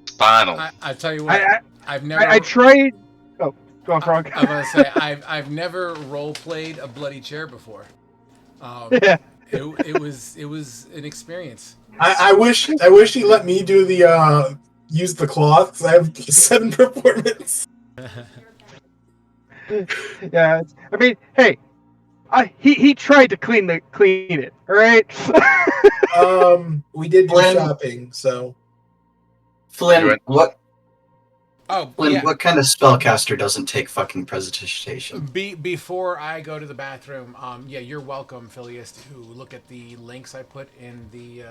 Spinal. I tell you what, I've never. I tried. Oh, go on, Frog. I'm gonna say I've never role played a bloody chair before. Yeah. It was an experience. I wish he let me do the use the cloth because I have 7 performance. Yeah. I mean, hey, he tried to clean it. All right. We did do Flynn. shopping, so Flynn, what Oh, yeah. what kind of spellcaster doesn't take fucking presentation? Before I go to the bathroom, you're welcome, Phileas, to look at the links I put in the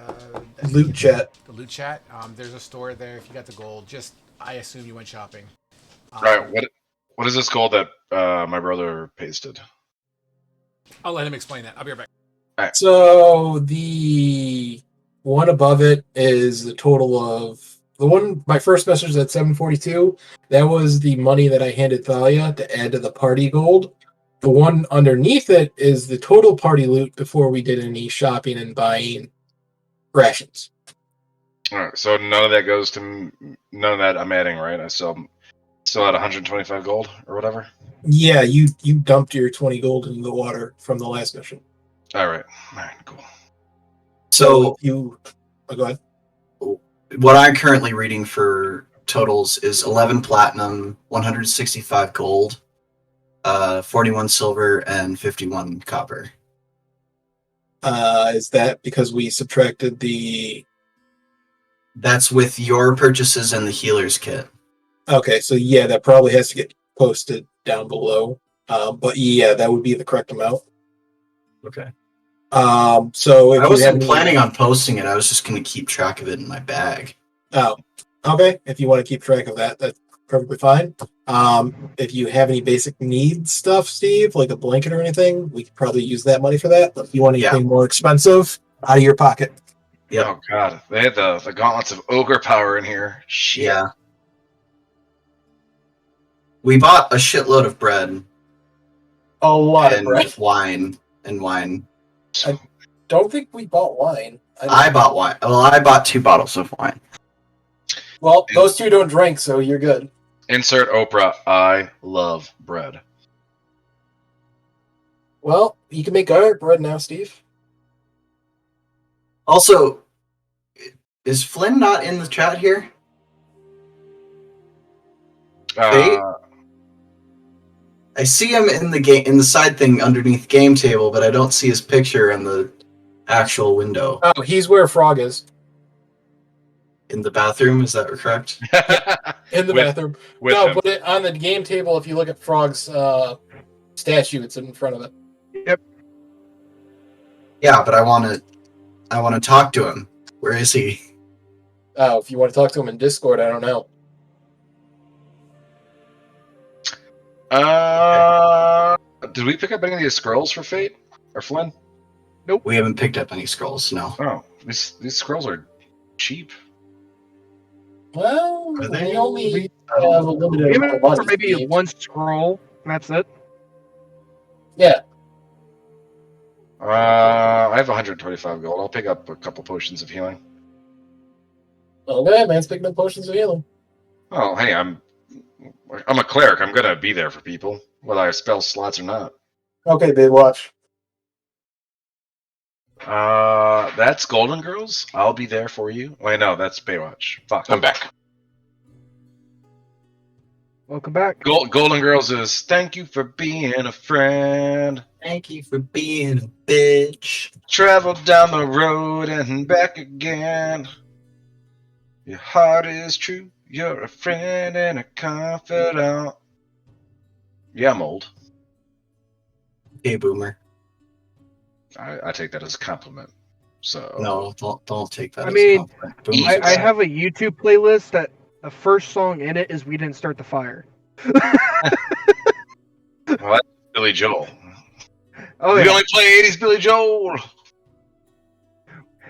loot chat. The loot chat. There's a store there if you got the gold. Just I assume you went shopping. Right. What is this gold that my brother pasted? I'll let him explain that. I'll be right back. So the one above it is the total of the one. My first message at 742. That was the money that I handed Thalia to add to the party gold. The one underneath it is the total party loot before we did any shopping and buying rations. All right. So none of that goes to none of that I'm adding, right? I still at 125 gold or whatever. Yeah, you dumped your 20 gold into the water from the last mission. All right, cool. So you go ahead. What I'm currently reading for totals is 11 platinum, 165 gold, 41 silver, and 51 copper. Is that because we subtracted the... That's with your purchases and the healer's kit. Okay, so yeah, that probably has to get posted down below. But yeah, that would be the correct amount. Okay. So if I wasn't you have planning on posting it. I was just going to keep track of it in my bag. Oh, okay. If you want to keep track of that, that's perfectly fine. If you have any basic needs stuff, Steve, like a blanket or anything, we could probably use that money for that. But if you want anything more expensive, out of your pocket. Yep. Oh god, they had the gauntlets of ogre power in here. Shit. Yeah. We bought a shitload of bread. A lot and of bread. Wine. I don't think we bought wine. I bought wine. Well, I bought 2 bottles of wine. Well, those 2 don't drink, so you're good. Insert Oprah. I love bread. Well, you can make garlic bread now, Steve. Also, is Flynn not in the chat here? I see him in the side thing underneath game table, but I don't see his picture in the actual window. Oh, he's where Frog is. In the bathroom, is that correct? In the bathroom. Him. But on the game table, if you look at Frog's statue, it's in front of it. Yep. Yeah, but I want I want to talk to him. Where is he? Oh, if you want to talk to him in Discord, I don't know. Did we pick up any of these scrolls for Fate or Flynn? We haven't picked up any scrolls, no. Oh, these scrolls are cheap. Well, Are they? we only We- have a limited Even amount of money. for maybe Steve. one scroll, and that's it. Yeah. I have 125 gold. I'll pick up a couple potions of healing. Okay, man's picking up potions of healing. Oh, hey, I'm a cleric. I'm gonna be there for people, whether I have spell slots or not. Okay, babe, watch. That's Golden Girls. I'll be there for you. Wait, no, that's Baywatch. Fuck. I'm back. Welcome back. Golden Girls is thank you for being a friend. Thank you for being a bitch. Travel down the road and back again. Your heart is true. You're a friend and a confidant. Yeah, I'm old. Hey, boomer. I take that as a compliment. So No, don't take that I as mean, a compliment. Boomer's I upset. have a YouTube playlist that the first song in it is "We Didn't Start the Fire." well, that's Billy Joel. Oh We yeah, only play 80s Billy Joel.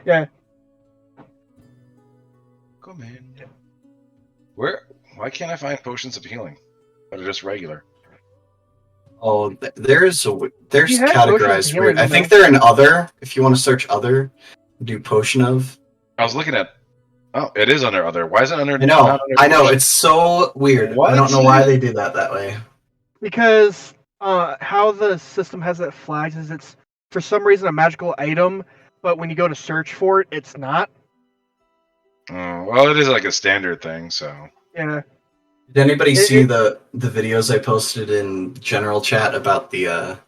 yeah. Come in. Where? Why can't I find potions of healing that are just regular? Oh, there's You had potions categorized of weird. healing I in think there. they're in other. If you want to search other, do potion of. I was looking at. Oh, it is under other. Why is it under? I know. not under I know. potion? It's so weird. What? I don't know why they did that way. Because how the system has it flagged is it's for some reason a magical item, but when you go to search for it, it's not. Oh, well, it is like a standard thing, so. Yeah. Did anybody It- see it- the videos I posted in general chat about the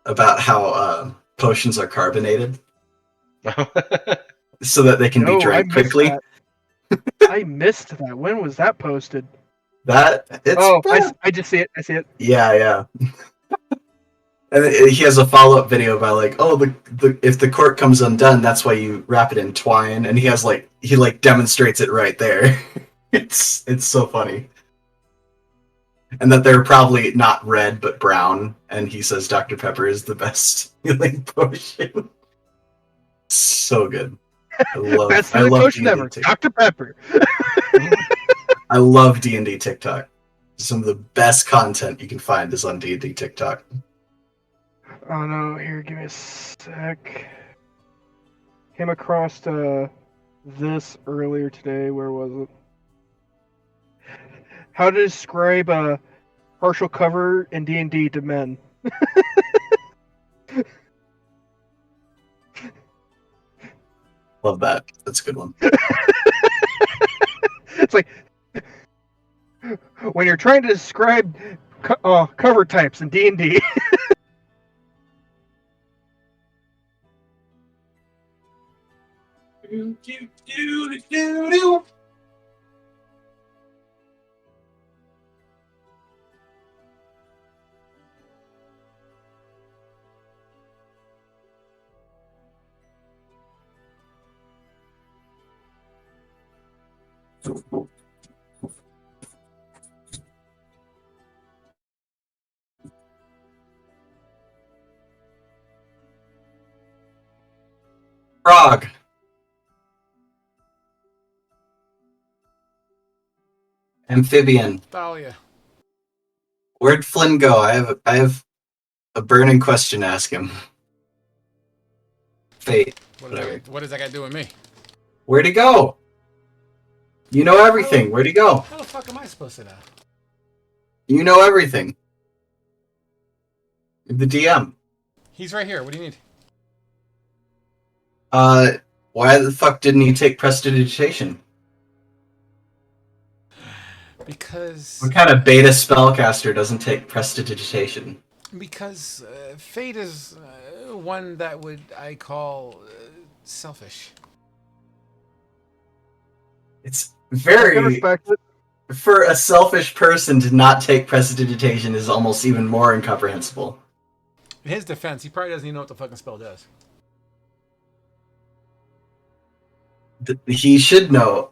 about how potions are carbonated so that they can be No, I drank missed quickly? that. I missed that. When was that posted? That it's Oh, I just see it. I see it. yeah. And he has a follow-up video about like, oh, the if the cork comes undone, that's why you wrap it in twine, and he demonstrates it right there. It's so funny. And that they're probably not red but brown, and he says Dr. Pepper is the best healing potion. So good. Best I healing love potion D&D ever. TikTok. Dr. Pepper. I love D&D TikTok. Some of the best content you can find is on D&D TikTok. Oh no, here, give me a sec. Came across this earlier today. Where was it? How to describe a partial cover in D&D to men. Love that. That's a good one. It's like when you're trying to describe cover types in D&D. Frog. Amphibian. Thalia. Where'd Flynn go? I have a burning question to ask him. Fate. Whatever. What does that got to do with me? Where'd he go? You know everything. Where'd he go? How the fuck am I supposed to know? You know everything. The DM. He's right here. What do you need? Why the fuck didn't he take prestidigitation? Because What kind of beta spellcaster doesn't take prestidigitation? Fate is one that I call selfish. It's I can very respect it. for a selfish person to not take prestidigitation is almost even more incomprehensible. In his defense, he probably doesn't even know what the fucking spell does. He should know.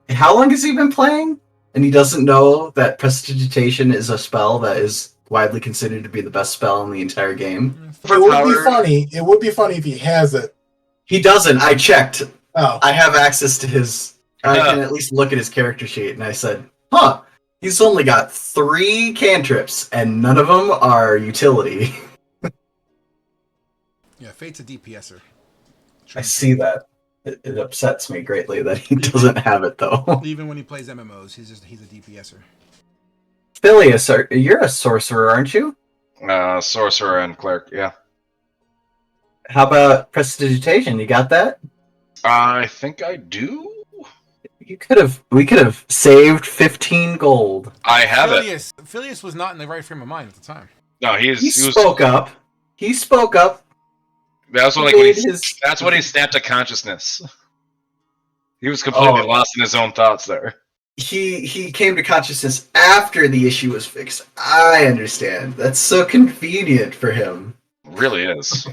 How long has he been playing? And he doesn't know that Prestidigitation is a spell that is widely considered to be the best spell in the entire game. It would be funny. It would be funny if he has it. He doesn't. I checked. Oh. I have access to his. I can at least look at his character sheet, and I said, "Huh, he's only got 3 cantrips, and none of them are utility." Yeah, Fate's a DPSer. I see that. It upsets me greatly that he doesn't have it, though. Even when he plays MMOs, he's a DPSer. Phileas, you're a sorcerer, aren't you? Sorcerer and cleric, yeah. How about Prestidigitation? You got that? I think I do. We could have saved 15 gold. I have Phileas was not in the right frame of mind at the time. No, he spoke up. He spoke up. That's when, that's when he snapped to consciousness. He was completely lost in his own thoughts there. He came to consciousness after the issue was fixed. I understand. That's so convenient for him. It really is.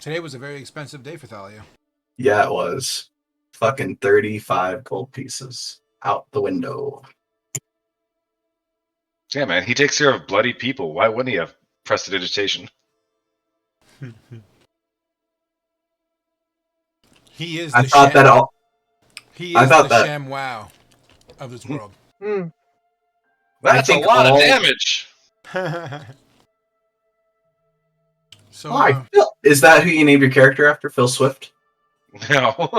Today was a very expensive day for Thalia. Yeah, it was. Fucking 35 gold pieces out the window. Yeah, man, he takes care of bloody people. Why wouldn't he have Prestidigitation? He is. I thought that all. He is the Sham Wow of this world. That's a lot of damage. So, is that who you named your character after? Phil Swift? No.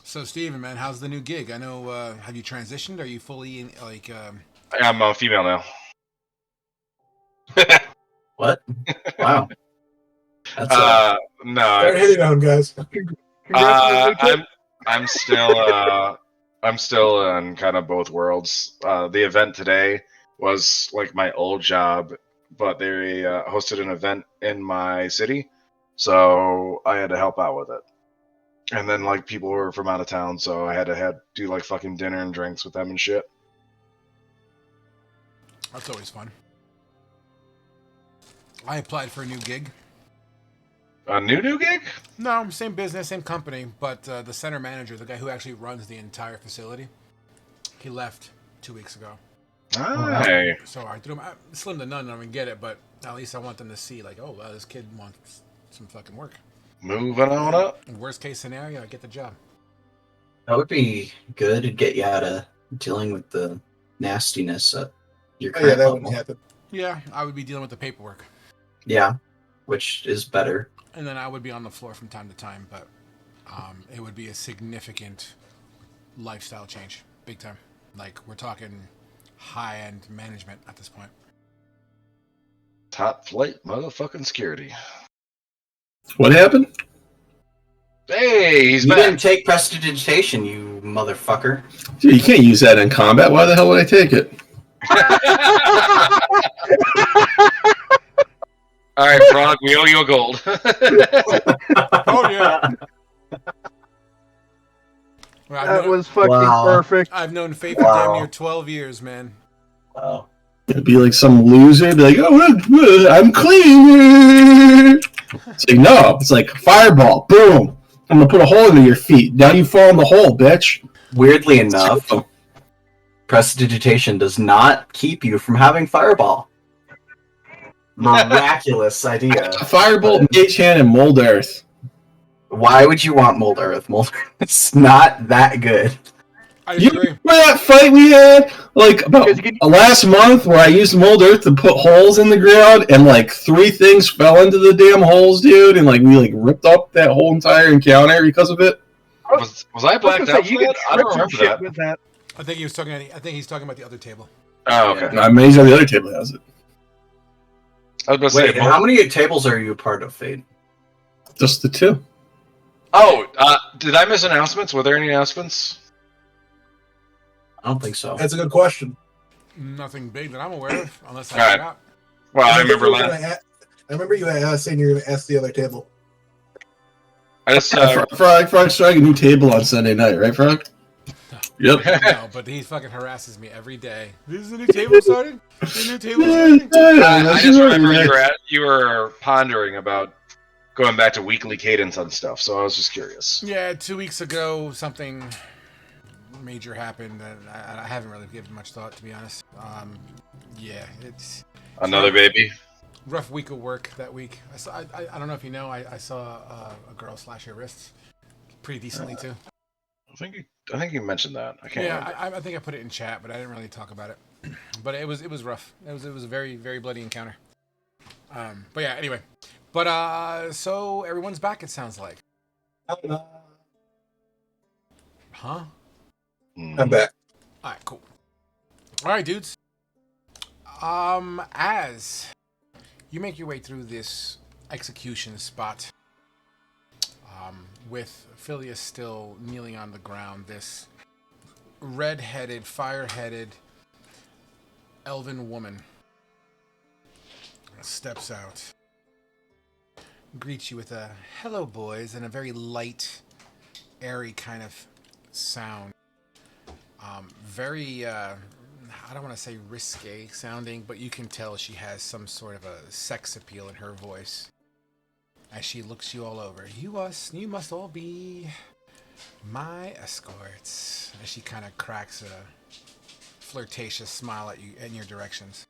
So, Steven, man, how's the new gig? I know. Have you transitioned? Are you fully in like? I'm a female now. What? Wow. That's no. Start hitting on, guys. I'm still in kind of both worlds. The event today was like my old job, but they hosted an event in my city, so I had to help out with it. And then like people were from out of town, so I had to do like fucking dinner and drinks with them and shit. That's always fun. I applied for a new gig. A new gig? No, same business, same company, but the center manager, the guy who actually runs the entire facility, he left 2 weeks ago. Hey. So I threw him slim to none. I mean, get it, but at least I want them to see, like, oh, wow, this kid wants some fucking work. Moving on up. Worst case scenario, I get the job. That would be good to get you out of dealing with the nastiness at your current that level. wouldn't happen. Yeah, I would be dealing with the paperwork. Yeah, which is better. And then I would be on the floor from time to time, but it would be a significant lifestyle change, big time. Like, we're talking high-end management at this point. Top flight motherfucking security. What happened? Hey, he's You back. didn't take Prestidigitation, you motherfucker. Dude, you can't use that in combat. Why the hell would I take it? All right, Frog, we owe you a gold. Oh, yeah. Well, That was fucking perfect. I've known Faith for damn near 12 years, man. Wow. It'd be like some loser, be like, "Oh, I'm clean." It's like, no, it's like fireball, boom. I'm gonna put a hole into your feet. Now you fall in the hole, bitch. Weirdly enough, Prestidigitation does not keep you from having fireball. Miraculous idea. Firebolt, Mage Hand, and Mold Earth. Why would you want Mold Earth? Mold Earth is not that good. I You agree. remember that fight we had like about last month where I used Mold Earth to put holes in the ground and like 3 things fell into the damn holes, dude, and like we like ripped up that whole entire encounter because of it. Was I blacked out for that? I don't remember that. With that. I think he's talking about the other table. Oh, okay. I'm amazed how the other table has it. I was about to say, Wait, how many tables are you a part of, Fade? Just the 2. Oh, did I miss announcements? Were there any announcements? I don't think so. That's a good question. Nothing big that I'm aware of, unless I All right. forgot. Well, I remember you were last. gonna I remember you saying you're going to ask the other table. I just Frog's trying a new table on Sunday night, right, Frog? Yep. No, but he fucking harasses me every day. This is a new table started? The new table started? I just remember you were pondering about going back to weekly cadence on stuff. So I was just curious. Yeah, 2 weeks ago, something major happened, and I haven't really given much thought, to be honest. Yeah, it's Another rough, baby. rough week of work that week. I don't know if you know, I saw a girl slash her wrists pretty decently too. I think you mentioned that. I can't remember. I think I put it in chat, but I didn't really talk about it. But it was rough. It was a very bloody encounter. But yeah, anyway. But so everyone's back. It sounds like. Huh? I'm back. All right, cool. All right, dudes. As you make your way through this execution spot, with Phileas still kneeling on the ground, this red-headed, fire-headed, elven woman steps out, greets you with a "hello, boys," and a very light, airy kind of sound. Very, I don't want to say risque sounding, but you can tell she has some sort of a sex appeal in her voice as she looks you all over. You must all be my escorts. As she kind of cracks a flirtatious smile at you in your directions.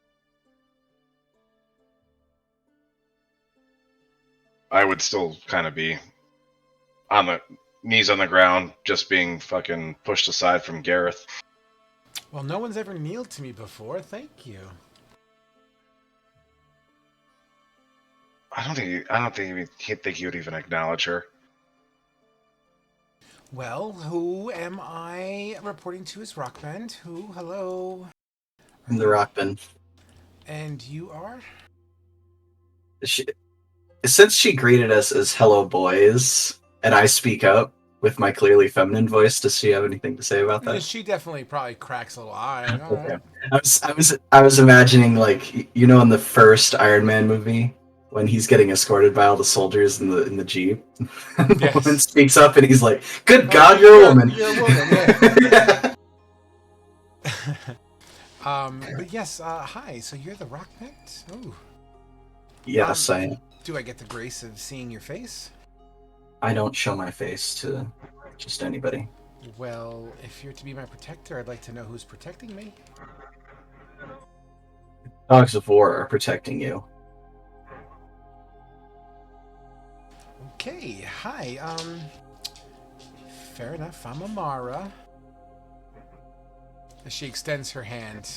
I would still kind of be on the knees on the ground, just being fucking pushed aside from Gareth. Well, no one's ever kneeled to me before. Thank you. I don't think he would even acknowledge her. Well, who am I reporting to as Rock Band? Who? Hello. I'm the rock band. And you are? Since she greeted us as "hello, boys," and I speak up with my clearly feminine voice, does she have anything to say about that? She definitely probably cracks a little eye. All Okay. right. I was imagining, like, you know, in the first Iron Man movie when he's getting escorted by all the soldiers in the jeep, and the woman Yes. speaks up and he's like, "Good God, Oh, you're a woman." You're a woman, yeah. But yes, hi. So you're the Rock Band? Oh. Yes, I am. Do I get the grace of seeing your face? I don't show my face to just anybody. Well, if you're to be my protector, I'd like to know who's protecting me. Dogs of War are protecting you. Okay, hi. Fair enough. I'm Amara. As she extends her hand.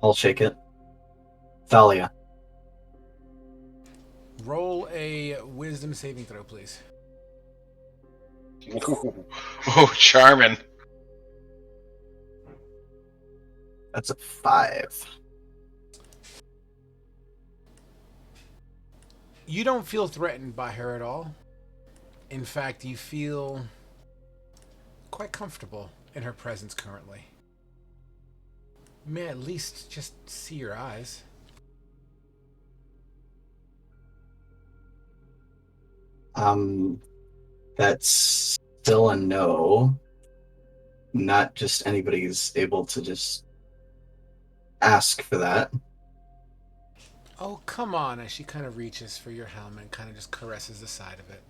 I'll shake it. Thalia. Roll a wisdom saving throw, please. Oh, charming. That's a 5. You don't feel threatened by her at all. In fact, you feel quite comfortable in her presence currently. You may at least just see your eyes. That's still a no. Not just anybody's able to just ask for that. Oh, come on, as she kind of reaches for your helmet and kind of just caresses the side of it.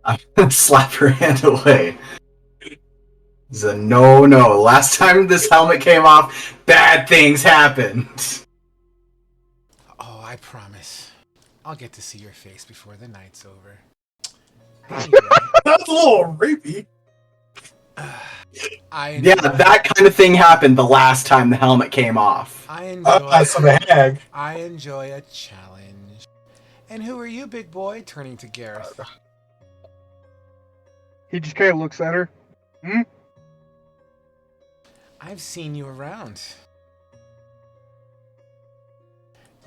I slap her hand away. It's a no. Last time this helmet came off, bad things happened. Oh, I promise. I'll get to see your face before the night's over. Anyway, That's a little rapey. Yeah, that kind of thing happened the last time the helmet came off. I enjoy. Some hag. I enjoy a challenge. And who are you, big boy? Turning to Gareth. He just kind of looks at her. I've seen you around.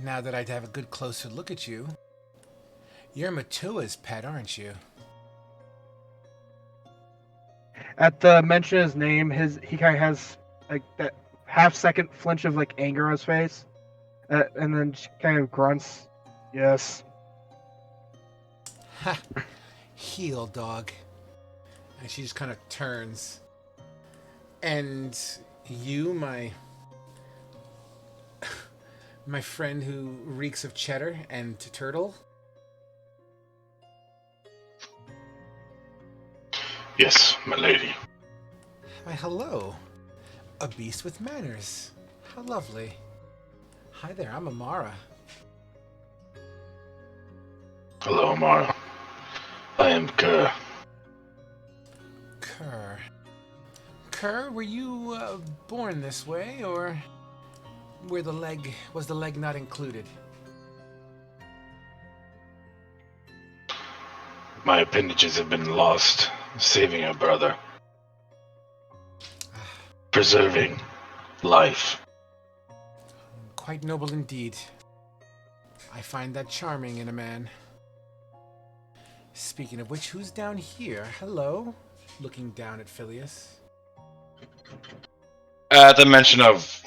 Now that I'd have a good closer look at you, you're Matua's pet, aren't you? At the mention of his name, he kind of has like that half-second flinch of like anger on his face, and then she kind of grunts, "Yes." Ha! Heel, dog. And she just kind of turns. And you, my friend who reeks of cheddar and turtle, Yes, my lady. Why, hello. A beast with manners. How lovely. Hi there, I'm Amara. Hello, Amara. I am Kerr. Kerr. Kerr, were you born this way, or was the leg not included? My appendages have been lost, saving a brother. Preserving life. Quite noble indeed. I find that charming in a man. Speaking of which, who's down here? Hello? Looking down at Phileas. At the mention of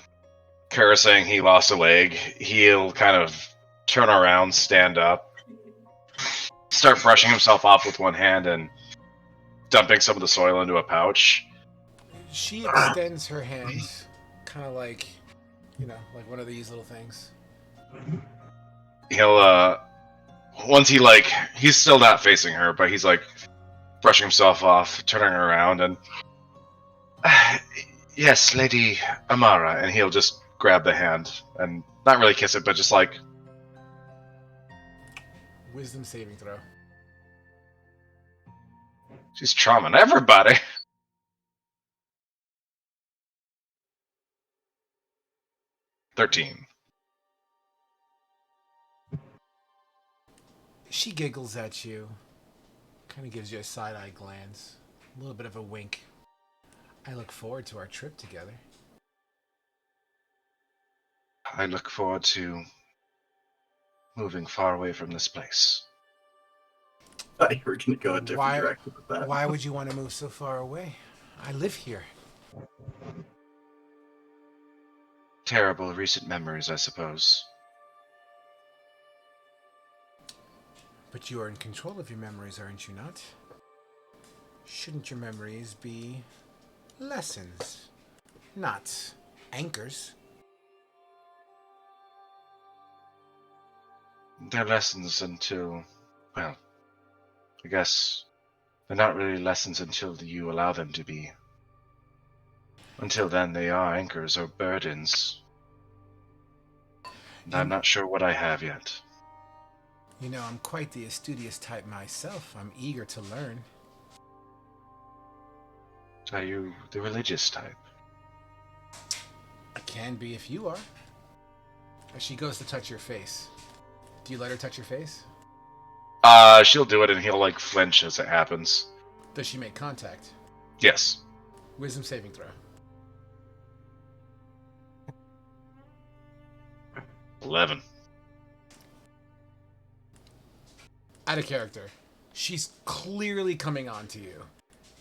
Kara saying he lost a leg, he'll kind of turn around, stand up, start brushing himself off with one hand and dumping some of the soil into a pouch. She extends her hand, kind of like, like one of these little things. He'll, once he's still not facing her, but he's like brushing himself off, turning around, and yes, Lady Amara, and he'll just grab the hand and not really kiss it, but just like Wisdom saving throw. she's charming everybody. $13. She giggles at you, kind of gives you a side-eye glance, a little bit of a wink. I look forward to our trip together. I look forward to moving far away from this place. I thought you were going to go a different Why- direction with that. Why would you want to move so far away? I live here. Terrible recent memories, I suppose. But you are in control of your memories, aren't you not? Shouldn't your memories be lessons, not anchors? They're lessons until, well, I guess they're not really lessons until you allow them to be. Until then, they are anchors or burdens. And I'm not sure what I have yet. You know, I'm quite the studious type myself. I'm eager to learn. Are you the religious type? I can be if you are. As she goes to touch your face. Do you let her touch your face? She'll do it and he'll like flinch as it happens. Does she make contact? Yes. Wisdom saving throw. 11. Out of character. She's clearly coming on to you.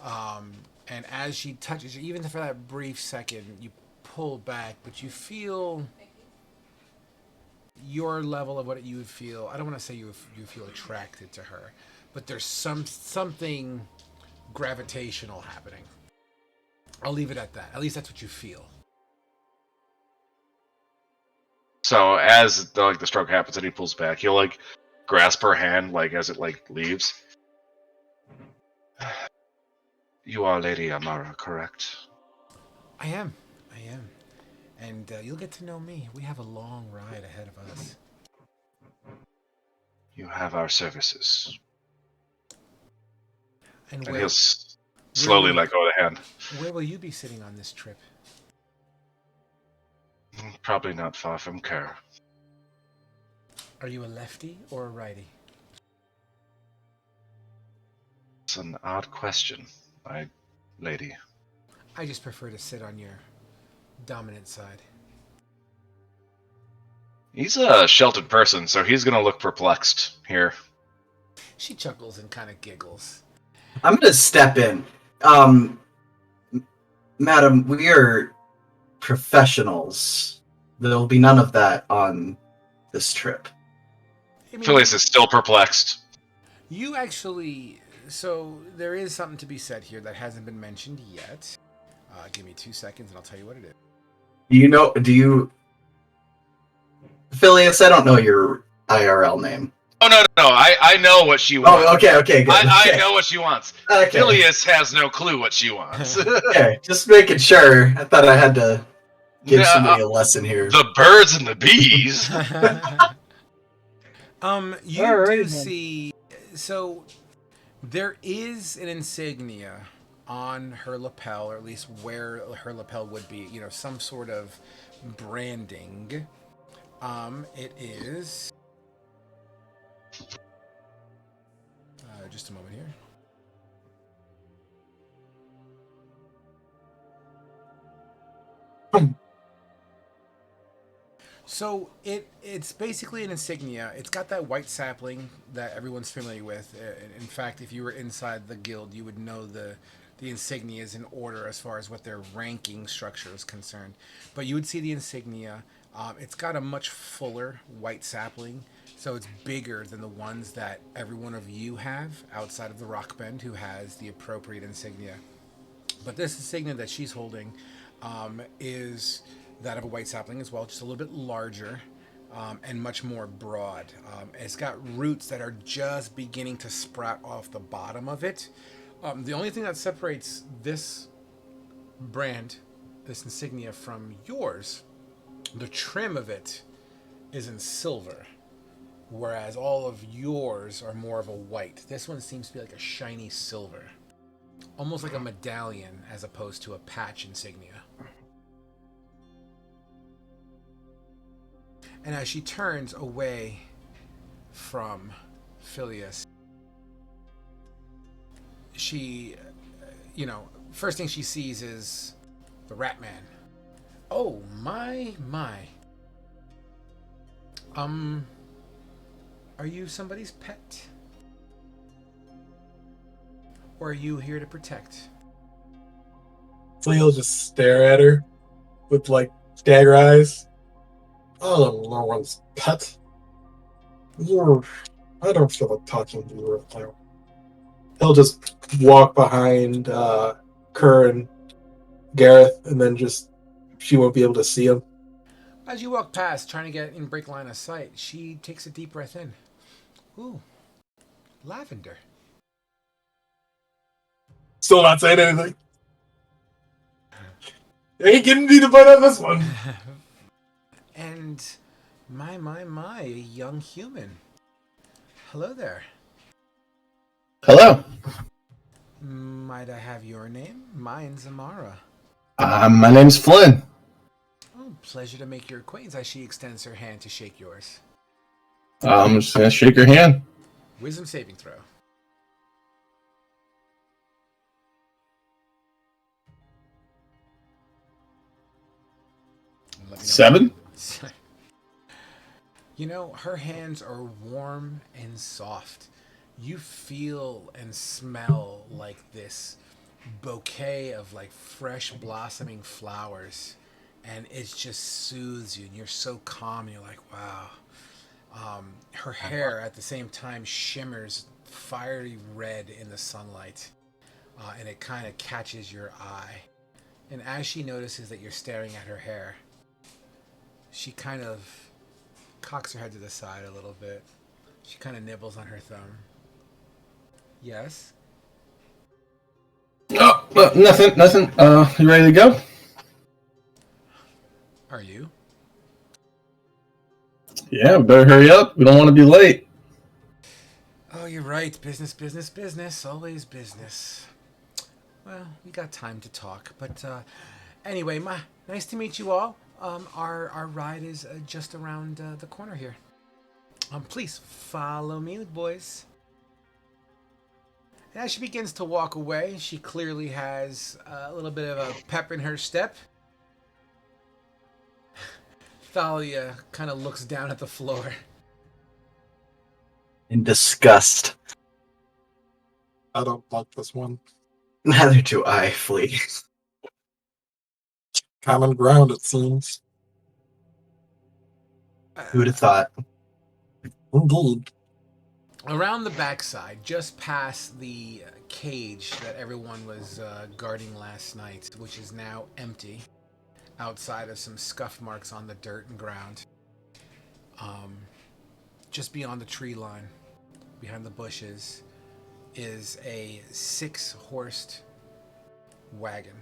And as she touches you, even for that brief second, you pull back, but you feel your level of what you would feel. I don't want to say you feel attracted to her, but there's something gravitational happening. I'll leave it at that. At least that's what you feel. So as the stroke happens and he pulls back, he'll like grasp her hand like as it like leaves. You are Lady Amara, correct? I am. And you'll get to know me. We have a long ride ahead of us. You have our services. And And where, he'll slowly will- let go of the hand. where will you be sitting on this trip? Probably not far from Kerr. Are you a lefty or a righty? It's an odd question, lady. I just prefer to sit on your dominant side. He's a sheltered person, so he's gonna look perplexed here. She chuckles and kind of giggles. I'm going to step in. Madam, we are professionals. There'll be none of that on this trip. I mean, Phileas is still perplexed. you actually... So, there is something to be said here that hasn't been mentioned yet. Give me 2 seconds and I'll tell you what it is. Phileas, I don't know your IRL name. Oh no. I know what she wants. Oh, okay, good. I know what she wants. Okay. Phileas has no clue what she wants. Okay, just making sure. I thought I had to give somebody a lesson here. The birds and the bees. You Alrighty do then. see. So there is an insignia on her lapel, or at least where her lapel would be. You know, some sort of branding. It is. Just a moment here. So it's basically an insignia. It's got that white sapling that everyone's familiar with. In fact, if you were inside the guild, you would know the insignia is in order as far as what their ranking structure is concerned. But you would see the insignia. It's got a much fuller white sapling, so it's bigger than the ones that every one of you have outside of the Rock Bend, who has the appropriate insignia. But this insignia that she's holding is that of a white sapling as well, just a little bit larger and much more broad. It's got roots that are just beginning to sprout off the bottom of it. The only thing that separates this brand, this insignia, from yours, the trim of it is in silver, whereas all of yours are more of a white. This one seems to be like a shiny silver, almost like a medallion as opposed to a patch insignia. And as she turns away from Phileas, she, first thing she sees is the Rat Man. Oh, my. Are you somebody's pet? Or are you here to protect? So he'll just stare at her with like dagger eyes. Oh, no one's pet. I don't feel like talking to you right now. He'll just walk behind Kerr and Gareth, and then she won't be able to see him. As you walk past, trying to get in break line of sight, she takes a deep breath in. Ooh, lavender. Still not saying anything. Ain't getting me to bite on this one. And my, a young human. Hello there. Hello. Might I have your name? Mine's Amara. My name's Flynn. Oh, pleasure to make your acquaintance as she extends her hand to shake yours. I'm just gonna shake your hand. Wisdom saving throw. Let me know. 7. You know, her hands are warm and soft. You feel and smell like this bouquet of like fresh blossoming flowers, and it just soothes you, and you're so calm. And you're like, wow. Her hair at the same time shimmers fiery red in the sunlight, and it kind of catches your eye. And as she notices that you're staring at her hair, she kind of cocks her head to the side a little bit. She kind of nibbles on her thumb. Yes? Oh, nothing. You ready to go? Are you? Yeah, we better hurry up. We don't want to be late. Oh, you're right. Business. Always business. Well, we got time to talk. But anyway, nice to meet you all. Our ride is just around the corner here. Please follow me, boys. And as she begins to walk away, she clearly has a little bit of a pep in her step. Thalia kind of looks down at the floor. In disgust. I don't like this one. Neither do I, Flea. Common ground, it seems. Who would have thought? Indeed. Around the backside, just past the cage that everyone was guarding last night, which is now empty, outside of some scuff marks on the dirt and ground, just beyond the tree line, behind the bushes, is a 6-horsed wagon.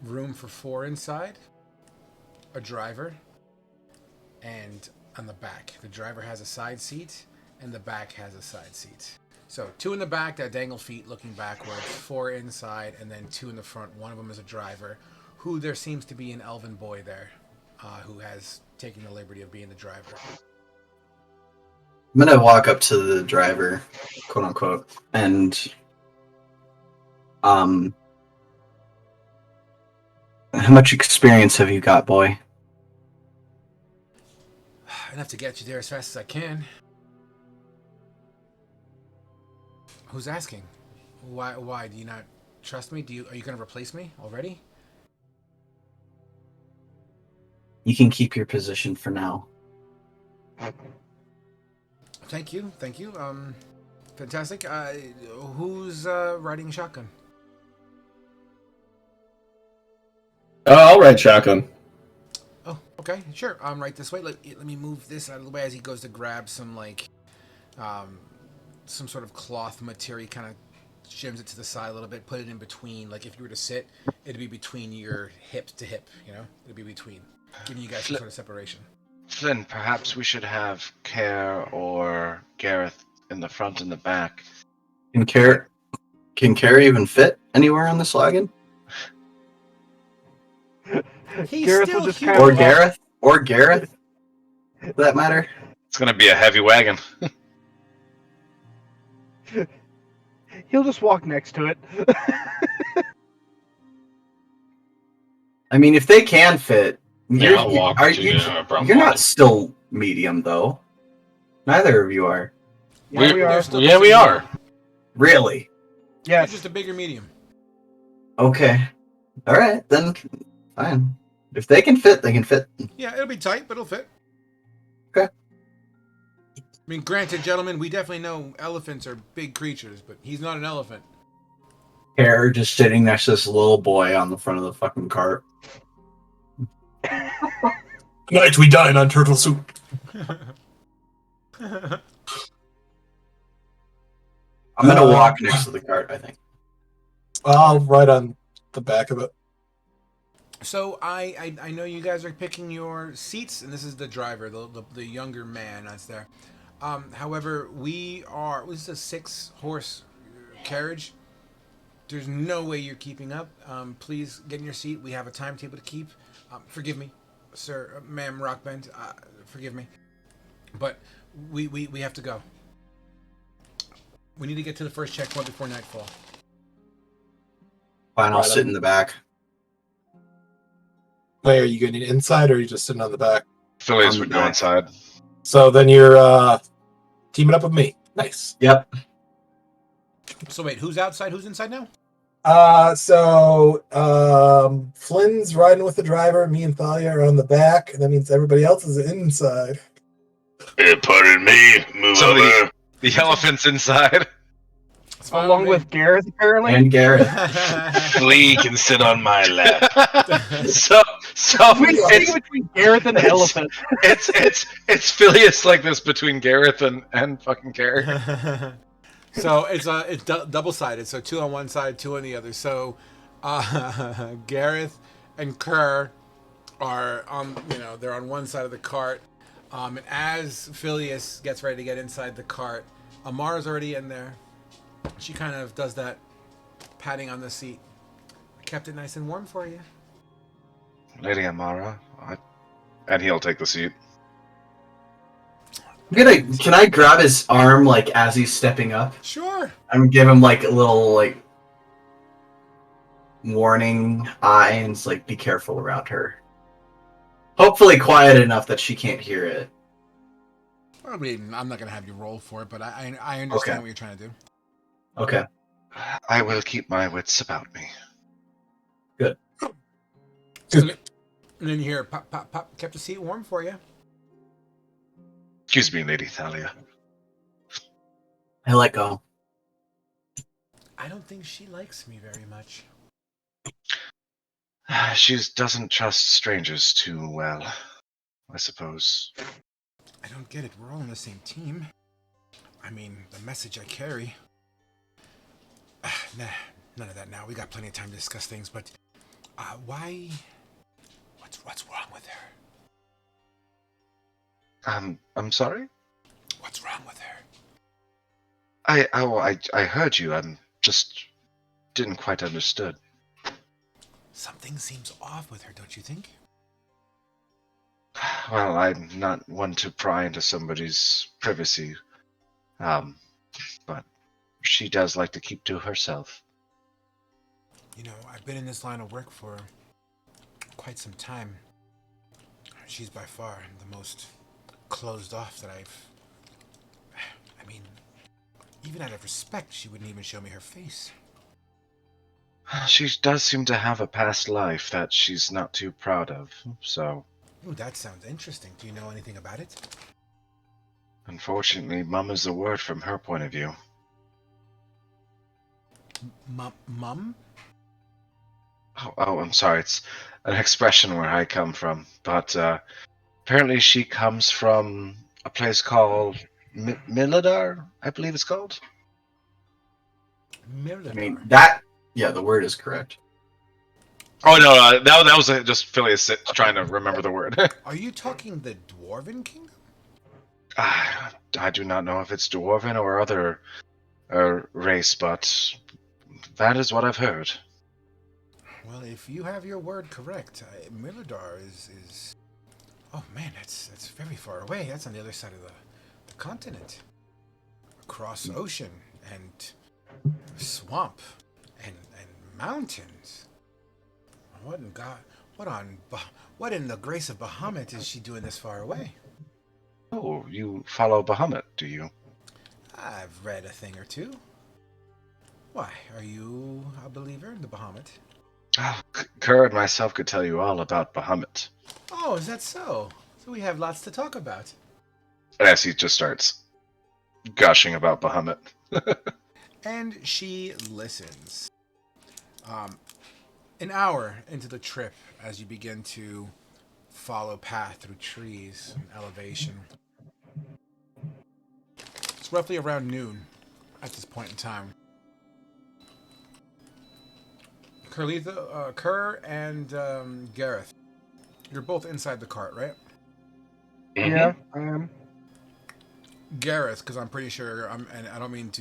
Room for 4 inside, a driver, and on the back. The driver has a side seat, and the back has a side seat. So 2 in the back that dangle feet looking backwards, 4 inside, and then 2 in the front. One of them is a driver, who there seems to be an elven boy there, who has taken the liberty of being the driver. I'm gonna walk up to the driver, quote unquote, and how much experience have you got, boy? Enough to get you there as fast as I can. Who's asking? Why? Do you not trust me? Are you going to replace me already? You can keep your position for now. Thank you. Fantastic. Who's riding shotgun? I'll ride shotgun. Oh, okay, sure. Right this way. Let me move this out of the way as he goes to grab some some sort of cloth material. Kind of shims it to the side a little bit. Put it in between. Like if you were to sit, it'd be between your hip to hip. You know, it'd be between, giving you guys some sort of separation. Flynn, perhaps we should have Care or Gareth in the front and the back. Can Care even fit anywhere on this wagon? He's Gareth still will just human. kind Or Gareth, for that matter? It's gonna be a heavy wagon. He'll just walk next to it. I mean, if they can fit, I'll walk to you, no problem. you're not still medium, though. Neither of you are. Yeah, we are. Yeah, we are. Really? You're Yes. just a bigger medium. Okay. All right, then fine. If they can fit, they can fit. Yeah, it'll be tight, but it'll fit. Okay. I mean, granted, gentlemen, we definitely know elephants are big creatures, but he's not an elephant. Care just sitting next to this little boy on the front of the fucking cart. Tonight we dine on turtle soup. I'm gonna walk next to the cart, I think. I'll ride on the back of it. So I know you guys are picking your seats, and this is the driver, the younger man that's there. However, this is a 6-horse carriage. There's no way you're keeping up. Please get in your seat. We have a timetable to keep. Forgive me, sir, ma'am, Rockbend. Forgive me, but we have to go. We need to get to the first checkpoint before nightfall. Fine, I'll Right, sit in the back. Wait, are you getting inside or are you just sitting on the back? Phillies On would the go back. inside. So then you're teaming up with me. Nice. Yep. So wait, who's outside? Who's inside now? Flynn's riding with the driver. Me and Thalia are on the back. And that means everybody else is inside. Pardon me. Move So over. The elephant's inside. It's fine Along with with Gareth, apparently. And Gareth. Flea can sit on my lap. so We're sitting between Gareth and the elephant. it's Phileas like this between Gareth and fucking Carrie. So it's double-sided. So 2 on one side, 2 on the other. So Gareth and Kerr are they're on one side of the cart. And as Phileas gets ready to get inside the cart, Amara's already in there. She kind of does that patting on the seat. I kept it nice and warm for you. Lady Amara, and he'll take the seat. Can I grab his arm like as he's stepping up? Sure. And give him like a little like warning eye and it's like be careful around her. Hopefully quiet enough that she can't hear it. I mean, I'm not gonna have you roll for it, but I understand Okay. what you're trying to do. Okay. I will keep my wits about me. And then you hear pop, pop, pop. Kept the seat warm for you. Excuse me, Lady Thalia. I let go. I don't think she likes me very much. She doesn't trust strangers too well, I suppose. I don't get it. We're all on the same team. I mean, the message I carry. Nah, none of that now. We got plenty of time to discuss things, but why? What's wrong with her? I'm sorry? What's wrong with her? I heard you. I'm just didn't quite understood. Something seems off with her, don't you think? Well, I'm not one to pry into somebody's privacy. But she does like to keep to herself. You know, I've been in this line of work for quite some time. She's by far the most closed off that I mean, even out of respect, she wouldn't even show me her face. She does seem to have a past life that she's not too proud of, so... Ooh, that sounds interesting. Do you know anything about it? Unfortunately, mum is the word from her point of view. Mum? Oh, I'm sorry. It's an expression where I come from. But apparently she comes from a place called Miladar, I believe it's called. Mirador. I mean, that, yeah, the word is correct. Oh no, that was just Phileas trying to remember the word. Are you talking the Dwarven Kingdom? I do not know if it's Dwarven or other race, but that is what I've heard. Well, if you have your word correct, Mirador is... Oh man, that's very far away. That's on the other side of the continent. Across ocean and swamp and mountains. What in God? What in the grace of Bahamut is she doing this far away? Oh, you follow Bahamut, do you? I've read a thing or two. Why, are you a believer in the Bahamut? Oh, Kerr and myself could tell you all about Bahamut. Oh, is that so? So we have lots to talk about. As he just starts gushing about Bahamut. And she listens. An hour into the trip, as you begin to follow path through trees and elevation. It's roughly around noon at this point in time. Kerr and Gareth, you're both inside the cart, right? Yeah, I am. Gareth, because I'm pretty sure and I don't mean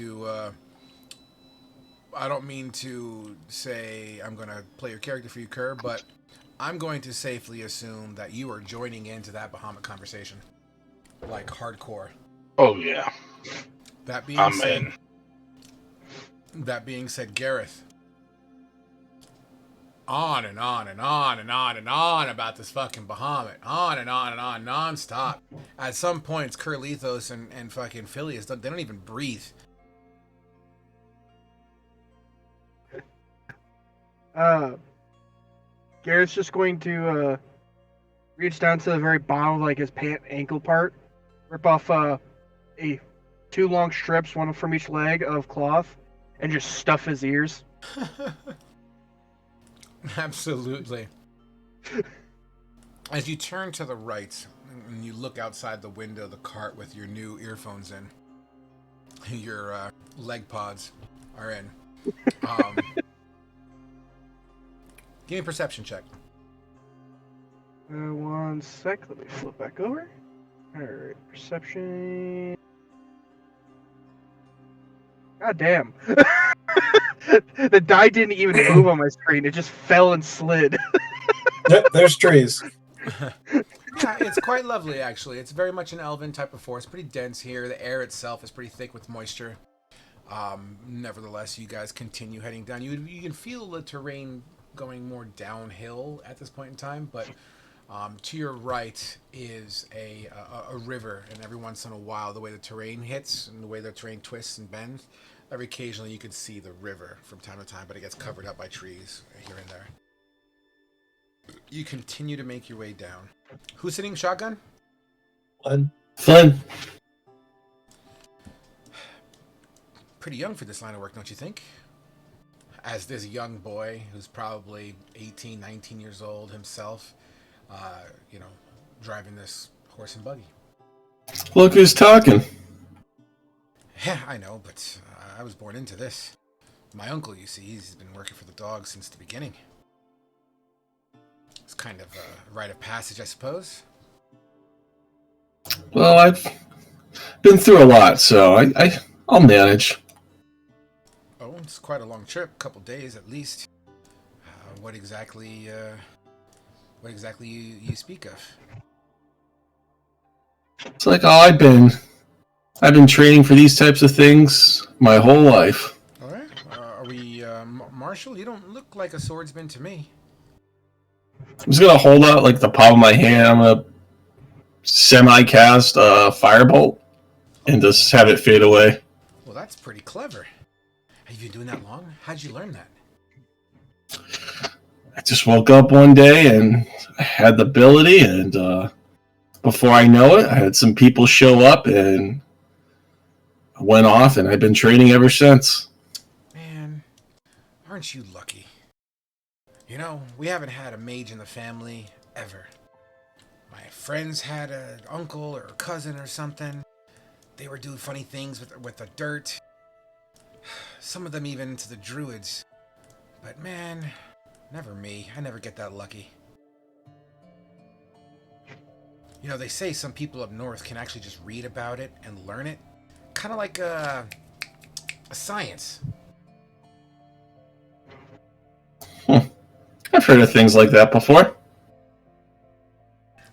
to say I'm going to play your character for you, Kerr, but I'm going to safely assume that you are joining into that Bahamut conversation. Like hardcore. Oh yeah, That being I'm said, in. That being said, Gareth, on and on and on and on and on about this fucking Bahamut. On and on non-stop. At some points, Kerlithos and fucking Phileas, they don't even breathe. Garrett's just going to reach down to the very bottom of like his pant ankle part, rip off two long strips, one from each leg of cloth, and just stuff his ears. Absolutely. As you turn to the right and you look outside the window of the cart with your new earphones in, your leg pods are in. Give me a perception check. 1 sec. Let me flip back over. Alright, perception. God damn. The die didn't even move on my screen. It just fell and slid. Yep, there's trees. Yeah, it's quite lovely, actually. It's very much an elven type of forest. Pretty dense here. The air itself is pretty thick with moisture. Nevertheless, you guys continue heading down. You can feel the terrain going more downhill at this point in time, but to your right is a river, and every once in a while, the way the terrain hits and the way the terrain twists and bends, every occasionally you can see the river from time to time, but it gets covered up by trees here and there. You continue to make your way down. Who's sitting shotgun? Flynn. Pretty young for this line of work, don't you think? As this young boy who's probably 18, 19 years old himself, driving this horse and buggy. Look who's talking. Yeah, I know, but I was born into this. My uncle, you see, he's been working for the dog since the beginning. It's kind of a rite of passage, I suppose. Well, I've been through a lot, so I'll manage. Oh, it's quite a long trip, couple days at least. What exactly? What exactly you speak of? It's like, oh, I've been training for these types of things my whole life. All right. Are we Marshall? You don't look like a swordsman to me. I'm just gonna hold out like the palm of my hand. I'm gonna semi-cast a firebolt and just have it fade away. Well, that's pretty clever. Have you been doing that long? How'd you learn that? I just woke up one day and I had the ability, and before I know it, I had some people show up and I went off, and I've been training ever since. Man, aren't you lucky? You know, we haven't had a mage in the family ever. My friends had an uncle or a cousin or something. They were doing funny things with the dirt. Some of them even to the druids. But man, never me. I never get that lucky. You know, they say some people up north can actually just read about it and learn it. Kind of like a science. I've heard of things like that before.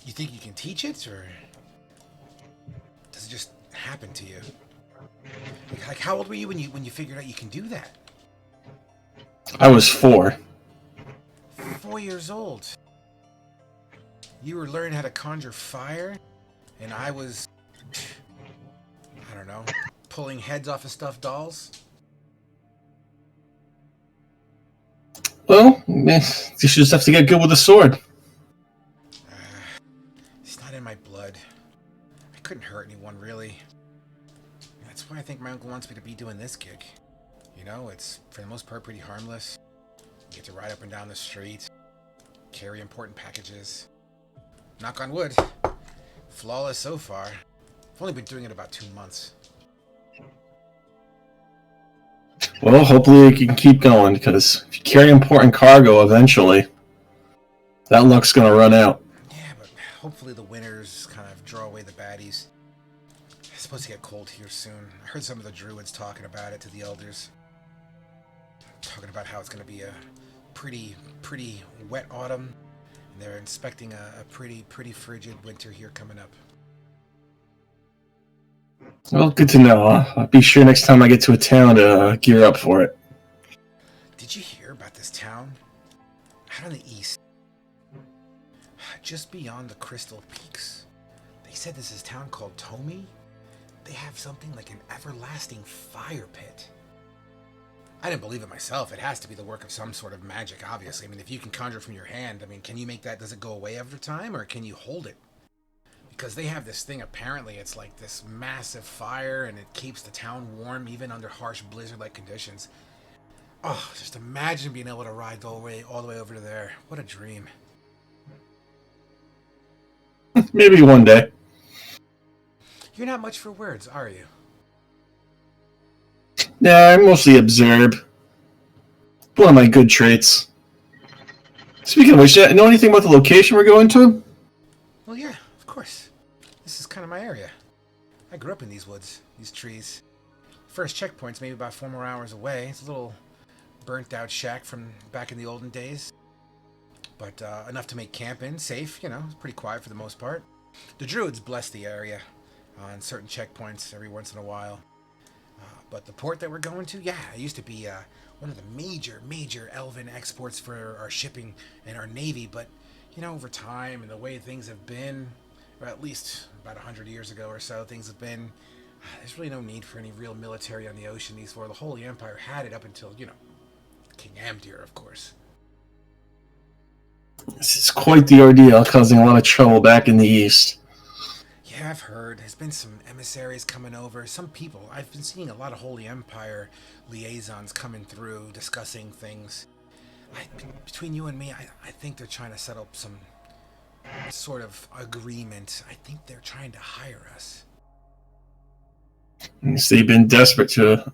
You think you can teach it, or does it just happen to you? Like how old were you when you figured out you can do that? I was 4. 4 years old. You were learning how to conjure fire, and I was, I don't know, pulling heads off of stuffed dolls. Well, you just have to get good with a sword. It's not in my blood. I couldn't hurt anyone, really. That's why I think my uncle wants me to be doing this gig. You know, it's, for the most part, pretty harmless. You get to ride up and down the street, carry important packages. Knock on wood. Flawless so far. I've only been doing it about 2 months. Well, hopefully you can keep going, because if you carry important cargo, eventually that luck's going to run out. Yeah, but hopefully the winters kind of draw away the baddies. It's supposed to get cold here soon. I heard some of the druids talking about it to the elders. Talking about how it's going to be a pretty wet autumn. And they're inspecting a pretty frigid winter here coming up. Well, good to know. I'll be sure next time I get to a town to gear up for it. Did you hear about this town? Out in the east. Just beyond the Crystal Peaks. They said this is a town called Tomi. They have something like an everlasting fire pit. I didn't believe it myself. It has to be the work of some sort of magic, obviously. I mean, if you can conjure from your hand, I mean, can you make that, does it go away after time, or can you hold it? Because they have this thing, apparently, it's like this massive fire, and it keeps the town warm, even under harsh blizzard-like conditions. Oh, just imagine being able to ride all the way over to there. What a dream. Maybe one day. You're not much for words, are you? Yeah, I mostly observe. One of my good traits. Speaking of which, know anything about the location we're going to? Well, yeah, of course. This is kind of my area. I grew up in these woods, these trees. First checkpoint's maybe about 4 more hours away. It's a little burnt-out shack from back in the olden days. But enough to make camp in, safe, you know, it's pretty quiet for the most part. The druids bless the area on certain checkpoints every once in a while. But the port that we're going to, yeah, it used to be one of the major elven exports for our shipping and our navy. But, you know, over time and the way things have been, or at least about 100 years ago or so, things have been, there's really no need for any real military on the ocean. The Holy Empire had it up until, you know, King Amdir, of course. This is quite the ordeal, causing a lot of trouble back in the east. Yeah, I've heard. There's been some emissaries coming over. Some people. I've been seeing a lot of Holy Empire liaisons coming through, discussing things. Between you and me, I think they're trying to set up some sort of agreement. I think they're trying to hire us. They've been desperate to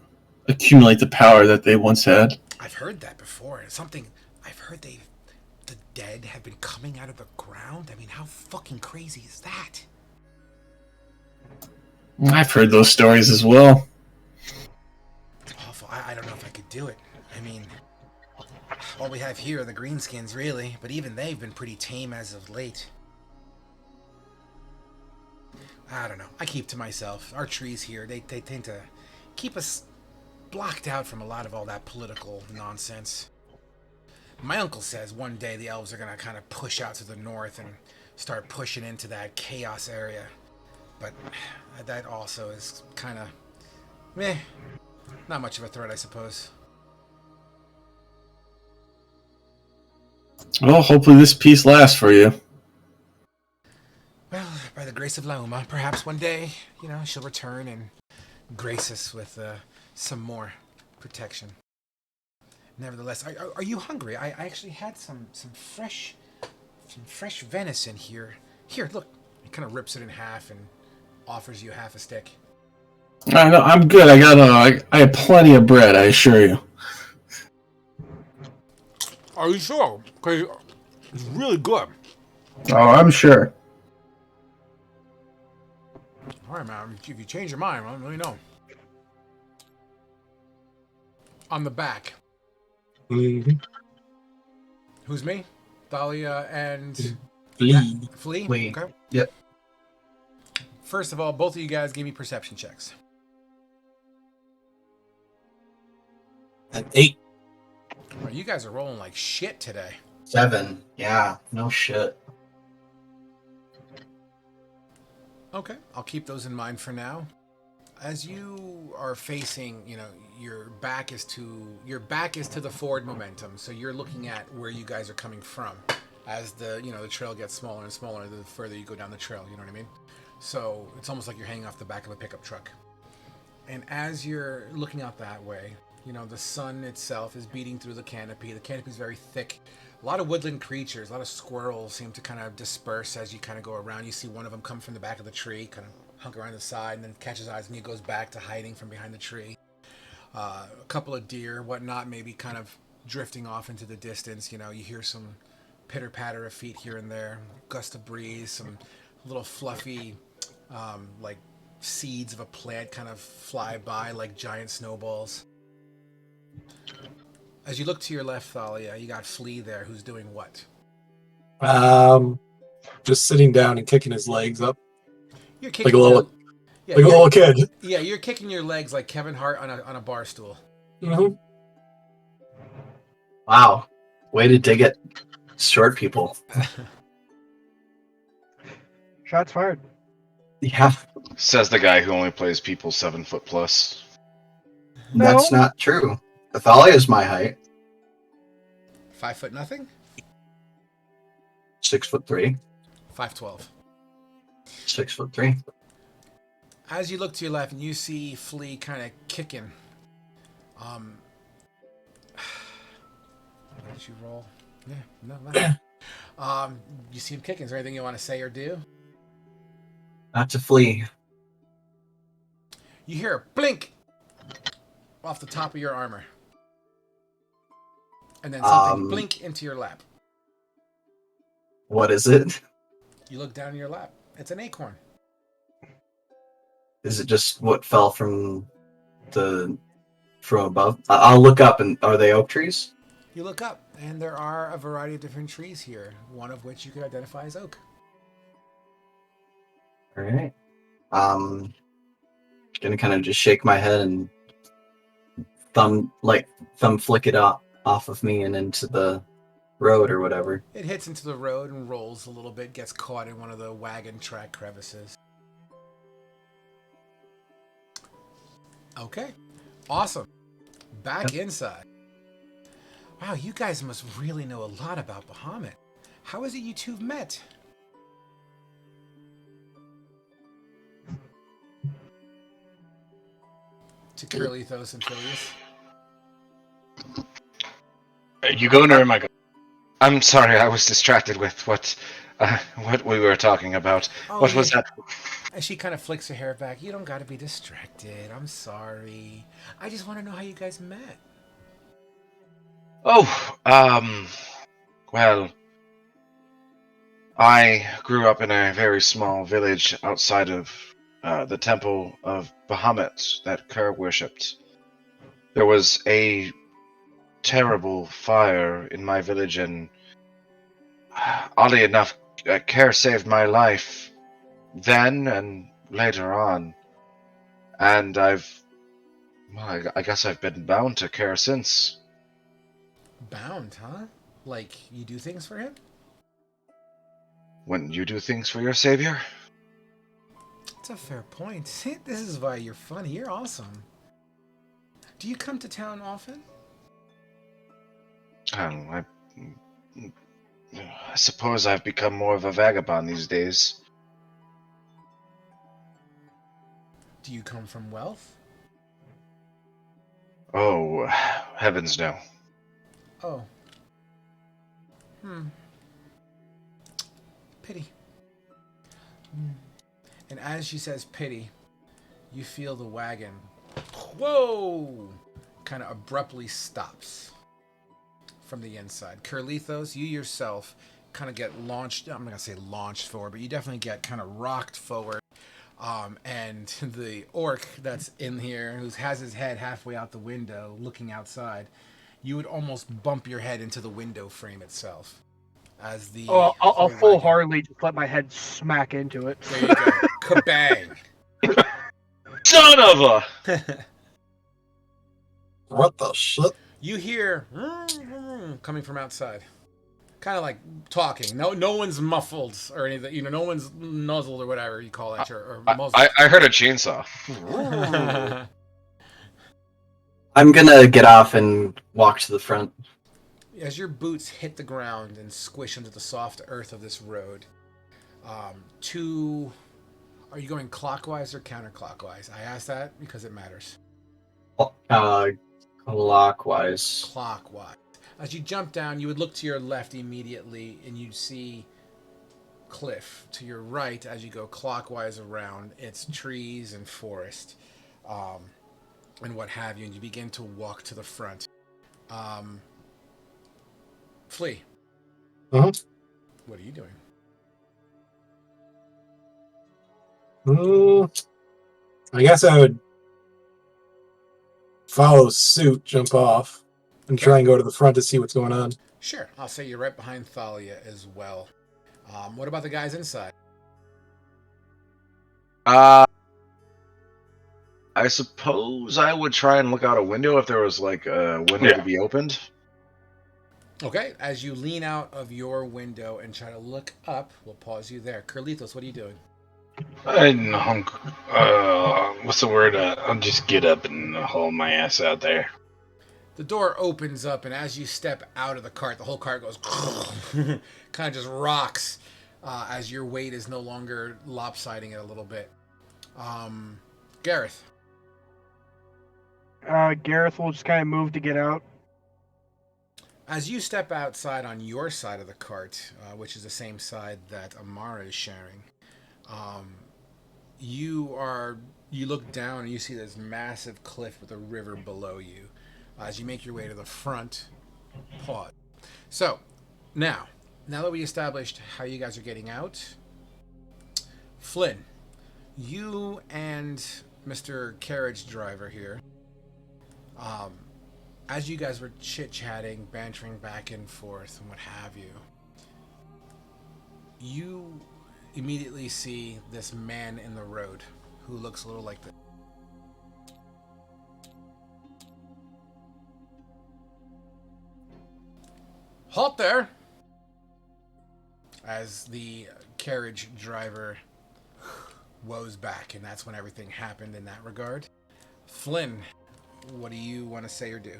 accumulate the power that they once had. I've heard that before. Something I've heard the dead have been coming out of the ground. I mean, how fucking crazy is that? I've heard those stories as well. Awful. I don't know if I could do it. I mean, all we have here are the greenskins, really, but even they've been pretty tame as of late. I don't know. I keep to myself. Our trees here, they tend to keep us blocked out from a lot of all that political nonsense. My uncle says one day the elves are going to kind of push out to the north and start pushing into that chaos area. But that also is kind of meh. Not much of a threat, I suppose. Well, hopefully this peace lasts for you. Well, by the grace of Lauma, perhaps one day, she'll return and grace us with some more protection. Nevertheless, are you hungry? I actually had some fresh venison here. Here, look. He kind of rips it in half and offers you half a stick. I know, I'm good. I have plenty of bread, I assure you. Are you sure? Because it's really good. Oh, I'm sure. All right, man. If you change your mind, let me know. On the back. Mm-hmm. Who's me? Thalia and... Flea. Flea? Flea. Okay. Yep. First of all, both of you guys give me perception checks. An 8. Well, you guys are rolling like shit today. 7. Yeah, no shit. Okay, I'll keep those in mind for now. As you are facing, your back is to the forward momentum, so you're looking at where you guys are coming from. As the trail gets smaller and smaller, the further you go down the trail, you know what I mean? So it's almost like you're hanging off the back of a pickup truck. And as you're looking out that way, the sun itself is beating through the canopy. The canopy is very thick. A lot of woodland creatures, a lot of squirrels seem to kind of disperse as you kind of go around. You see one of them come from the back of the tree, kind of hunk around the side, and then catches eyes, and he goes back to hiding from behind the tree. A couple of deer, whatnot, maybe kind of drifting off into the distance. You hear some pitter-patter of feet here and there, gust of breeze, some little fluffy, like seeds of a plant kind of fly by like giant snowballs. As you look to your left, Thalia, you got Flea there, who's doing what? Just sitting down and kicking his legs up You're kicking like a your, little kid. Yeah, you're kicking your legs like Kevin Hart on a bar stool. Mm-hmm. Wow. Way to dig at short people. Shots fired. Yeah, Says the guy who only plays people 7 foot plus. that's not true. Athalia is my height. 5 foot nothing? 6'3". 5'12". 6'3". As you look to your left and you see Flea kind of kicking. What did you roll? Yeah, no, nothing. You see him kicking. Is there anything you want to say or do? Not to flee. You hear a blink off the top of your armor. And then something blink into your lap. What is it? You look down in your lap. It's an acorn. Is it just what fell from above? I'll look up, and are they oak trees? You look up, and there are a variety of different trees here, one of which you could identify as oak. All right. Gonna kind of just shake my head and thumb flick it off of me and into the road or whatever. It hits into the road and rolls a little bit, gets caught in one of the wagon track crevices. Okay. Awesome. Back inside. Wow, you guys must really know a lot about Bahamut. How is it you two have met? To Curlythos and Phileas. Are you going or am I going? I'm sorry, I was distracted with what what we were talking about. Oh, What yeah. was that? And she kind of flicks her hair back. You don't got to be distracted. I'm sorry. I just want to know how you guys met. Oh, well, I grew up in a very small village outside of the temple of Bahamut that Kerr worshipped. There was a terrible fire in my village, and oddly enough, Kerr saved my life then and later on. And I guess I've been bound to Kerr since. Bound, huh? Like, you do things for him? Wouldn't you do things for your savior? That's a fair point. This is why you're funny. You're awesome. Do you come to town often? I suppose I've become more of a vagabond these days. Do you come from wealth? Oh, heavens no. Oh. Pity. And as she says pity, you feel the wagon, whoa, kind of abruptly stops from the inside. Curlithos, you yourself kind of get launched, I'm not going to say launched forward, but you definitely get kind of rocked forward. And the orc that's in here, who has his head halfway out the window looking outside, you would almost bump your head into the window frame itself. As the I'll full-heartedly just let my head smack into it. There you go. Kabang. Son of a! What the shit? You hear coming from outside. Kind of like talking. No one's muffled or anything. You know, no one's nuzzled or whatever you call that. Or muzzled. I heard a chainsaw. I'm gonna get off and walk to the front. As your boots hit the ground and squish into the soft earth of this road, are you going clockwise or counterclockwise? I ask that because it matters. Clockwise. Clockwise. As you jump down, you would look to your left immediately, and you'd see cliff. To your right, as you go clockwise around, it's trees and forest, and what have you, and you begin to walk to the front. Flea. Uh-huh. What are you doing? I guess I would follow suit, jump off, and try and go to the front to see what's going on. Sure. I'll say you're right behind Thalia as well. What about the guys inside? I suppose I would try and look out a window if there was like a window to be opened. Okay, as you lean out of your window and try to look up, we'll pause you there. Curlithos, what are you doing? What's the word? I'll just get up and haul my ass out there. The door opens up, and as you step out of the cart, the whole cart goes kind of just rocks as your weight is no longer lopsiding it a little bit. Gareth. Gareth will just kind of move to get out. As you step outside on your side of the cart, which is the same side that Amara is sharing, you look down and you see this massive cliff with a river below you. As you make your way to the front, pause. So, now that we established how you guys are getting out, Flynn, you and Mr. Carriage Driver here, as you guys were chit-chatting, bantering back and forth and what have you, you immediately see this man in the road who looks a little like this. Halt there! As the carriage driver woes back, and that's when everything happened in that regard. Flynn, what do you want to say or do?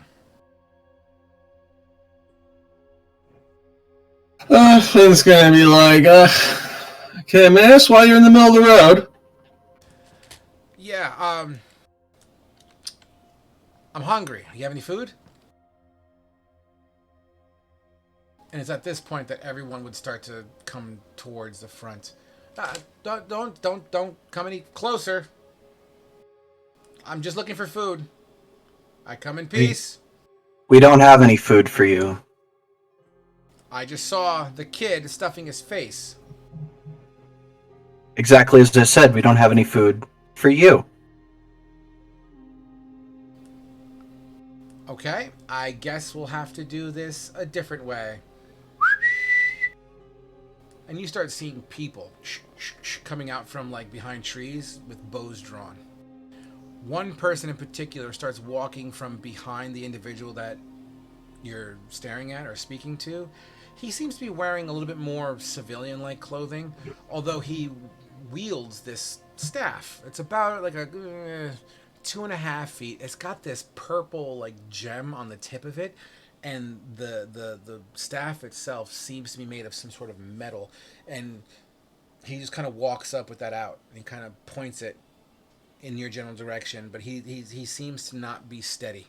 Flynn's gonna be like, okay, may I ask why you're in the middle of the road? Yeah, I'm hungry. You have any food? And it's at this point that everyone would start to come towards the front. Don't come any closer. I'm just looking for food. I come in peace. We don't have any food for you. I just saw the kid stuffing his face. Exactly as I said, we don't have any food for you. Okay, I guess we'll have to do this a different way. And you start seeing people coming out from like behind trees with bows drawn. One person in particular starts walking from behind the individual that you're staring at or speaking to. He seems to be wearing a little bit more civilian-like clothing, although he wields this staff. It's about like a 2.5 feet. It's got this purple like gem on the tip of it, and the staff itself seems to be made of some sort of metal. And he just kind of walks up with that out, and he kind of points it in your general direction, but he seems to not be steady.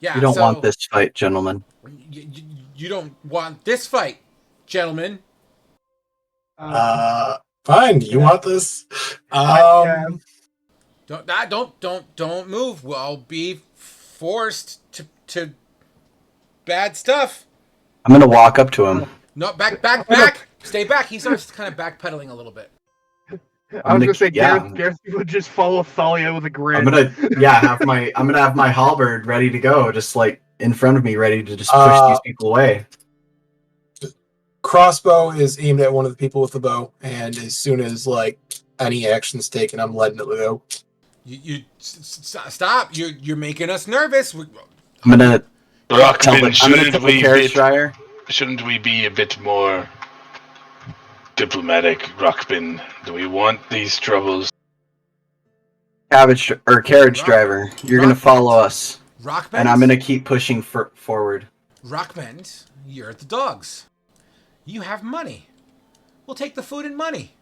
Yeah, You don't want this fight, gentlemen. You don't want this fight, gentlemen. Fine. You want this? Don't move. We'll be forced to bad stuff. I'm gonna walk up to him. No, back. Stay back. He starts kind of backpedaling a little bit. I was gonna say yeah. Gareth would just follow Thalia with a grin. I'm gonna have my halberd ready to go, just like in front of me, ready to just push these people away. Crossbow is aimed at one of the people with the bow, and as soon as like any action's taken, I'm letting it go. You stop. You're making us nervous. I'm gonna tell the carriage driver. Shouldn't we be a bit more diplomatic, Rockbin? Do we want these troubles? Carriage driver, you're gonna follow us, Rockbend? and I'm gonna keep pushing forward. Rockbend, you're at the dogs. You have money. We'll take the food and money.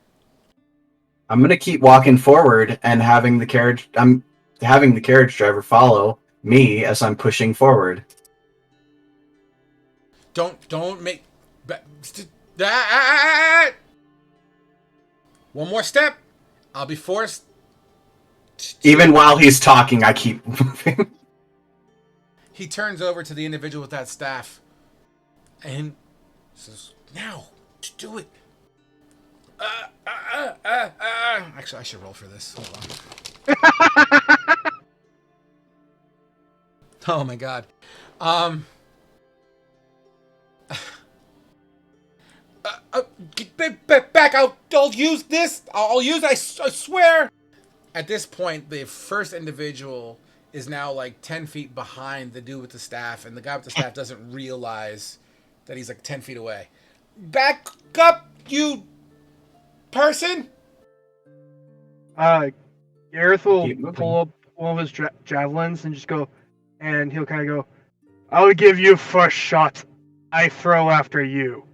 I'm gonna keep walking forward and having the carriage driver follow me as I'm pushing forward. Don't make. One more step. I'll be forced. Even while he's talking, I keep moving. He turns over to the individual with that staff and says, "Now, just do it." Actually, I should roll for this. Hold on. Oh my god. Get back! I'll use this. I'll use. I swear. At this point, the first individual is now like 10 feet behind the dude with the staff, and the guy with the staff doesn't realize that he's like 10 feet away. Back up, you person! Gareth will pull up one of his javelins and just go, and he'll kind of go, "I'll give you first shot. I throw after you."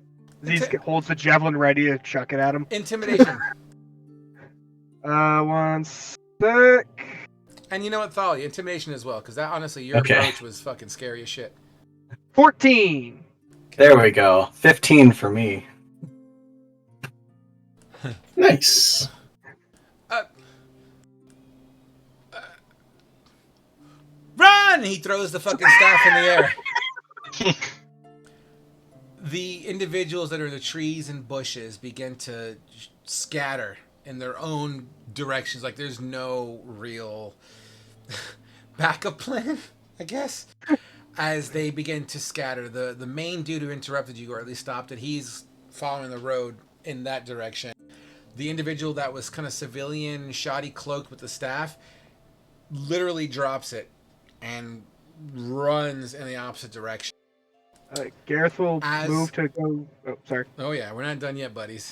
He holds the javelin ready to chuck it at him. Intimidation. One sec. And you know what, Thalia? Intimidation as well, because that honestly, your approach was fucking scary as shit. 14. Okay. There we go. 15 for me. Nice. Run! He throws the fucking staff in the air. The individuals that are in the trees and bushes begin to scatter in their own directions. Like there's no real backup plan, I guess. As they begin to scatter, the main dude who interrupted you, or at least stopped it, he's following the road in that direction. The individual that was kind of civilian, shoddy cloaked with the staff, literally drops it and runs in the opposite direction. Gareth will move to go. Oh, sorry. Oh yeah, we're not done yet, buddies.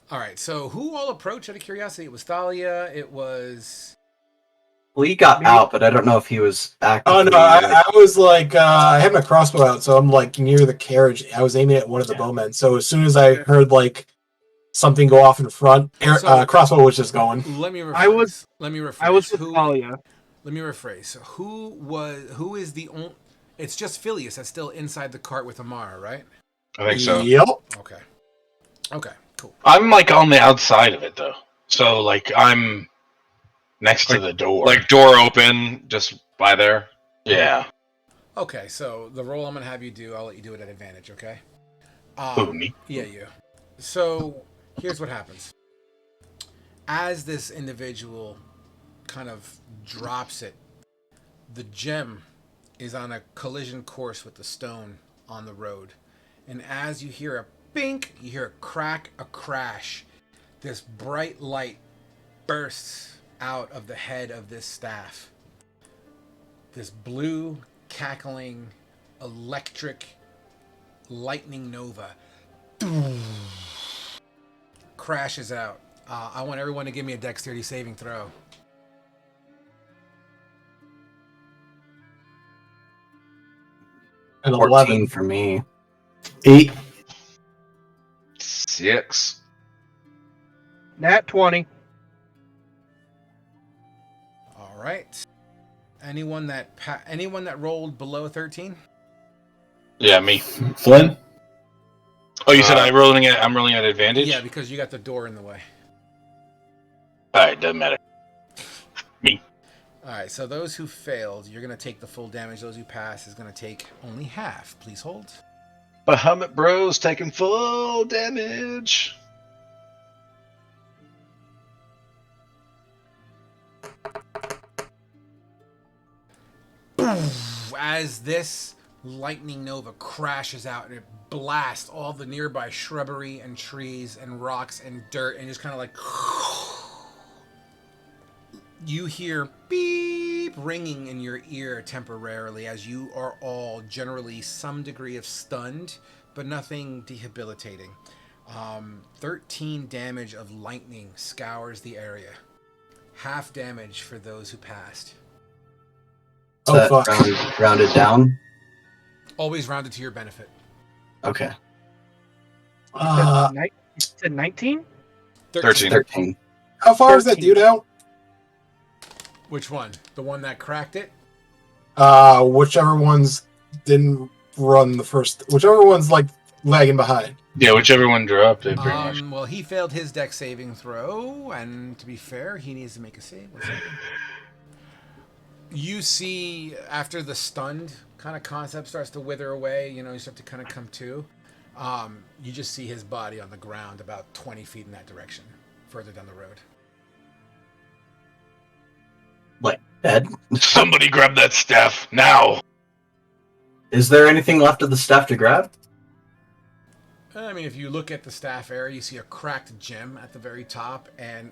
All right, so who all approached out of curiosity? It was Thalia. It was. Well, he got out, but I don't know if he was actively... Oh no, I was like, I had my crossbow out, so I'm like near the carriage. I was aiming at one of the bowmen. So as soon as I heard like something go off in front, crossbow was just going. Let me rephrase. I was with Thalia. Let me rephrase. Who is the only? It's just Phileas that's still inside the cart with Amara, right? I think so. Yep. Okay. Okay, cool. I'm like on the outside of it though, so like I'm next to the door. Like door open, just by there. yeah. Okay, so the roll I'm going to have you do, I'll let you do it at advantage, okay? Who, me? Yeah, you. So, here's what happens. As this individual kind of drops it, the gem is on a collision course with the stone on the road. And as you hear a bink, you hear a crack, a crash. This bright light bursts out of the head of this staff. This blue, cackling, electric lightning nova crashes out. I want everyone to give me a dexterity saving throw. An 14 11. for me. 8. 6. Nat 20. All right. Anyone that rolled below 13? Yeah, me. Flynn. Oh, you said I'm rolling at advantage. Yeah, because you got the door in the way. All right, doesn't matter. Me. All right, so those who failed, you're going to take the full damage. Those who pass is going to take only half. Please hold. Bahamut Bros taking full damage. As this lightning nova crashes out and it blasts all the nearby shrubbery and trees and rocks and dirt and just kind of like you hear beep ringing in your ear temporarily as you are all generally some degree of stunned but nothing debilitating. 13 damage of lightning scours the area. Half damage for those who passed. Is that rounded down? Always rounded to your benefit. Okay. You said 19? 13. How far is that 13. dude out? Which one? The one that cracked it? Whichever ones didn't run the first. Whichever one's like lagging behind. Yeah, whichever one dropped it, pretty much. Well, he failed his dex saving throw, and to be fair, he needs to make a save. One second. You see, after the stunned kind of concept starts to wither away, you start to kind of come to. You just see his body on the ground about 20 feet in that direction, further down the road. Like dead? Somebody grab that staff now. Is there anything left of the staff to grab? I mean, if you look at the staff area, you see a cracked gem at the very top and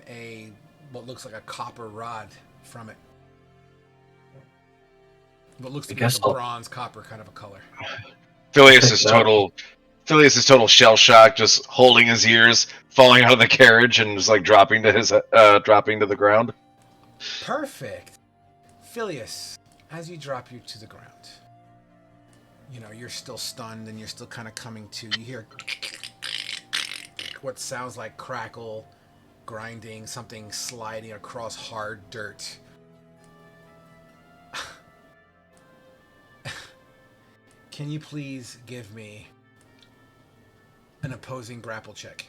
what looks like a copper rod from it. What looks to be like a bronze copper kind of a color. Phileas is total shell shock, just holding his ears, falling out of the carriage, and just like dropping to the ground. Perfect. Phileas, as you drop you to the ground, you're still stunned and you're still kind of coming to. You hear what sounds like crackle, grinding, something sliding across hard dirt. Can you please give me an opposing grapple check?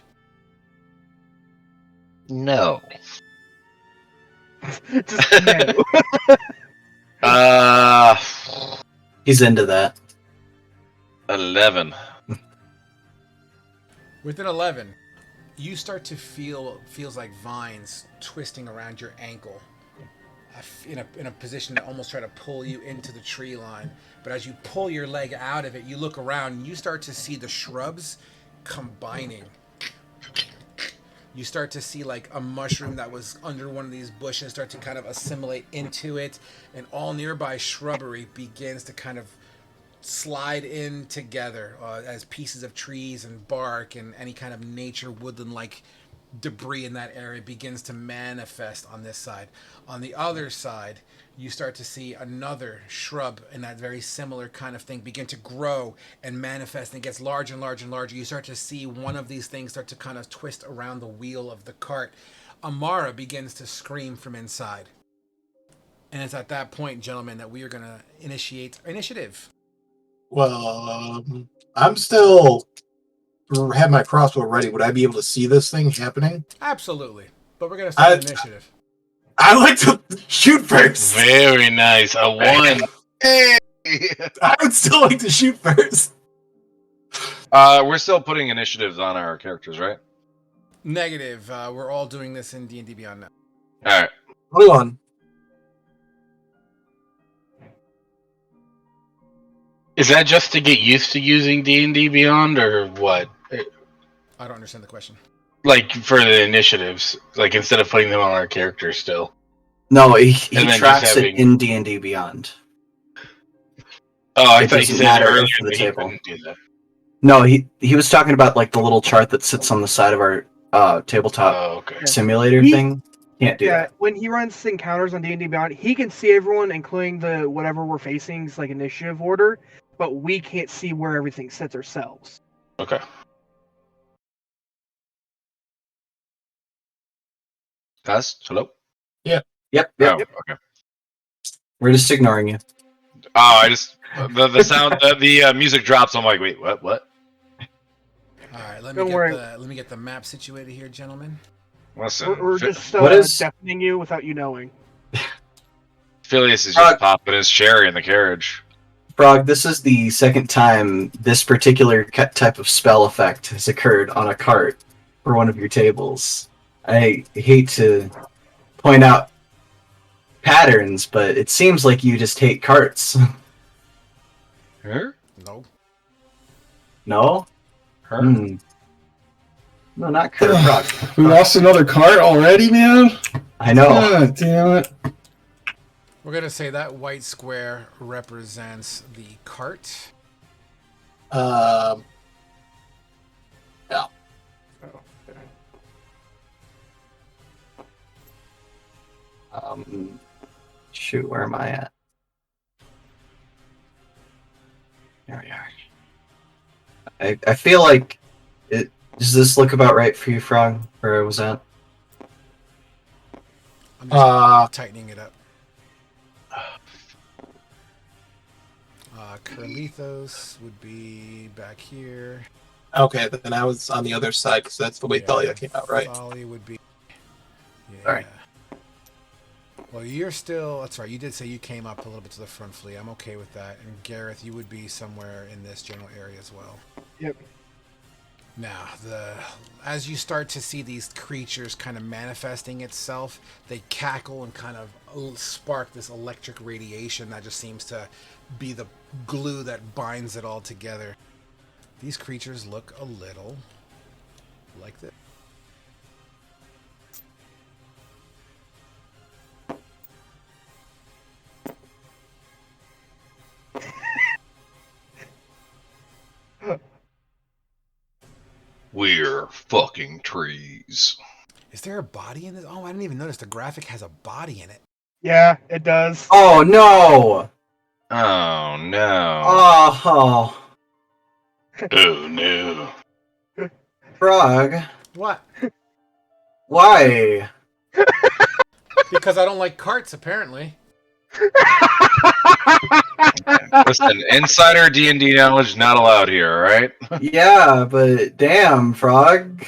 No. Just no. He's into that. 11. With an 11, you start to feels like vines twisting around your ankle in a position to almost try to pull you into the tree line. But as you pull your leg out of it, you look around and you start to see the shrubs combining. You start to see like a mushroom that was under one of these bushes start to kind of assimilate into it, and all nearby shrubbery begins to kind of slide in together as pieces of trees and bark and any kind of nature woodland-like debris in that area begins to manifest on this side. On the other side, you start to see another shrub in that very similar kind of thing begin to grow and manifest, and it gets larger and larger and larger. You start to see one of these things start to kind of twist around the wheel of the cart. Amara begins to scream from inside. And it's at that point, gentlemen, that we are going to initiate initiative. Well, I'm still have my crossbow ready. Would I be able to see this thing happening? Absolutely. But we're gonna start an initiative. I like to shoot first. Very nice. A 1. Hey! I would still like to shoot first. We're still putting initiatives on our characters, right? Negative. We're all doing this in D&D Beyond now. All right. 21. Is that just to get used to using D&D Beyond, or what? I don't understand the question. Like, for the initiatives, like, instead of putting them on our characters still. No, he And then tracks just it having- in D&D Beyond. Oh, I It thought you doesn't said matter earlier for the that he table. couldn't do that. No, he was talking about like the little chart that sits on the side of our tabletop Oh, okay. simulator He- thing. Can't do Yeah, that. when he runs encounters on D&D Beyond, he can see everyone, including the whatever we're facing, like initiative order, but we can't see where everything sits ourselves. Okay. Guys, hello? Yep. Oh, okay. We're just ignoring you. Oh, I just the sound the music drops. I'm like, wait, what? All right, let Don't worry. me get the map situated here, gentlemen. Listen, We're just what is- deafening you without you knowing. Phileas is just popping his cherry in the carriage. Frog, this is the second time this particular type of spell effect has occurred on a cart for one of your tables. I hate to point out patterns, but it seems like you just hate carts. Her? No. No? Her? No, not Kurt Frog. We lost another cart already, man? I know. God damn it. We're gonna say that white square represents the cart. Yeah. Shoot, where am I at? There we are. I feel like it. Does this look about right for you, Frog? Where I was at? I'm just tightening it up. Carlithos would be back here. Okay, then I was on the other side because that's the way Thalia came out, right? Thalia would be. Yeah. Sorry. Well, you're still. That's right. You did say you came up a little bit to the front, Flea. I'm okay with that. And Gareth, you would be somewhere in this general area as well. Yep. Now, as you start to see these creatures kind of manifesting itself, they cackle and kind of spark this electric radiation that just seems to be the glue that binds it all together. These creatures look a little like this. We're fucking trees. Is there a body in this? Oh, I didn't even notice the graphic has a body in it. Yeah, it does. Oh no! Oh no. Oh, Oh no. Frog. What? Why? Because I don't like carts, apparently. Listen, insider D&D knowledge not allowed here, right? Yeah, but damn, Frog.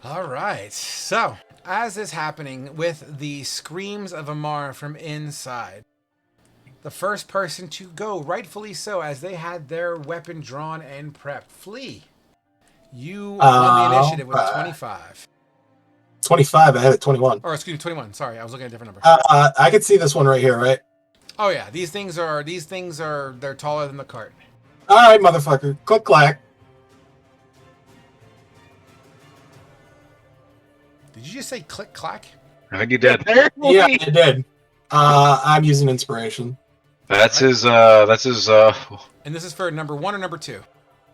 All right. So, as is happening with the screams of Amara from inside, the first person to go, rightfully so, as they had their weapon drawn and prepped, Flea. You won the initiative with a 25. 25, I had it 21. Or, excuse me, 21. Sorry, I was looking at a different number. I can see this one right here, right? Oh, yeah. These things are, they're taller than the cart. All right, motherfucker. Click, clack. Did you just say click, clack? I think he did. Yeah, I did. I'm using inspiration. That's his And this is for number 1 or number 2?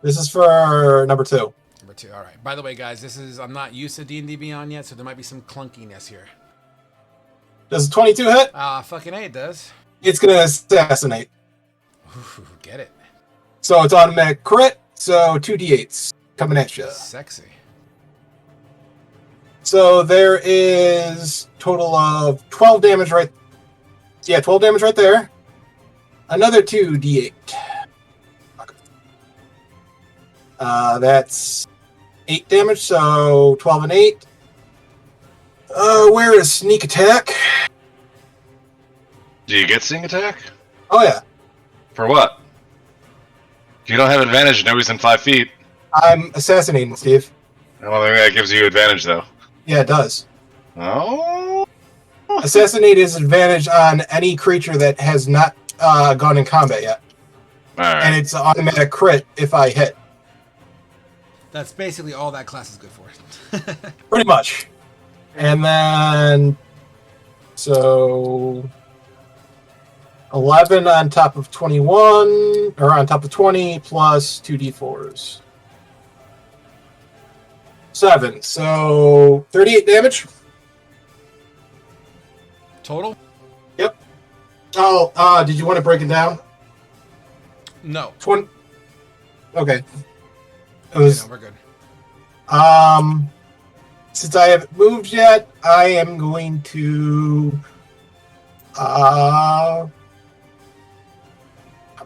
This is for number 2. Number 2. All right. By the way, guys, I'm not used to D&D Beyond yet, so there might be some clunkiness here. Does a 22 hit? Fucking A, it does. It's going to assassinate. Ooh, get it. So it's automatic crit, so 2d8s coming at you. Sexy. So there is total of 12 damage right. Yeah, 12 damage right there. Another 2d8. That's 8 damage, so 12 and 8. Where is sneak attack? Do you get sneak attack? Oh yeah, For what? If you don't have advantage, nobody's in 5 feet. I'm assassinating, Steve. I don't think that gives you advantage, though. Yeah, it does. Oh? Assassinate is advantage on any creature that has not gone in combat yet, Alright. and it's automatic crit if I hit. That's basically all that class is good for. Pretty much. And then, so 11 on top of 21, or on top of 20 plus 2d4s. 7, so 38 damage. Total? Yep. Oh, did you want to break it down? No. 20. Okay. It was. No, we're good. Since I haven't moved yet, I am going to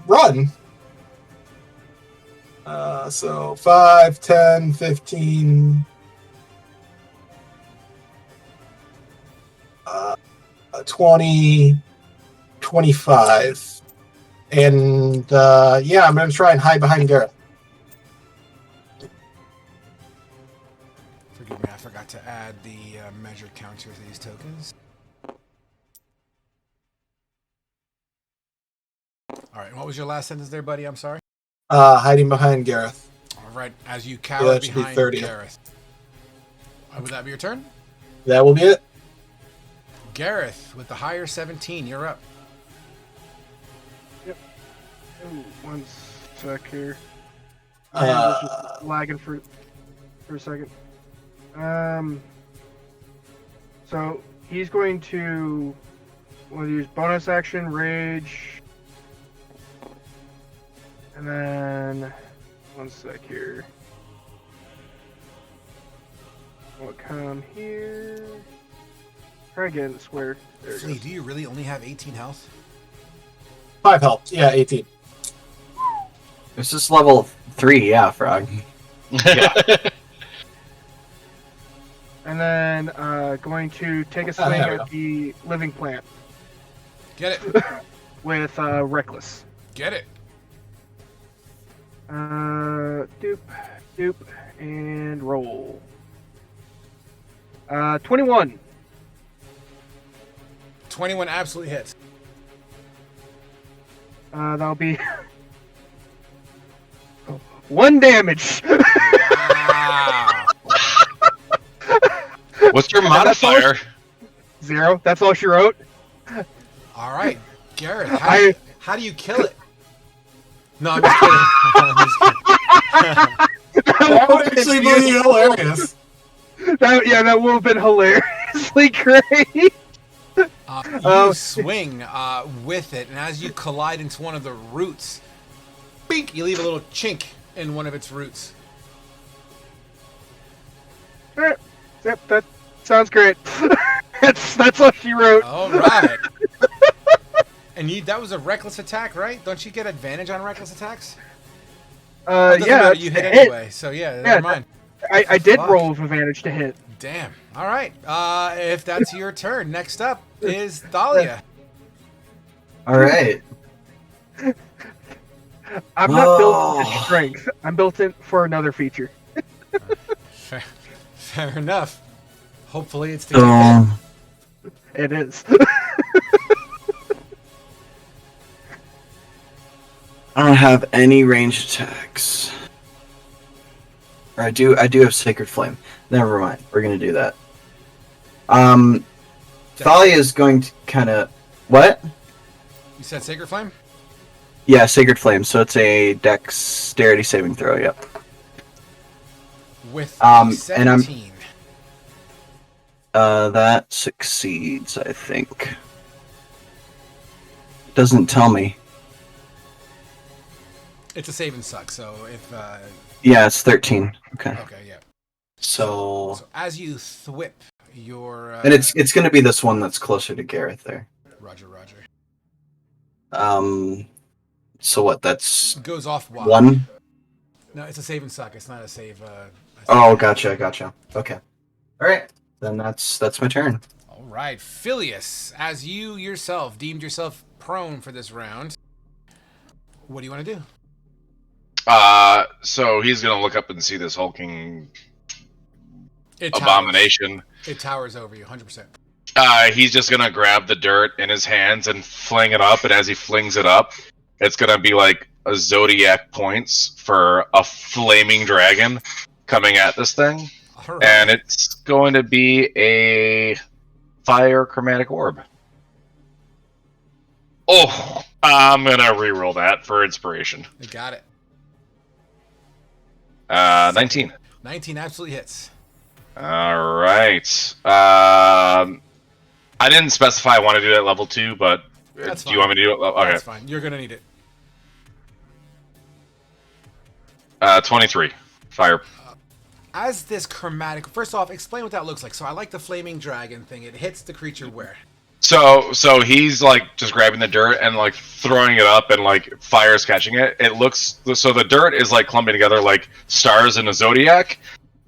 run. So 5, 10, 15, 20, 25. And yeah, I'm going to try and hide behind Gareth. Forgive me, I forgot to add the measure counter to these tokens. Alright, what was your last sentence there, buddy? I'm sorry. Hiding behind Gareth. Alright, as you cower that should be behind 30. Gareth. Would that be your turn? That will be it. Gareth, with the higher 17, you're up. Ooh, 1 sec here. I was just lagging for a second. So he's going to use bonus action, rage, and then 1 sec here. We'll come here. Try to get in the square. There it Flea, goes. do you really only have 18 health? 5 health. Yeah, 18. This is level 3, yeah, Frog. And then going to take a swing there we at the living plant Get it. with Reckless. Get it. Doop, doop, and roll. 21. 21 absolutely hits. That'll be 1 damage. Wow. What's your modifier? 0. That's all she wrote. All right, Gareth, I- how do you kill it? No, I'm just kidding. I'm just kidding. That would actually be hilarious. That would have been hilariously great. You swing with it, and as you collide into one of the roots, bink, you leave a little chink in one of its roots. Alright. Yep, that sounds great. that's all she wrote. All right. And that was a reckless attack, right? Don't you get advantage on reckless attacks? It doesn't Yeah, matter, that's you a hit hit. anyway. So yeah, never mind. I did Fuck. roll with advantage to hit. Damn. All right. If that's your turn, next up is Thalia. All right. I'm not built for strength. I'm built in for another feature. Fair enough. Hopefully it's the It is. I don't have any ranged attacks. Or I do have Sacred Flame. Never mind. We're gonna do that. Thalia is going to kinda what? You said Sacred Flame? Yeah, Sacred Flame, so it's a dexterity saving throw, yep. With and 17. That succeeds, I think. Doesn't tell me. It's a save and suck, so if Yeah, it's 13. Okay. okay, yeah. So as you thwip your and it's gonna be this one that's closer to Gareth there. Roger. So what, that's Goes off wild. 1? No, it's a save and suck. It's not a save. Oh, gotcha. Okay. All right. Then that's my turn. All right, Phileas, as you yourself deemed yourself prone for this round, what do you want to do? So he's gonna look up and see this hulking It abomination. It towers over you, 100%. He's just gonna grab the dirt in his hands and fling it up, and as he flings it up, it's gonna be like a zodiac points for a flaming dragon coming at this thing, All right. and it's going to be a fire chromatic orb. Oh, I'm gonna reroll that for inspiration. You got it. 19. 19 absolutely hits. All right. I didn't specify I want to do that at level 2, but That's do you want me to do it? Okay. That's fine. You're going to need it. 23. Fire. As this chromatic... First off, explain what that looks like. So I like the flaming dragon thing. It hits the creature where? So he's like just grabbing the dirt and like throwing it up, and like fire's catching it. It looks so the dirt is like clumping together like stars in a zodiac,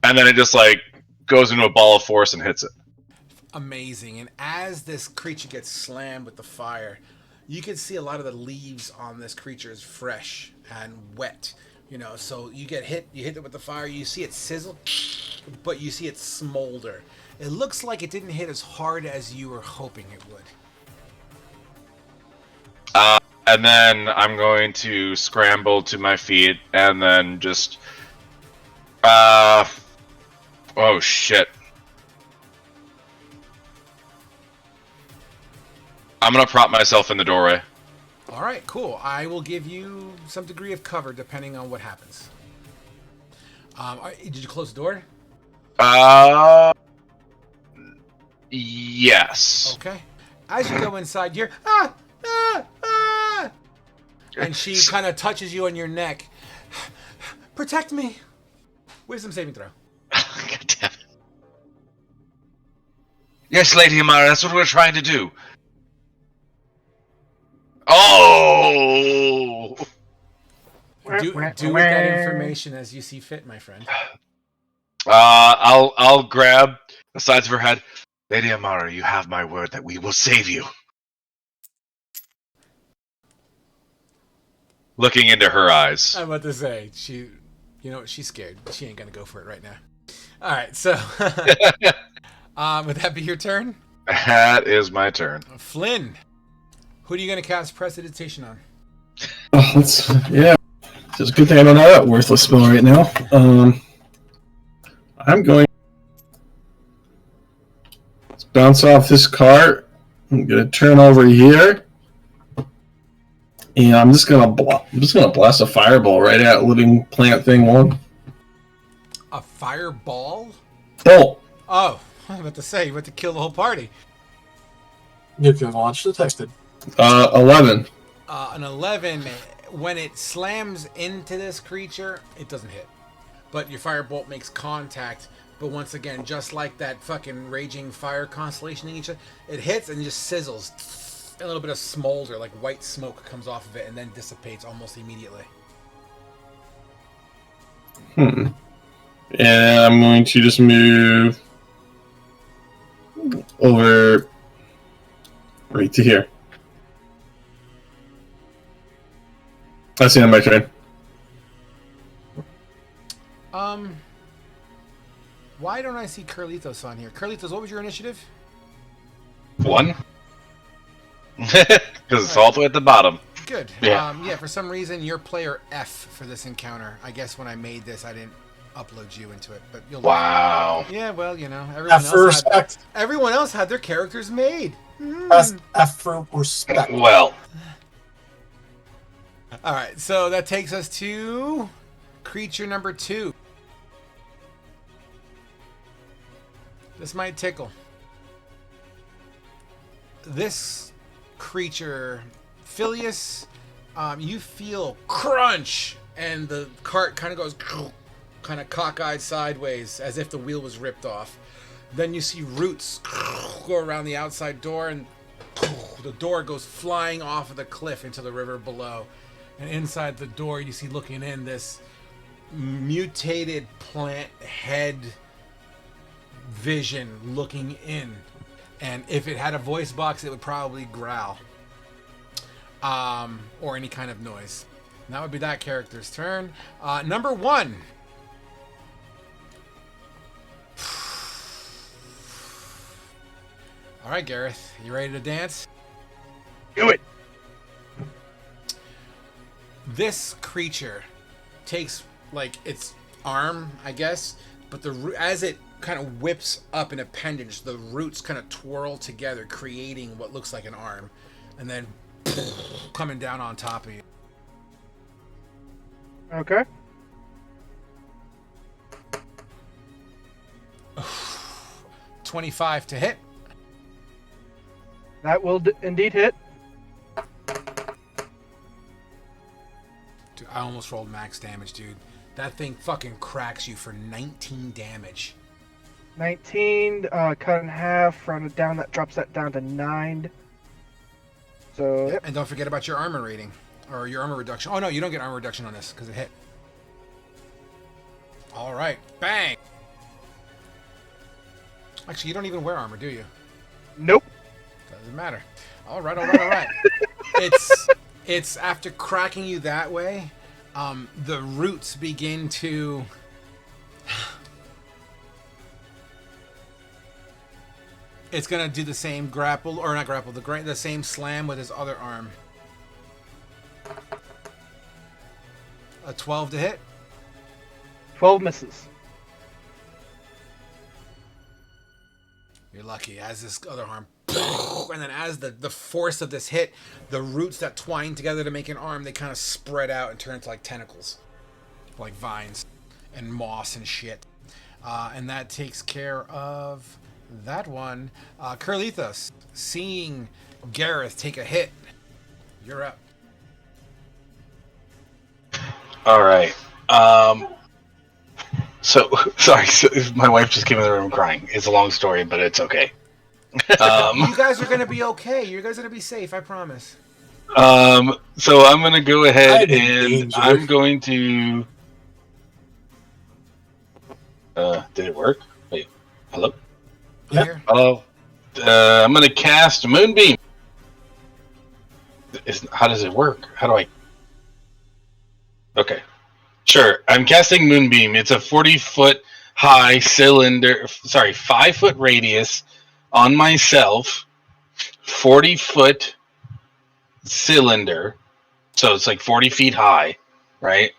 and then it just like goes into a ball of force and hits it. Amazing. And as this creature gets slammed with the fire, you can see a lot of the leaves on this creature is fresh and wet. You know, so you hit it with the fire, you see it sizzle, but you see it smolder. It looks like it didn't hit as hard as you were hoping it would. And then I'm going to scramble to my feet and then just... oh, shit. I'm going to prop myself in the doorway. All right, cool. I will give you some degree of cover depending on what happens. Did you close the door? Yes. Okay. As you go inside, you're and she kind of touches you on your neck. Protect me. Wisdom saving throw. God damn it. Yes, Lady Amara, that's what we're trying to do. Oh! Do with that information as you see fit, my friend. I'll grab the sides of her head. Lady Amara, you have my word that we will save you. Looking into her eyes. I'm about to say, she's scared. She ain't gonna go for it right now. All right, so would that be your turn? That is my turn. Flynn, who are you gonna cast Prestidigitation on? Oh, it's a good thing I don't have that worthless spell right now. I'm going to bounce off this cart. I'm going to turn over here, and I'm just going to blast a fireball right at living plant thing 1. A fireball? Oh, Oh, I was about to say you went to kill the whole party. Nuclear launch detected. 11. An 11. When it slams into this creature, it doesn't hit. But your firebolt makes contact. But once again, just like that fucking raging fire constellation in each other, it hits and just sizzles. A little bit of smolder, like white smoke, comes off of it and then dissipates almost immediately. And I'm going to just move over right to here. That's the end of my turn. Why don't I see Carlitos on here? Carlitos, what was your initiative? 1. Because it's all the way at the bottom. Good. Yeah. For some reason, you're player F for this encounter. I guess when I made this, I didn't upload you into it, but you'll. Wow. Yeah, well, everyone else had their characters made. That's F for respect. Well. All right, so that takes us to creature number 2. This might tickle. This creature, Phileas, you feel crunch, and the cart kind of goes kind of cockeyed sideways as if the wheel was ripped off. Then you see roots go around the outside door, and the door goes flying off of the cliff into the river below. And inside the door, you see looking in this mutated plant head vision looking in. And if it had a voice box, it would probably growl. Or any kind of noise. And that would be that character's turn. Number 1. All right, Gareth, you ready to dance? Do it. This creature takes like its arm, I guess, but as it kind of whips up an appendage, the roots kind of twirl together, creating what looks like an arm, and then coming down on top of you. Okay. $25 to hit. That will indeed hit. Dude, I almost rolled max damage, dude. That thing fucking cracks you for 19 damage. 19, cut in half, rounded down, that drops that down to 9. So, yep. And don't forget about your armor rating. Or your armor reduction. Oh no, you don't get armor reduction on this, because it hit. Alright, bang! Actually, you don't even wear armor, do you? Nope. Doesn't matter. Alright. It's after cracking you that way, the roots begin to... It's gonna do the same grapple, or not grapple, the same slam with his other arm. A 12 to hit. 12 misses. You're lucky, as this other arm, and then as the force of this hit, the roots that twine together to make an arm, they kind of spread out and turn into like tentacles, like vines and moss and shit. And that takes care of that one. Curlithos, seeing Gareth take a hit, you're up. All right. So sorry, my wife just came in the room crying. It's a long story, but it's okay. You guys are gonna be okay. You guys are gonna be safe. I promise. So I'm gonna go ahead and danger. I'm going to. Did it work? Wait, hello. Yeah. Here. Hello. I'm gonna cast Moonbeam. How does it work? How do I? Okay. Sure. I'm casting Moonbeam. It's a 40-foot high cylinder. Sorry, 5-foot radius on myself. 40-foot cylinder. So it's like 40 feet high, right?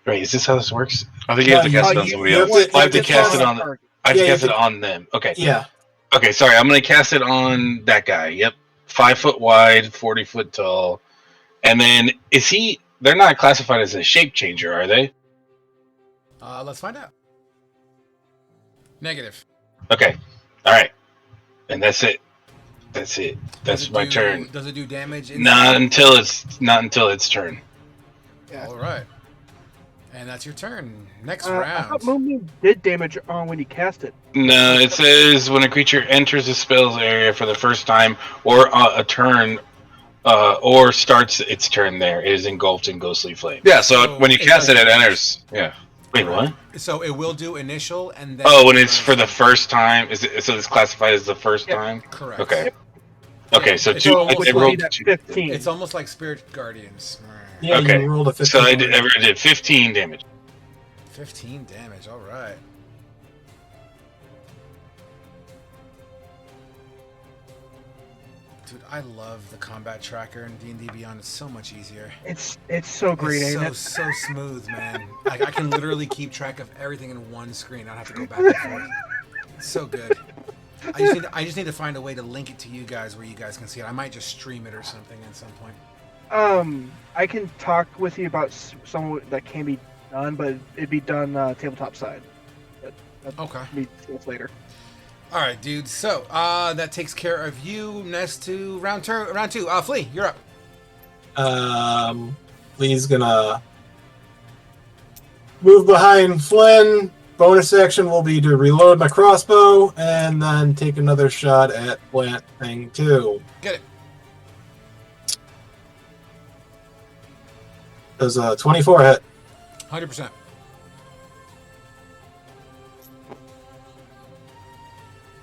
Right. Is this how this works? I think you have to cast it on you- somebody you else. have to- I have to you cast it cast- on. I have to Yeah, you cast have it to- on them. Okay. Yeah. Okay. Sorry. I'm gonna cast it on that guy. Yep. 5 foot wide, 40 foot tall. And then is he? They're not classified as a shape changer, are they? Let's find out. Negative. Okay. All right. And that's it. That's it. That's my turn. Does it do damage? Not until its turn. Yeah. All right. And that's your turn. Next I round. thought Moonbeam did damage on when you cast it. No, it says when a creature enters a spell's area for the first time or a turn, or starts its turn there, it is engulfed in ghostly flame. Yeah, so So when you it cast it, does- it enters. Yeah. Wait, what? So it will do initial and then. Oh, when it's for the first time, is it? So it's classified as the first Yep. time. Correct. Okay. Yep. Okay, so It's two. almost I Which would rolled be that two. 15. It's almost like Spirit Guardians. Yeah, Okay. you rolled a 15. So I did 15 damage. 15 damage. All right. Dude, I love the combat tracker in D&D Beyond. It's so much easier. It's so great, It's ain't so it? smooth, man. Like I can literally keep track of everything in one screen. I don't have to go back and forth. It's so good. I just need to find a way to link it to you guys where you guys can see it. I might just stream it or something at some point. I can talk with you about some that can be done, but it'd be done tabletop side. That Okay. can be discussed later. All right, dude. So that takes care of you. Next to round two. Flea, you're up. Lee's gonna move behind Flynn. Bonus action will be to reload my crossbow and then take another shot at Plant Thing 2. Get it. Does a 24 hit? 100%.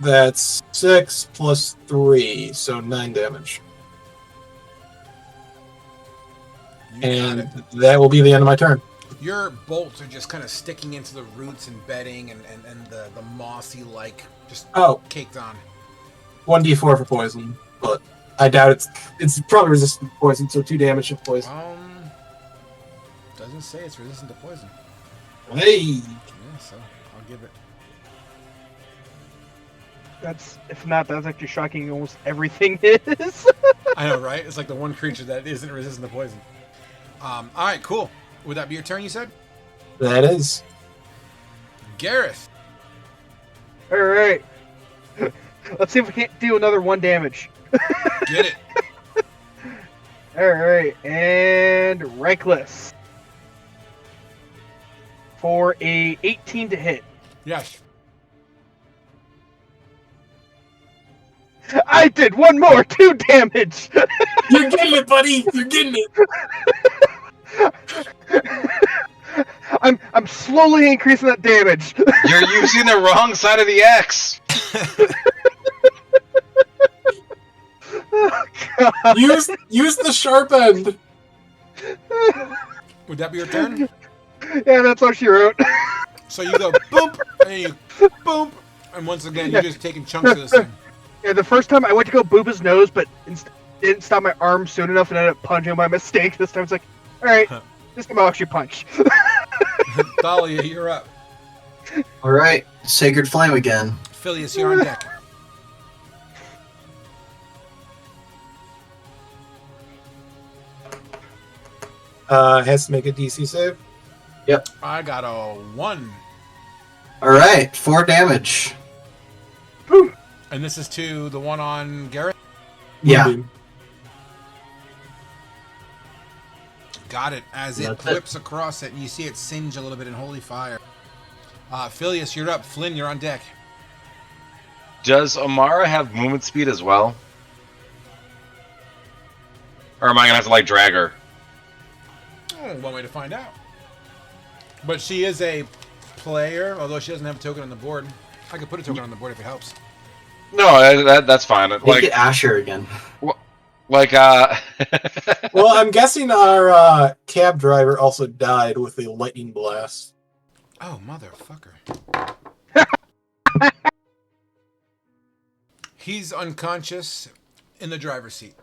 That's 6 plus 3, so 9 damage. You got And it. that will be the end of my turn. Your bolts are just kind of sticking into the roots and bedding and the mossy like just Oh, caked on. 1d4 for poison, but I doubt it's probably resistant to poison, so 2 damage of poison. Doesn't say it's resistant to poison. Hey! Yeah, so I'll give it. If not, that's actually shocking. Almost everything is. I know, right? It's like the one creature that isn't resistant to poison. All right, cool. Would that be your turn? You said. That is. Gareth. All right. Let's see if we can't do another 1 damage. Get it. All right, and Reckless for a 18 to hit. Yes. I did one more, 2 damage. You're getting it, buddy! You're getting it! I'm slowly increasing that damage. You're using the wrong side of the X. Oh, God. Use the sharp end! Would that be your turn? Yeah, that's all she wrote. So you go boop, and then you boop, and once again you're just taking chunks of this thing. Yeah, the first time I went to go boop his nose, but didn't stop my arm soon enough and ended up punching him by mistake. This time it's like, all right, this time I'll actually punch. Thalia, you're up. All right, Sacred Flame again. Phileas, you're on deck. Has to make a DC save. I got a 1. All right, 4 damage. And this is to the one on Gareth? Yeah. Moonbeam. Got it. As it That's it. whips across it, and you see it singe a little bit in holy fire. Phileas, you're up. Flynn, you're on deck. Does Amara have movement speed as well? Or am I gonna have to like drag her? Oh, one way to find out. But she is a player, although she doesn't have a token on the board. I could put a token on the board if it helps. No, that's fine. Make it Asher again. Like Well, I'm guessing our cab driver also died with a lightning blast. Oh, motherfucker. He's unconscious in the driver's seat.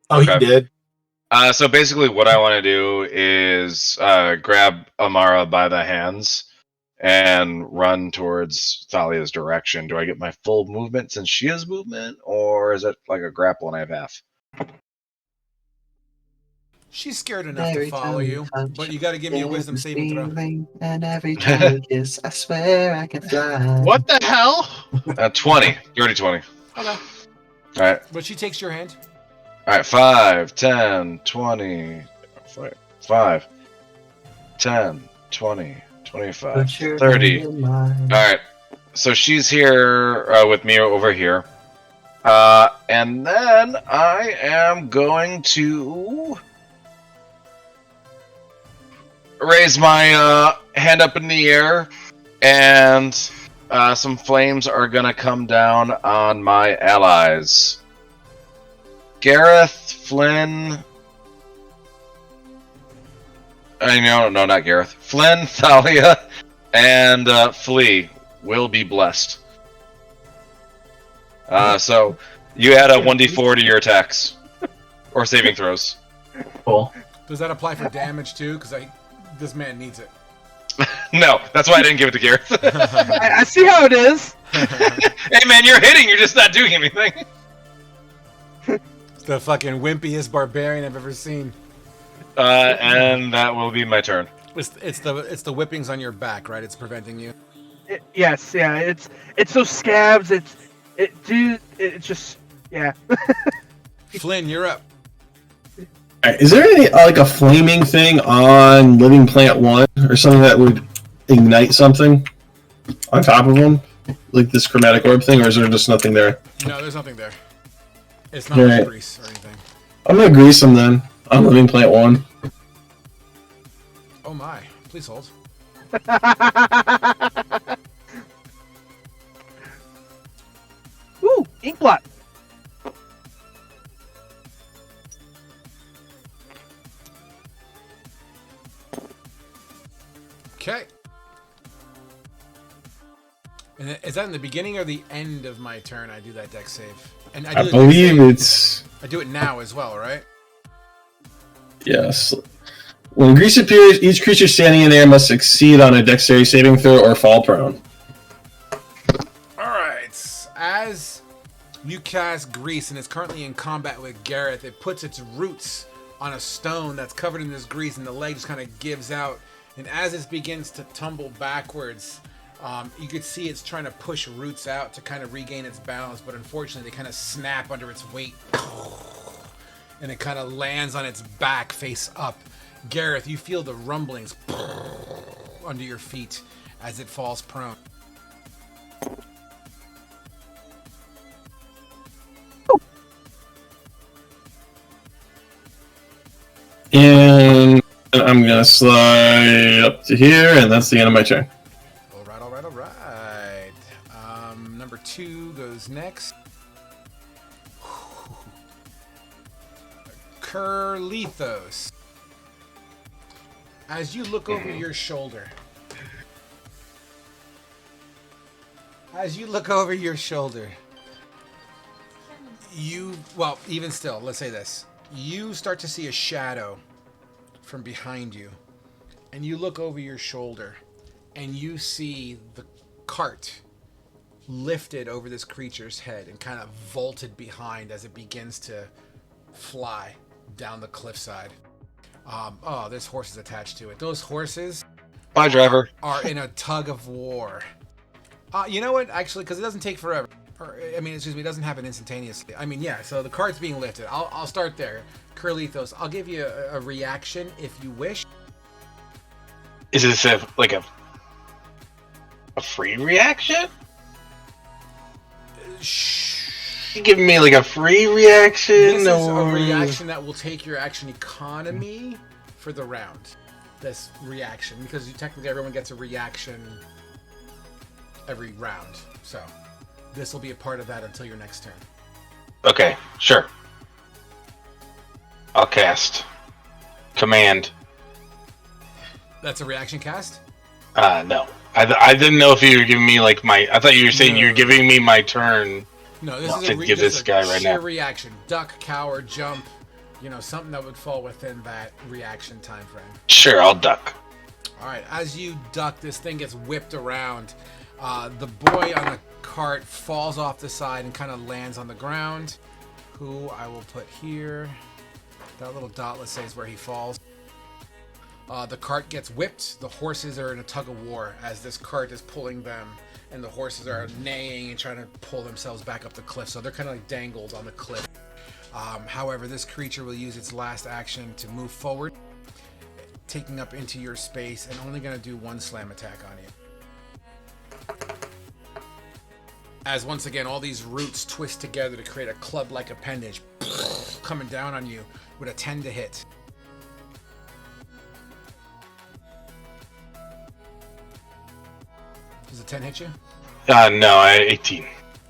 Oh, Okay. he did. So basically, what I want to do is grab Amara by the hands and run towards Thalia's direction. Do I get my full movement since she has movement, or is it like a grapple and I have half? She's scared enough to Every follow time you, touch, but you got to give me a wisdom saving throw. feeling, and every time you kiss, I swear I can fly. What the hell? 20. Dirty 20. Okay. Alright. But she takes your hand. Alright, 5, 10, 20. 5, 10, 20, 25, Put your 30. hand in mine. Alright. So she's here with me over here. And then I am going to raise my hand up in the air, and some flames are going to come down on my allies. Gareth, Flynn... no, not Gareth. Flynn, Thalia, and Flea will be blessed. So you add a 1d4 to your attacks or saving throws. Cool. Does that apply for damage too? Because this man needs it. No, that's why I didn't give it to Gareth. I see how it is. Hey man, you're hitting. You're just not doing anything. It's the fucking wimpiest barbarian I've ever seen. And that will be my turn. It's the whippings on your back, right? It's preventing you. Yes, yeah. It's those scabs. It's just yeah. Flynn, you're up. Alright, is there any like a flaming thing on Living Plant 1 or something that would ignite something on top of them? Like this chromatic orb thing, or is there just nothing there? No, there's nothing there. It's not Alright. like grease or anything. I'm gonna grease them then on Living Plant 1. Please hold. Ooh, ink blot. Okay. And is that in the beginning or the end of my turn? I do that deck save, and I do the dex believe save- it's I do it now as well, right? yes. When grease appears, each creature standing in there must succeed on a dexterity saving throw or fall prone. All right. As you cast grease and is currently in combat with Gareth, it puts its roots on a stone that's covered in this grease, and the leg just kind of gives out. And as it begins to tumble backwards, you could see it's trying to push roots out to kind of regain its balance, but unfortunately they kind of snap under its weight, and it kind of lands on its back face up. Gareth, you feel the rumblings under your feet as it falls prone. And I'm going to slide up to here, and that's the end of my turn. All right. Number 2 goes next. Kerlithos. As you look over your shoulder, even still, let's say this. You start to see a shadow from behind you, and you look over your shoulder, and you see the cart lifted over this creature's head and kind of vaulted behind as it begins to fly down the cliffside. There's horses attached to it. Those horses Bye, driver. are in a tug of war. You know what? Actually, because it doesn't take forever. It doesn't happen instantaneously. So the cart's being lifted. I'll start there. Kerlithos, I'll give you a reaction if you wish. Is this a free reaction? You giving me like a free reaction? This is a or... reaction that will take your action economy for the round. This reaction, because technically everyone gets a reaction every round. So this will be a part of that until your next turn. Okay, sure. I'll cast Command. That's a reaction cast? No. I didn't know if you were giving me like my... I thought you were saying you were giving me my turn. No, this is to give this guy right sheer now. reaction. Duck, cower, jump. Something that would fall within that reaction time frame. Sure, I'll duck. All right, as you duck, this thing gets whipped around. The boy on the cart falls off the side and kind of lands on the ground. Who I will put here. That little dot, let's say, is where he falls. The cart gets whipped. The horses are in a tug of war as this cart is pulling them, and the horses are neighing and trying to pull themselves back up the cliff. So they're kind of like dangled on the cliff. However, this creature will use its last action to move forward, taking up into your space, and only going to do one slam attack on you. As once again, all these roots twist together to create a club-like appendage coming down on you with a 10 to hit. Does a 10 hit you? No, 18.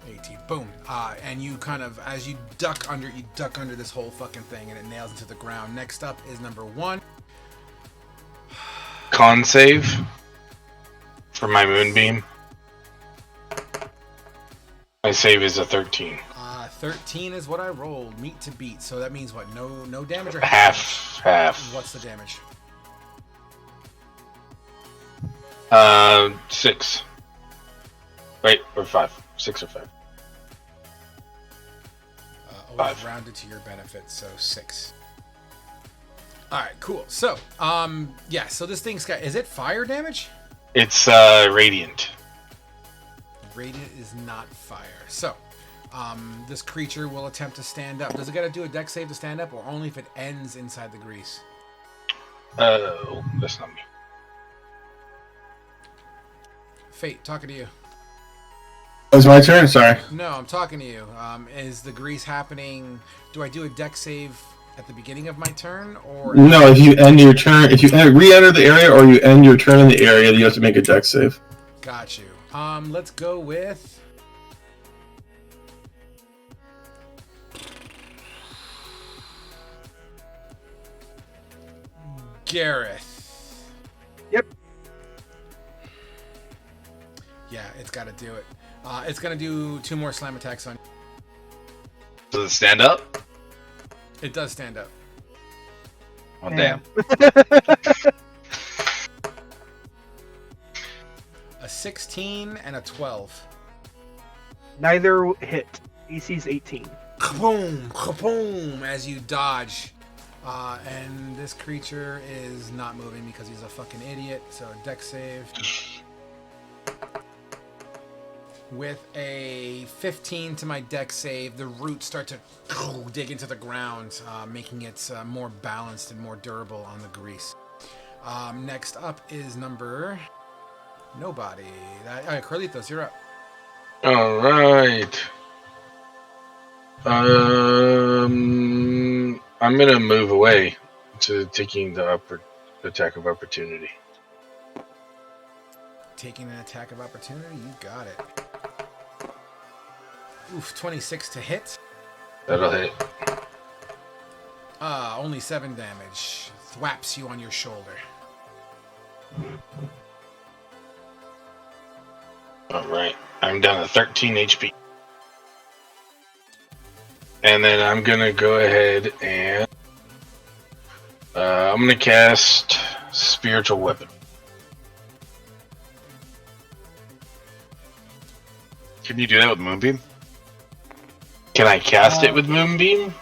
18. Boom. And you kind of, as you duck under this whole fucking thing, and it nails into the ground. Next up is number 1. Con save for my moonbeam. My save is a 13. 13 is what I rolled. Meet to beat. So that means what? No damage or Half. What's the damage? 6. Right, or 5. 6 or 5. Always 5. rounded to your benefit, so 6. Alright, cool. So, so this thing's got... Is it fire damage? It's radiant. Radiant is not fire. So, this creature will attempt to stand up. Does it gotta do a dex save to stand up, or only if it ends inside the grease? Oh, that's not me. Fate, talking to you. Oh, it's my turn? Sorry. No, I'm talking to you. Is the grease happening? Do I do a dex save at the beginning of my turn, or No, if you end your turn, if you re-enter the area or you end your turn in the area, you have to make a dex save. got you. Let's go with Gareth. Yep. Yeah, it's got to do it. It's gonna do 2 more slam attacks on. Does it stand up? It does stand up. Oh, damn. A 16 and a 12. Neither hit. AC's 18. Kaboom! Kaboom! As you dodge. And this creature is not moving because he's a fucking idiot. So a dex save. With a 15 to my dex save, the roots start to dig into the ground, making it more balanced and more durable on the grease. Next up is number... Nobody. Alright, Carlitos, you're up. All right. I'm gonna move away to taking the attack of opportunity. Taking an attack of opportunity, you got it. Oof, 26 to hit. That'll hit. Only 7 damage. Thwaps you on your shoulder. All right. I'm down to 13 HP. And then I'm gonna go ahead and I'm gonna cast Spiritual Weapon. Can you do that with Moonbeam? Can I cast it with Moonbeam?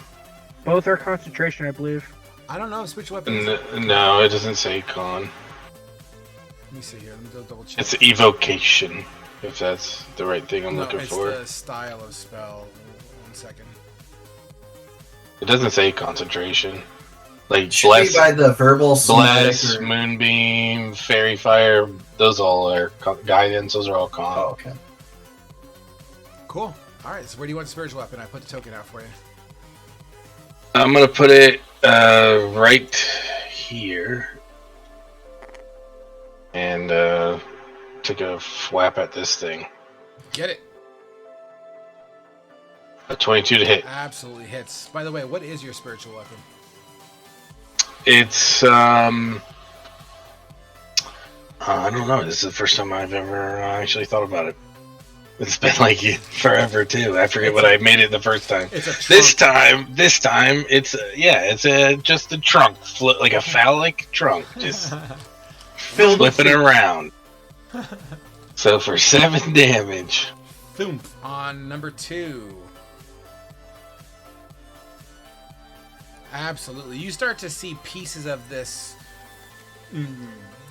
Both are concentration, I believe. I don't know if switch weapons. No, it doesn't say con. Let me see here. Let me go double check. It's evocation, if that's the right thing I'm looking it's for. the style of spell. 1 second. It doesn't say concentration. Like Should be by the verbal somatic Bless, or... Moonbeam, Fairy Fire, those all are guidance, those are all con. Oh, okay. Cool. Alright, so where do you want the spiritual weapon? I put the token out for you. I'm gonna put it right here. And take a whap at this thing. Get it. A 22 to hit. Absolutely hits. By the way, what is your spiritual weapon? It's I don't know. This is the first time I've ever actually thought about it. It's been like forever too. I forget what I made it the first time. It's a trunk. This time, it's just a trunk, like a phallic trunk, just flipping around. So for 7 damage. Boom. On number 2. Absolutely. You start to see pieces of this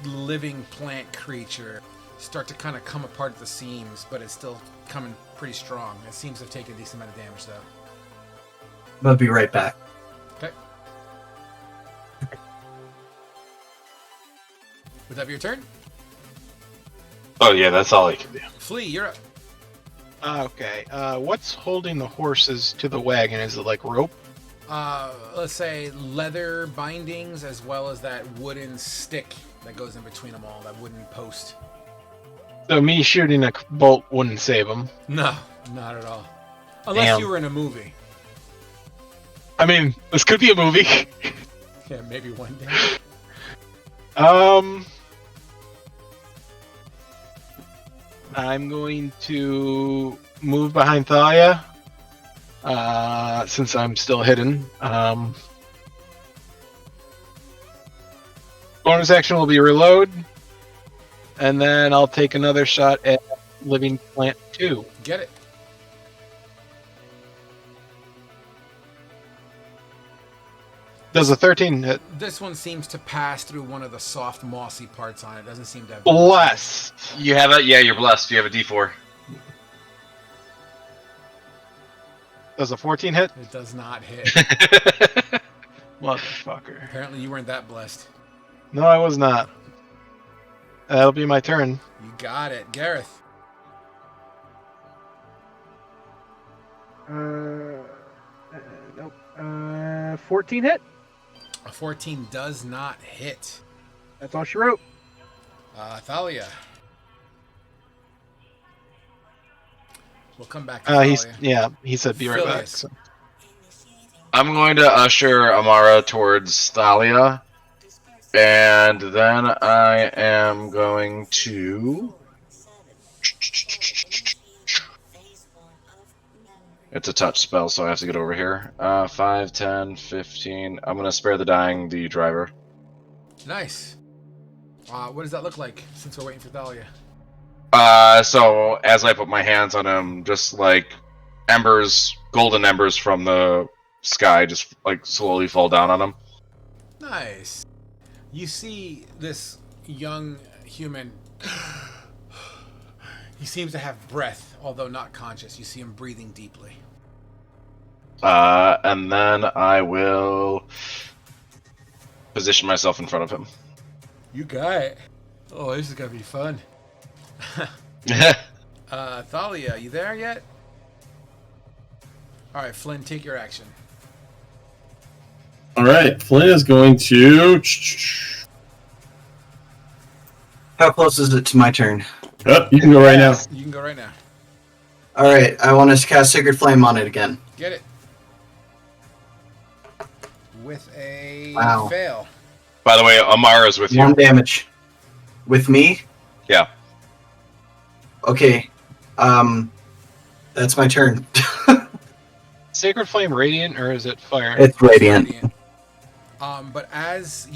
living plant creature start to kind of come apart at the seams, but it's still coming pretty strong. It seems to have taken a decent amount of damage, though. I'll be right back. Okay. Was that your turn? Oh yeah, that's all I can do. Flea, you're up. Okay. What's holding the horses to the wagon? Is it like rope? Let's say leather bindings as well as that wooden stick that goes in between them all, that wooden post. So me shooting a bolt wouldn't save them. No, not at all. Unless Damn. you were in a movie. I mean, this could be a movie. Yeah, maybe one day. I'm going to move behind Thalia, since I'm still hidden. Bonus action will be reload, and then I'll take another shot at Living Plant 2. Get it. Does a 13 hit? This one seems to pass through one of the soft, mossy parts on it. Doesn't seem to have... Bless. You have a you're blessed. You have a D4. Does a 14 hit? It does not hit. Motherfucker. Apparently you weren't that blessed. No, I was not. That'll be my turn. You got it. Gareth. Nope. 14 hit. A 14 does not hit. That's all she wrote. Thalia. We'll come back to Thalia. He said be right back. Phileas. So. I'm going to usher Amara towards Thalia, and then I am going to. It's a touch spell, so I have to get over here. 5, 10, 15. I'm going to spare the dying, the driver. Nice. What does that look like since we're waiting for Thalia? So as I put my hands on him, just like embers, golden embers from the sky, just like slowly fall down on him. Nice. You see this young human. He seems to have breath, although not conscious. You see him breathing deeply. And then I will position myself in front of him. You got it. Oh, this is gonna be fun. Thalia, you there yet? All right, Flynn, take your action. All right, Flynn is going to. How close is it to my turn? Yep, you can go right now. You can go right now. All right, I want to cast Sacred Flame on it again. Get it. With a Wow. fail. By the way, Amara's with you. 1 damage. With me? Yeah. Okay. That's my turn. Sacred Flame Radiant, or is it fire? It's radiant. But as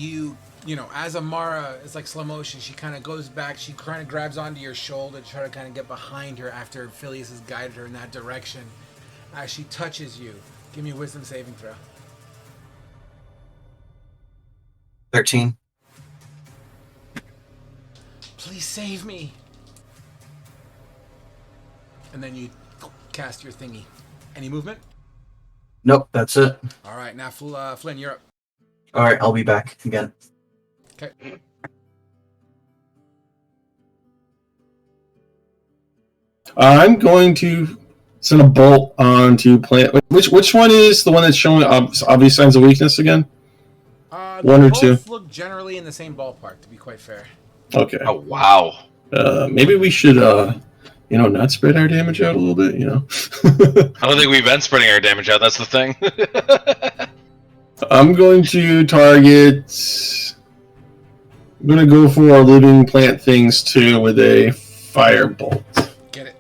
as Amara, it's like slow motion, she kind of goes back, she kind of grabs onto your shoulder to try to kind of get behind her after Phileas has guided her in that direction. As she touches you, give me a wisdom saving throw. 13. Please save me. And then you cast your thingy. Any movement? Nope, that's it. All right, now Flynn, you're up. All right, I'll be back again. Okay. I'm going to send a bolt onto plant. Which one is the one that's showing obvious signs of weakness again? One or two? Both look generally in the same ballpark, to be quite fair. Okay. Oh, wow. Maybe we should, not spread our damage out a little bit, I don't think we've been spreading our damage out. That's the thing. I'm going to target. I'm going to go for our living plant things too with a firebolt. Get it.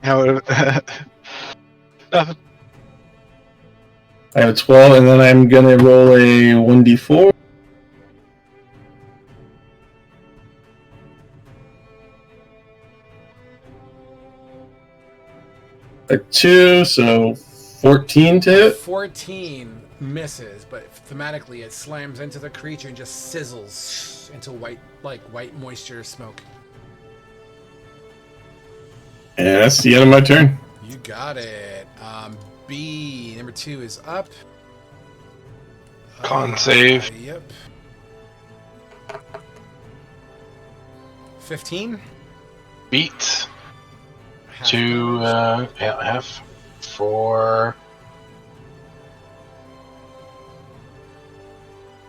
How nothing. I have a 12, and then I'm going to roll a 1d4. A 2, so 14 to hit. 14 misses, but thematically it slams into the creature and just sizzles into white moisture smoke. And that's the end of my turn. You got it. B number 2 is up. Con save. Yep. 15. Beat. Half 2, damage. half. 4.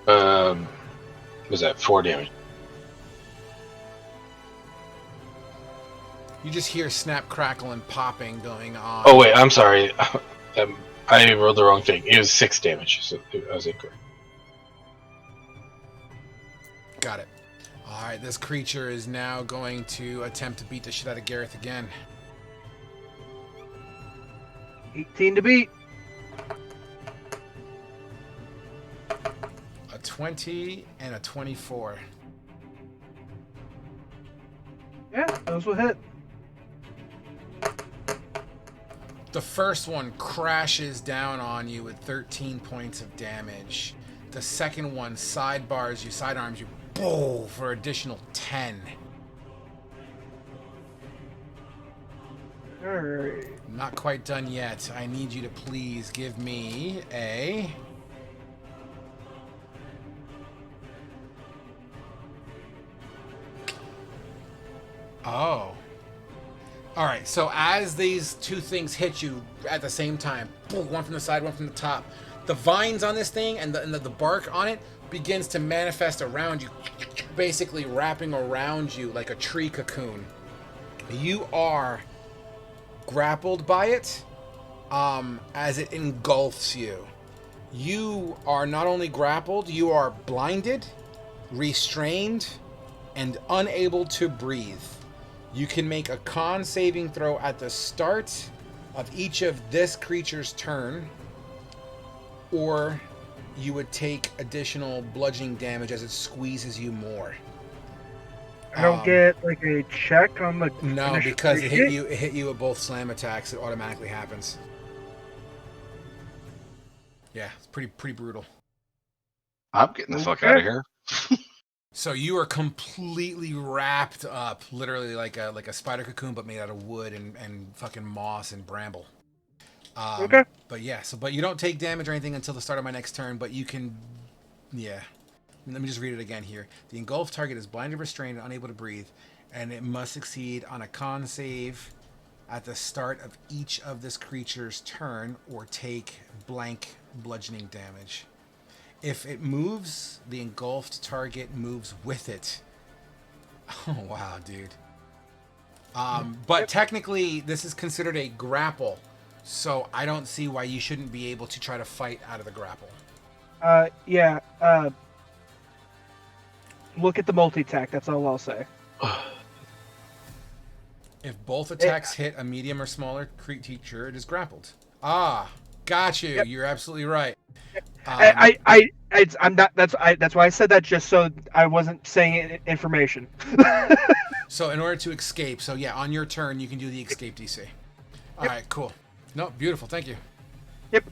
Was that 4 damage? You just hear snap, crackle, and popping going on. Oh wait, I'm sorry. I rolled the wrong thing. It was 6 damage, so I was incorrect. Got it. Alright, this creature is now going to attempt to beat the shit out of Gareth again. 18 to beat. A 20 and a 24. Yeah, those will hit. The first one crashes down on you with 13 points of damage. The second one sidearms you, boom, for additional 10. Alright. Not quite done yet. I need you to please give me a... Oh. All right, so as these two things hit you at the same time, boom, one from the side, one from the top, the vines on this thing and the bark on it begins to manifest around you, basically wrapping around you like a tree cocoon. You are grappled by it as it engulfs you. You are not only grappled, you are blinded, restrained, and unable to breathe. You can make a con saving throw at the start of each of this creature's turn, or you would take additional bludgeoning damage as it squeezes you more. I don't get like a check on the. No, because it hit you at both slam attacks. It automatically happens. Yeah, it's pretty brutal. I'm getting the fuck out of here. So you are completely wrapped up, literally like a spider cocoon, but made out of wood and fucking moss and bramble. Okay. But yeah, but you don't take damage or anything until the start of my next turn. But you can, yeah. Let me just read it again here. The engulfed target is blinded, restrained, and unable to breathe, and it must succeed on a con save at the start of each of this creature's turn, or take blank bludgeoning damage. If it moves, the engulfed target moves with it. Oh, wow, dude. But technically, this is considered a grapple, so I don't see why you shouldn't be able to try to fight out of the grapple. Yeah. Look at the multi-attack. That's all I'll say. If both attacks hit a medium or smaller creature, it is grappled. Ah, got you. Yep. You're absolutely right. I'm not. That's why I said that, just so I wasn't saying information. So in order to escape, so yeah, on your turn you can do the escape DC. All right, cool. No, beautiful. Thank you. Yep.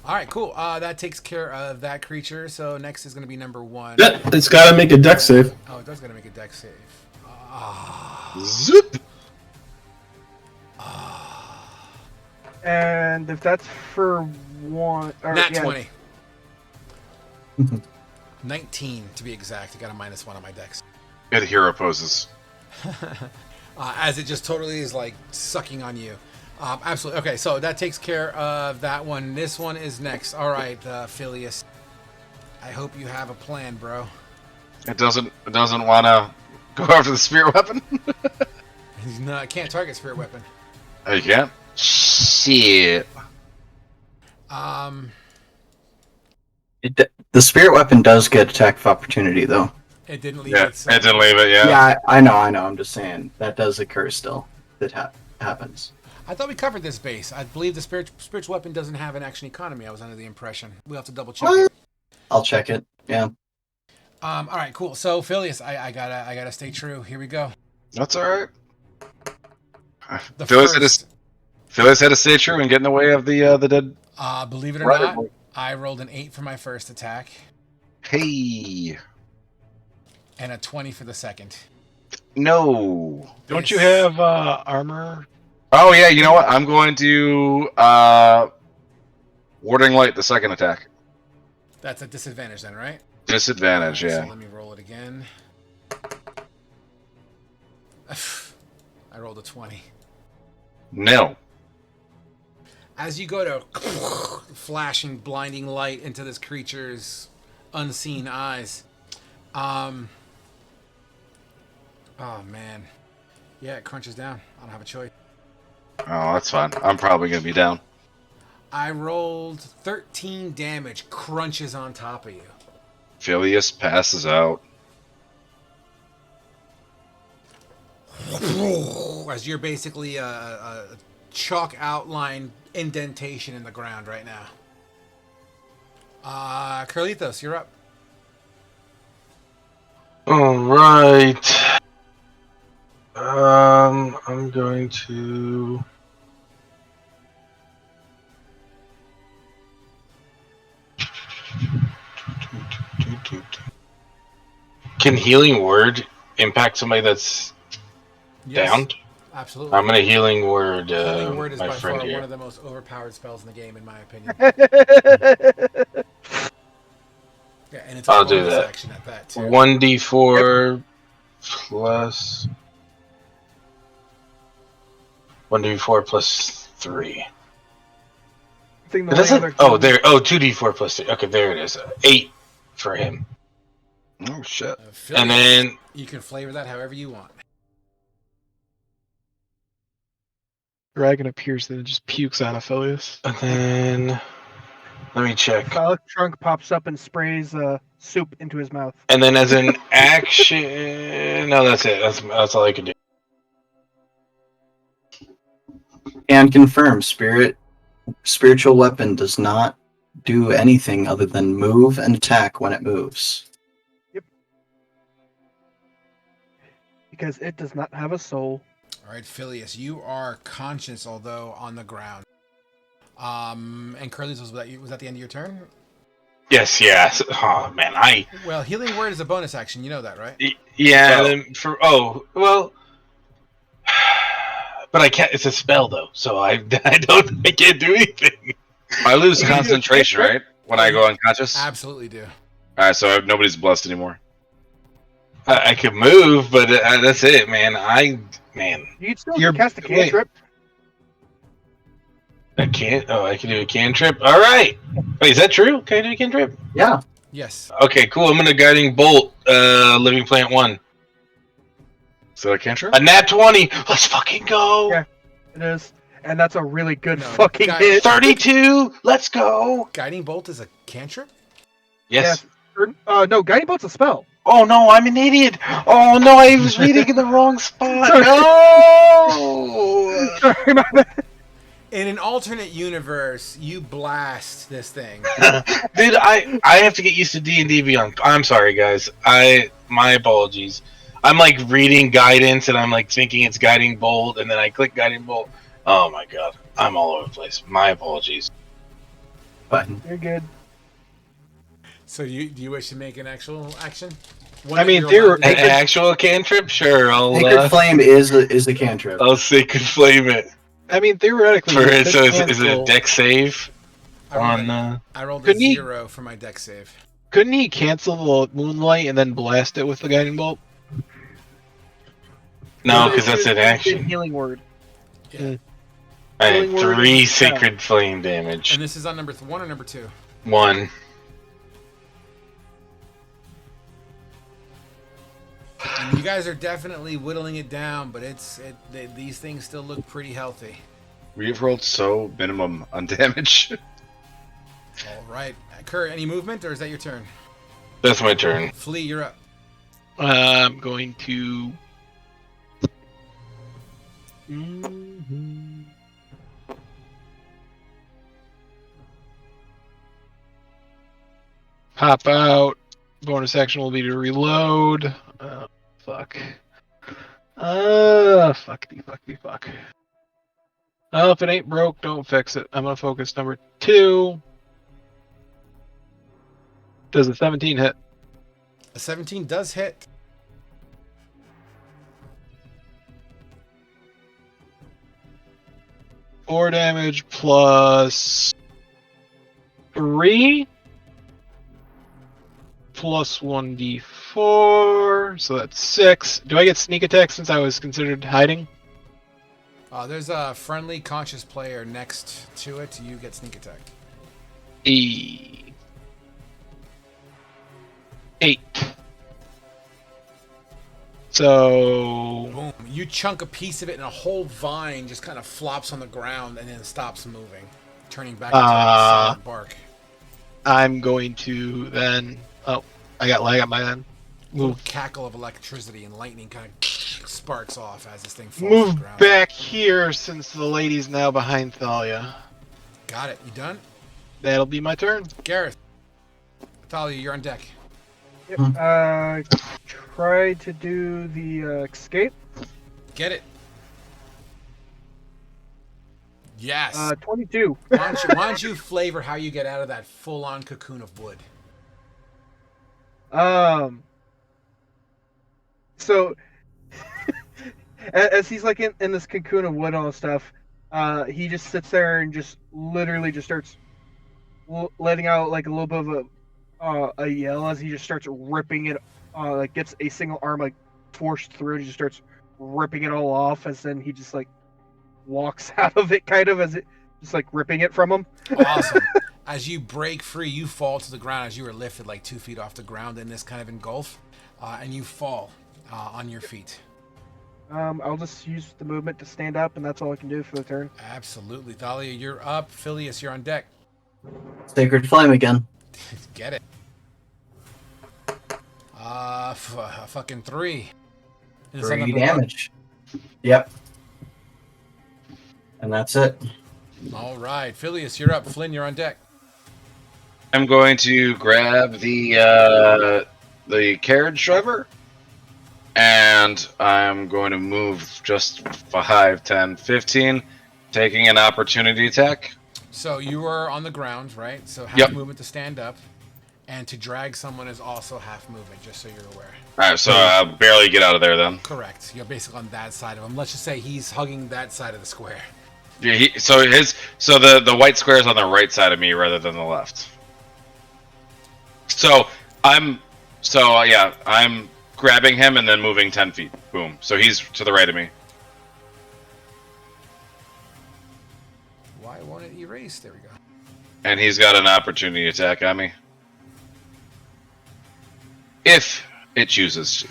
All right, cool. That takes care of that creature. So next is going to be number 1. Yeah, it's got to make a dex save. Oh, it does got to make a dex save. Zip. And if that's for one, or, Nat yeah. 20. 19 to be exact. I got a -1 on my dex. Good hero poses. As it just totally is like sucking on you. Absolutely. Okay, so that takes care of that one. This one is next. All right, Phileas. I hope you have a plan, bro. It doesn't want to go after the spirit weapon. No, I can't target spirit weapon. Oh, you can't? Shit. The spirit weapon does get attack of opportunity, though. It didn't leave Yeah, it. it didn't leave it. Yeah. Yeah, I know. I'm just saying that does occur still. That happens. I thought we covered this base. I believe the spiritual weapon doesn't have an action economy. I was under the impression. We'll have to double check it. I'll check it. Yeah. All right, cool. So Phileas, I gotta stay true. Here we go. That's all right. Phileas had to stay true and get in the way of the dead. Believe it or not, I rolled an 8 for my first attack. Hey. And a 20 for the second. No. Don't you have armor? Oh yeah, you know what? I'm going to warding light the second attack. That's a disadvantage then, right? Disadvantage, yeah. So let me roll it again. I rolled a 20. No. As you go to flashing blinding light into this creature's unseen eyes. Oh man. Yeah, it crunches down. I don't have a choice. Oh, that's fine. I'm probably going to be down. I rolled 13 damage, crunches on top of you. Phileas passes out. As you're basically a chalk outline indentation in the ground right now. Carlitos, you're up. All right. I'm going to. Can healing word impact somebody that's downed? Absolutely. I'm gonna healing word. Healing word is my by friend far here. one of the most overpowered spells in the game, in my opinion. Yeah, and it's a I'll do bonus that. action at that too. 1d4 plus. 1d4 plus 3. I think It the only doesn't. other Oh, there. Oh, 2d4 plus 3. Okay, there it is. 8 for him. Oh shit! And then You can flavor that however you want. Dragon appears and just pukes on Aphelios. And then let me check. phallic trunk pops up and sprays soup into his mouth. And then as an action, no, that's it. That's all I can do. And confirm, spiritual weapon does not do anything other than move and attack when it moves. Because it does not have a soul. All right, Phileas, you are conscious, although on the ground. And Curly's was that the end of your turn? Yes. Oh man, Well, healing word is a bonus action. You know that, right? yeah. Well- Then but I can't. It's a spell though, so I can't do anything. I lose concentration, right? When I go unconscious. Absolutely do. All right, so nobody's blessed anymore. I could move, but that's it, man. You can still You're- cast a cantrip. I can't. Oh, I can do a cantrip. All right. Wait, is that true? Can I do a cantrip? Yeah. Yes. Okay, cool. I'm gonna guiding bolt. Living plant 1. So I can't trip. A nat 20. Let's fucking go. Yeah. It is. And that's a really good No, fucking guys- hit. 32. Let's go. Guiding bolt is a cantrip? Yes. No, Guiding Bolt's a spell. Oh no, I'm an idiot. Oh no, I was reading in the wrong spot. Sorry. No. Sorry, my bad. In an alternate universe, you blast this thing. Dude, I have to get used to D&D Beyond. I'm sorry, guys. My apologies. I'm like reading guidance and I'm like thinking it's guiding bolt, and then I click guiding bolt. Oh my god, I'm all over the place. My apologies. Button. You're good. So do you wish to make an actual action? I mean, You're they were- allowed to An do. actual cantrip? Sure, Sacred Flame is a cantrip. I'll sacred flame it. I mean, theoretically, For you it, could so is it a cancel- deck save I rolled on? I rolled a Couldn't he- 0 for my deck save. Couldn't he cancel the moonlight and then blast it with the guiding bolt? No, because that's an action. Healing word. Yeah. I had Healing word 3 is a spell. sacred flame damage. And this is on number 1 or number 2? 1. And you guys are definitely whittling it down, but these things still look pretty healthy. We've rolled so minimum on damage. All right, Kerr, any movement, or is that your turn? That's my turn. Flea, you're up. I'm going to. Mhm. Pop out. Bonus action will be to reload. Fuck. Fuck. Well, if it ain't broke, don't fix it. I'm gonna focus number 2. Does a 17 hit? A 17 does hit. Four damage plus 3 plus 1d4, so that's 6. Do I get sneak attack since I was considered hiding? There's a friendly conscious player next to it. You get sneak attack. 8. So Boom. You chunk a piece of it, and a whole vine just kind of flops on the ground and then stops moving, turning back into solid bark. I'm going to then. Oh, I got lag on my end. Little Move. cackle of electricity and lightning kind of sparks off as this thing falls to the Move ground. back here since the lady's now behind Thalia. Got it. You done? That'll be my turn. Gareth. Thalia, you're on deck. Yep. Try to do the escape. Get it. Yes. 22. why don't you flavor how you get out of that full-on cocoon of wood? So as he's like in this cocoon of wood and all this stuff, he just sits there and just literally just starts letting out like a little bit of a yell as he just starts ripping it, like gets a single arm like forced through and just starts ripping it all off, as then he just like walks out of it, kind of as it just like ripping it from him. Awesome. As you break free, you fall to the ground as you were lifted like 2 feet off the ground in this kind of engulf, and you fall on your feet. I'll just use the movement to stand up, and that's all I can do for the turn. Absolutely. Thalia, you're up. Phileas, you're on deck. Sacred Flame again. Get it. Fucking 3. Is that 3 number damage. Yep. And that's it. 1? All right. Phileas, you're up. Flynn, you're on deck. I'm going to grab the carriage driver, and I'm going to move just 5, 10, 15, taking an opportunity attack. So you are on the ground, right? So half Yep. movement to stand up, and to drag someone is also half movement, just so you're aware. All right, so I'll barely get out of there then. Correct. You're basically on that side of him. Let's just say he's hugging that side of the square. Yeah, so the white square is on the right side of me rather than the left. So I'm grabbing him and then moving 10 feet. Boom. So he's to the right of me. Why won't it erase? There we go. And he's got an opportunity attack on me. If it chooses to.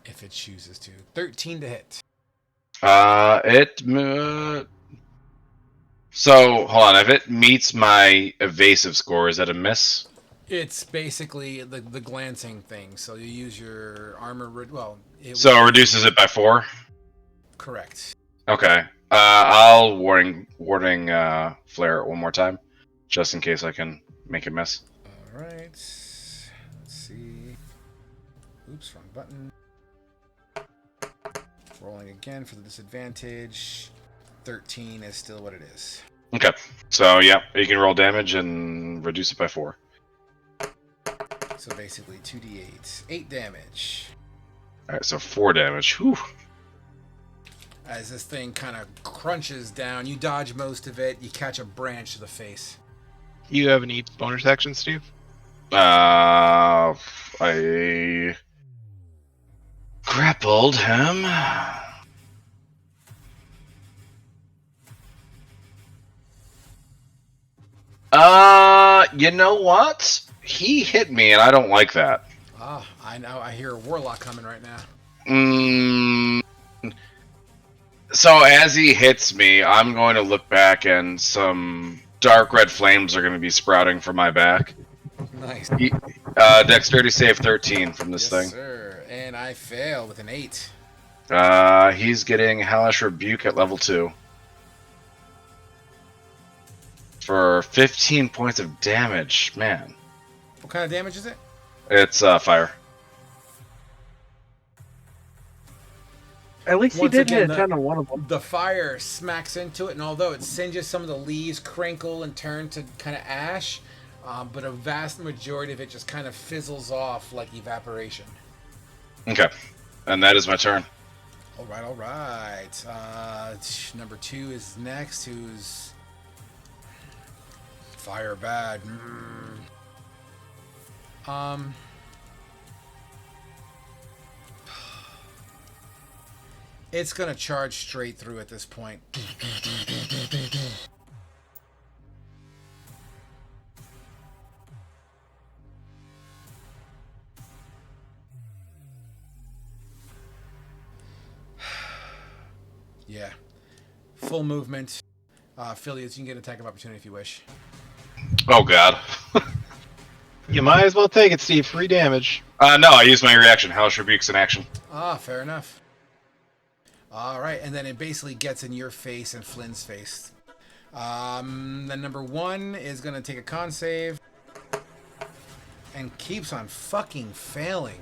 If it chooses to. 13 to hit. So, hold on. If it meets my evasive score, is that a miss? It's basically the glancing thing. So you use your armor. So it reduces it by 4? Correct. Okay. I'll warding flare it one more time, just in case I can make a miss. All right. Let's see. Oops, wrong button. Rolling again for the disadvantage. 13 is still what it is. Okay. So yeah, you can roll damage and reduce it by 4. So basically 2d8. 8 damage. All right. So 4 damage. Whew. As this thing kind of crunches down, you dodge most of it. You catch a branch to the face. You have any bonus actions, Steve? I grappled him. You know what? He hit me, and I don't like that. Ah, I know. I hear a warlock coming right now. So as he hits me, I'm going to look back, and some dark red flames are going to be sprouting from my back. Nice. Dexterity save 13 from this Yes, thing. sir. And I fail with an 8. He's getting Hellish Rebuke at level 2. For 15 points of damage. Man. What kind of damage is it? It's fire. At least he Once did hit again, a 10 on one of them. The fire smacks into it, and although it singes, some of the leaves crinkle and turn to kind of ash, but a vast majority of it just kind of fizzles off like evaporation. Okay. And that is my turn. All right. Number 2 is next, who's fire bad. It's gonna charge straight through at this point. Yeah. Full movement. Phileas, you can get an attack of opportunity if you wish. Oh god. You might as well take it, Steve. Free damage. No, I used my reaction. Hellish Rebuke's in action. Ah, fair enough. All right, and then it basically gets in your face and Flynn's face. Then number 1 is going to take a con save and keeps on fucking failing.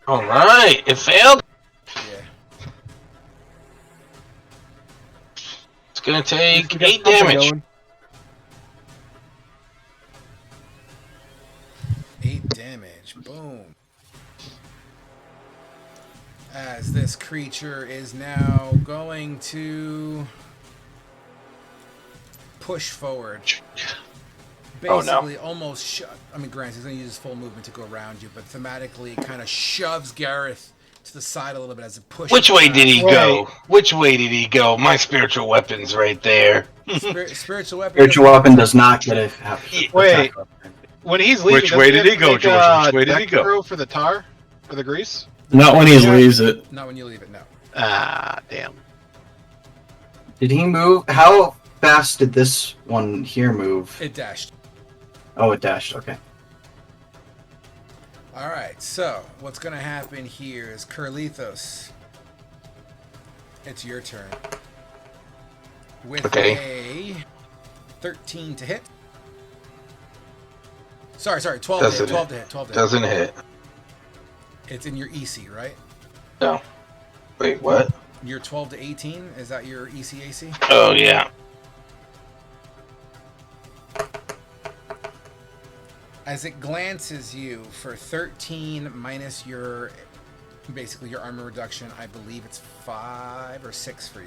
Alright, it failed. Yeah. It's gonna take We got 8 something damage. going. 8 damage. Boom. As this creature is now going to push forward. basically almost I mean, granted, he's going to use his full movement to go around you, but thematically it kind of shoves Gareth to the side a little bit as a push. Which way did he Right. go? Which way did he go? My spiritual weapon's right there. Spiritual weapon. Spiritual weapon does not get a Wait. attack. When he's leaving, Which way doesn't did he have to go, make George? a Which way did he deck go? throw for the tar? For the grease? Not when he Yeah. leaves it. Not when you leave it, no. Ah, damn. Did he move? How fast did this one here move? It dashed. Oh, it dashed. Okay. All right, so what's going to happen here is Carlithos. It's your turn. With a 13 to hit. Sorry, 12 to hit. 12 to hit. 12 to hit. Doesn't hit. It's in your EC, right? No. Wait, what? Your 12 to 18, is that your ECAC? Oh, yeah. As it glances you for 13 minus your, basically your armor reduction, I believe it's 5 or 6 for you.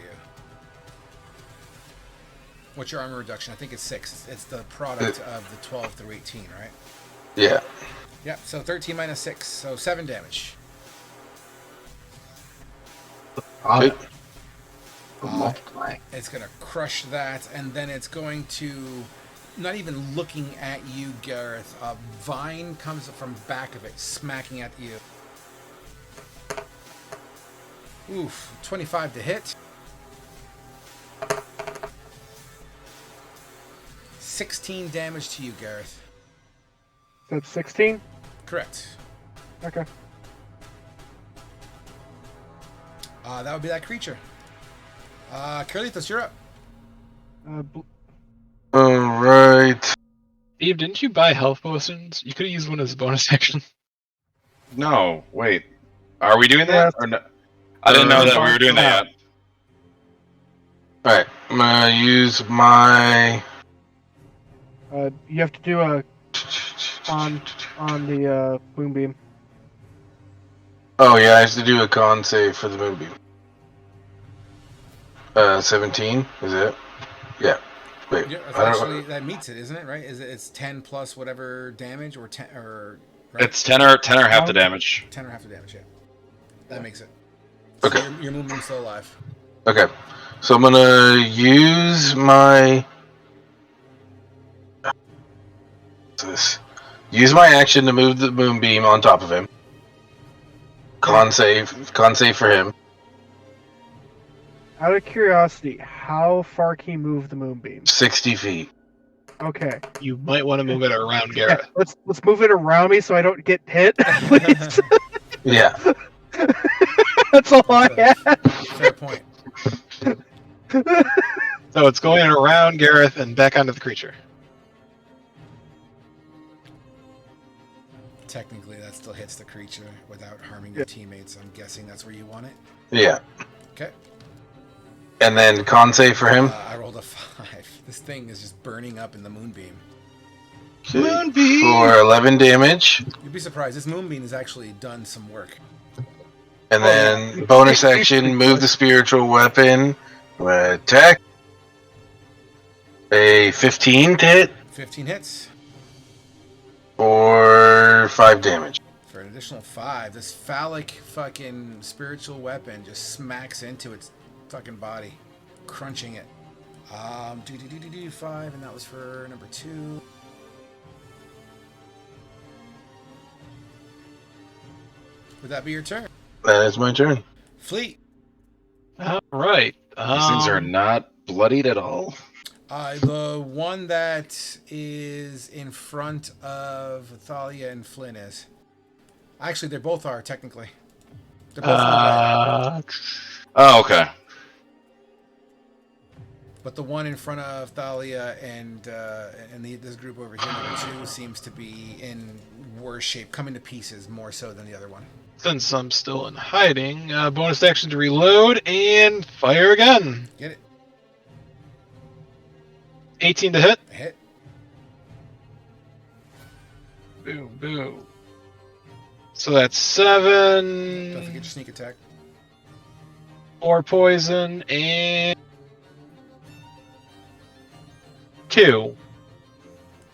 What's your armor reduction? I think it's 6. It's the product of the 12 through 18, right? Yeah. Yep, so 13 minus 6, so 7 damage. Good. Multiply. It's going to crush that, and then it's going to, not even looking at you, Gareth, a vine comes from back of it, smacking at you. Oof, 25 to hit. 16 damage to you, Gareth. That's 16? Correct. Okay. That would be that creature. Carlitos, you're up. Alright. Steve, didn't you buy health potions? You could have used one as a bonus action. No, wait. Are we doing Yeah. that or no? I didn't know that we were doing that yet. Alright, I'm gonna use my... You have to do a on the moonbeam. Oh yeah, I have to do a con save for the moonbeam. 17, is it? Yeah. Wait, Yeah, that's I don't actually, that meets it, isn't it? Right? It's 10 plus whatever damage, or 10 or right? It's 10 or half the damage. 10 or half the damage. Yeah, that makes it. Okay. So your movement's still alive. Okay, so I'm gonna use my... What's this? Use my action to move the moonbeam on top of him. Con save for him. Out of curiosity, how far can you move the moonbeam? 60 feet. Okay. You might want to move it around Yeah, Gareth. let's move it around me so I don't get hit, please. Yeah. That's all I had. Fair point. So it's going around Gareth and back onto the creature. Technically, that still hits the creature without harming your teammates. I'm guessing that's where you want it. Yeah. Okay. And then con save for him. I rolled a 5. This thing is just burning up in the moonbeam. Moonbeam! For 11 damage. You'd be surprised. This moonbeam has actually done some work. And then bonus action, move the spiritual weapon. Attack. A 15 to hit 15 hits for 5 damage. for an additional 5. This phallic fucking spiritual weapon just smacks into its fucking body, crunching it. 5, and that was for number 2. Would that be your turn? That is my turn. Fleet. All right. These things are not bloodied at all. The one that is in front of Thalia and Flynn is. Actually, they both are, technically. They're both red. Oh, okay. But the one in front of Thalia and this group over here, number 2, seems to be in worse shape, coming to pieces more so than the other one. Since I'm still in hiding, bonus action to reload and fire again. Get it? 18 to hit. Hit. Boom, boom. So that's 7. Don't forget your sneak attack. 4 poison and 2.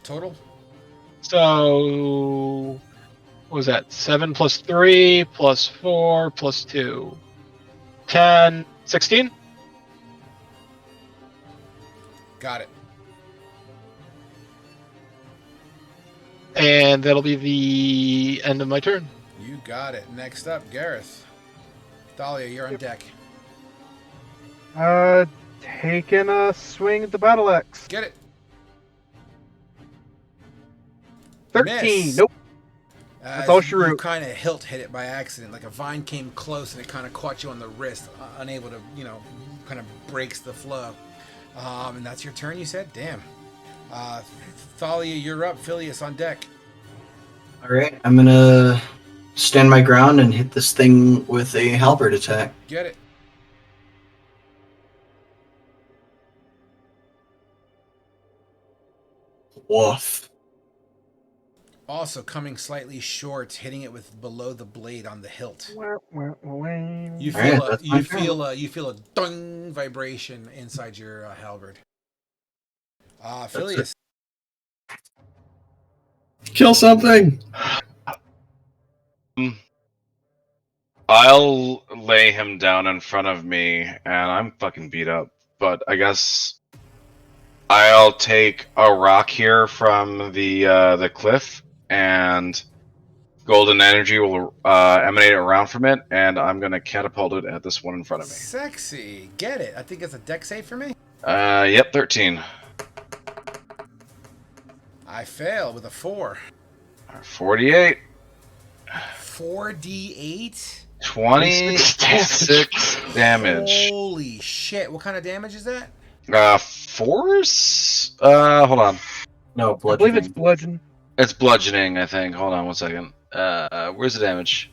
Total? So, what was that? 7 plus 3 plus 4 plus 2. 10, 16? Got it. And that'll be the end of my turn. You got it. Next up, Gareth. Thalia, you're on deck. Taking a swing at the battle axe. Get it. 13. Miss. Nope. That's all she You wrote. kind of hit it by accident. Like a vine came close and it kind of caught you on the wrist, unable to, kind of breaks the flow. And that's your turn, you said? Damn. Thalia, you're up. Phileas on deck. All right, I'm gonna stand my ground and hit this thing with a halberd attack. Get it. Woof. Also coming slightly short, hitting it with below the blade on the hilt. You All feel right, a that's my you feel a dung vibration inside your halberd. Phileas. Kill something. I'll lay him down in front of me, and I'm fucking beat up. But I guess I'll take a rock here from the cliff, and golden energy will emanate around from it, and I'm gonna catapult it at this one in front of me. Sexy. Get it. I think it's a deck save for me. Yep, 13. I fail with a 4. 48. 4d8? 26 damage. Holy shit. What kind of damage is that? Force? Hold on. No, I believe it's bludgeoning. bludgeon. It's bludgeoning, I think. Hold on one second. Where's the damage?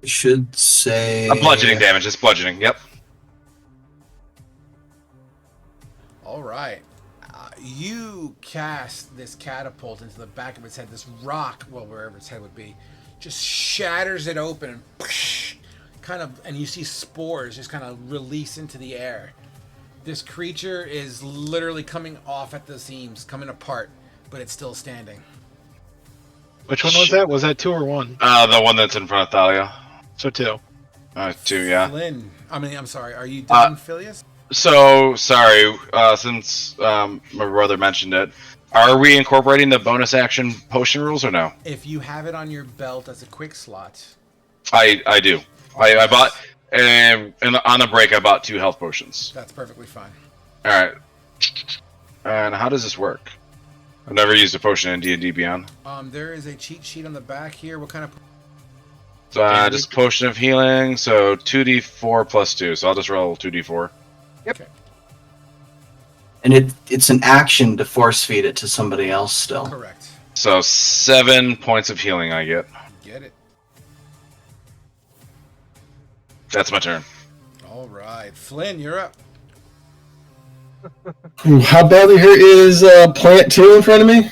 It should say Bludgeoning damage. It's bludgeoning. Yep. All right. You cast this catapult into the back of its head. This rock, well, wherever its head would be, just shatters it open and and you see spores just kind of release into the air. This creature is literally coming off at the seams, coming apart, but it's still standing. Which one was that? Was that 2 or 1? The one that's in front of Thalia. So 2. 2, yeah. Flynn, I'm sorry. Are you done, Phileas? So, sorry, since my brother mentioned it, are we incorporating the bonus action potion rules or no? If you have it on your belt as a quick slot. I do. I bought, and on the break, I bought 2 health potions. That's perfectly fine. Alright. And how does this work? I've never used a potion in D&D Beyond. There is a cheat sheet on the back here. What kind of... So, just potion of healing, so 2d4 plus 2, so I'll just roll 2d4. Okay. And it's an action to force feed it to somebody else still. Correct. So 7 points of healing I get. Get it. That's my turn. All right. Flynn, you're up. How badly hurt is plant 2 in front of me?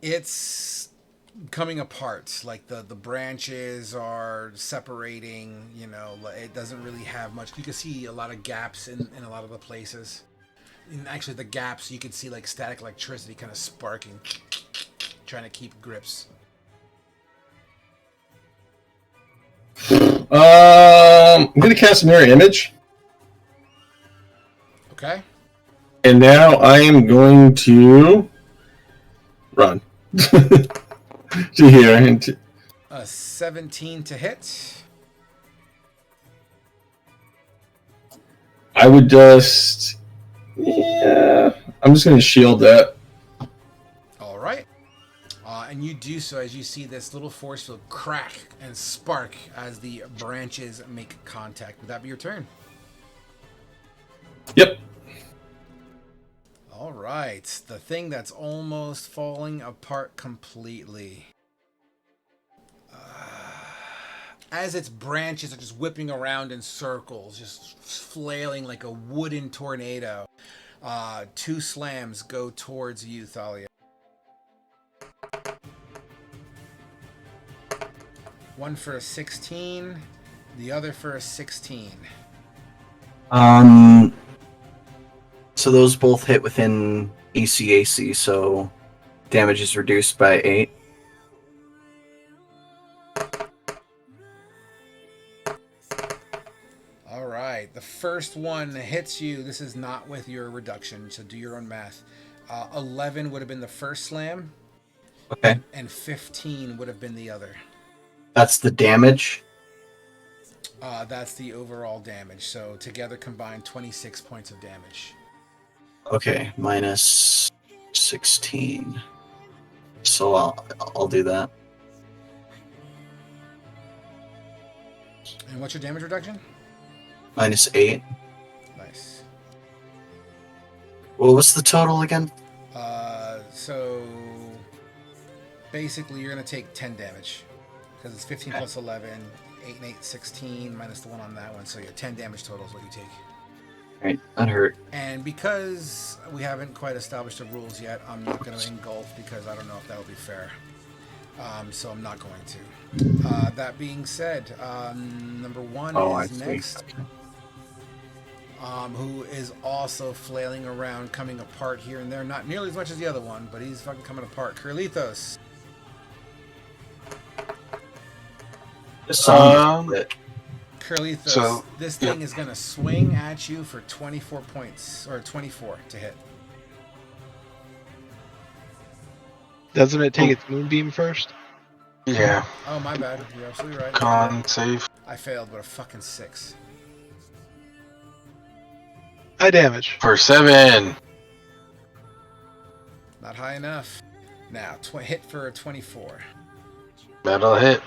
It's coming apart. Like the branches are separating, it doesn't really have much. You can see a lot of gaps in a lot of the places. And actually the gaps, you can see like static electricity kind of sparking, trying to keep grips. I'm gonna cast Mirror Image, Okay. and now I am going to run to here. And 17 to hit. I would just, I'm just gonna shield that. All right. And you do so as you see this little force field crack and spark as the branches make contact. Would that be your turn? Yep. All right. The thing that's almost falling apart completely. As its branches are just whipping around in circles, just flailing like a wooden tornado. 2 slams go towards you, Thalia. One for a 16, the other for a 16. So those both hit within ECAC, so damage is reduced by 8. All right. The first one hits you. This is not with your reduction, so do your own math. 11 would have been the first slam, Okay. and 15 would have been the other. That's the damage. That's the overall damage. So together combined, 26 points of damage. Okay, minus 16. So I'll do that. And what's your damage reduction? Minus 8. Nice. What was the total again? So basically, you're going to take 10 damage because it's 15 plus 11, 8 and 8, 16 minus the one on that one. So yeah, 10 damage total is what you take. Alright, that hurt. And because we haven't quite established the rules yet, I'm not going to engulf because I don't know if that'll be fair. So I'm not going to. That being said, number 1 is next. Who is also flailing around, coming apart here and there. Not nearly as much as the other one, but he's fucking coming apart. Curlithos. Curlithos, So, this thing is going to swing at you for 24 points, or 24 to hit. Doesn't it take its moonbeam first? Yeah. Oh, my bad. You're absolutely right. Con save. I failed, but a fucking 6. High damage. For 7. Not high enough. Now, hit for a 24. That'll hit.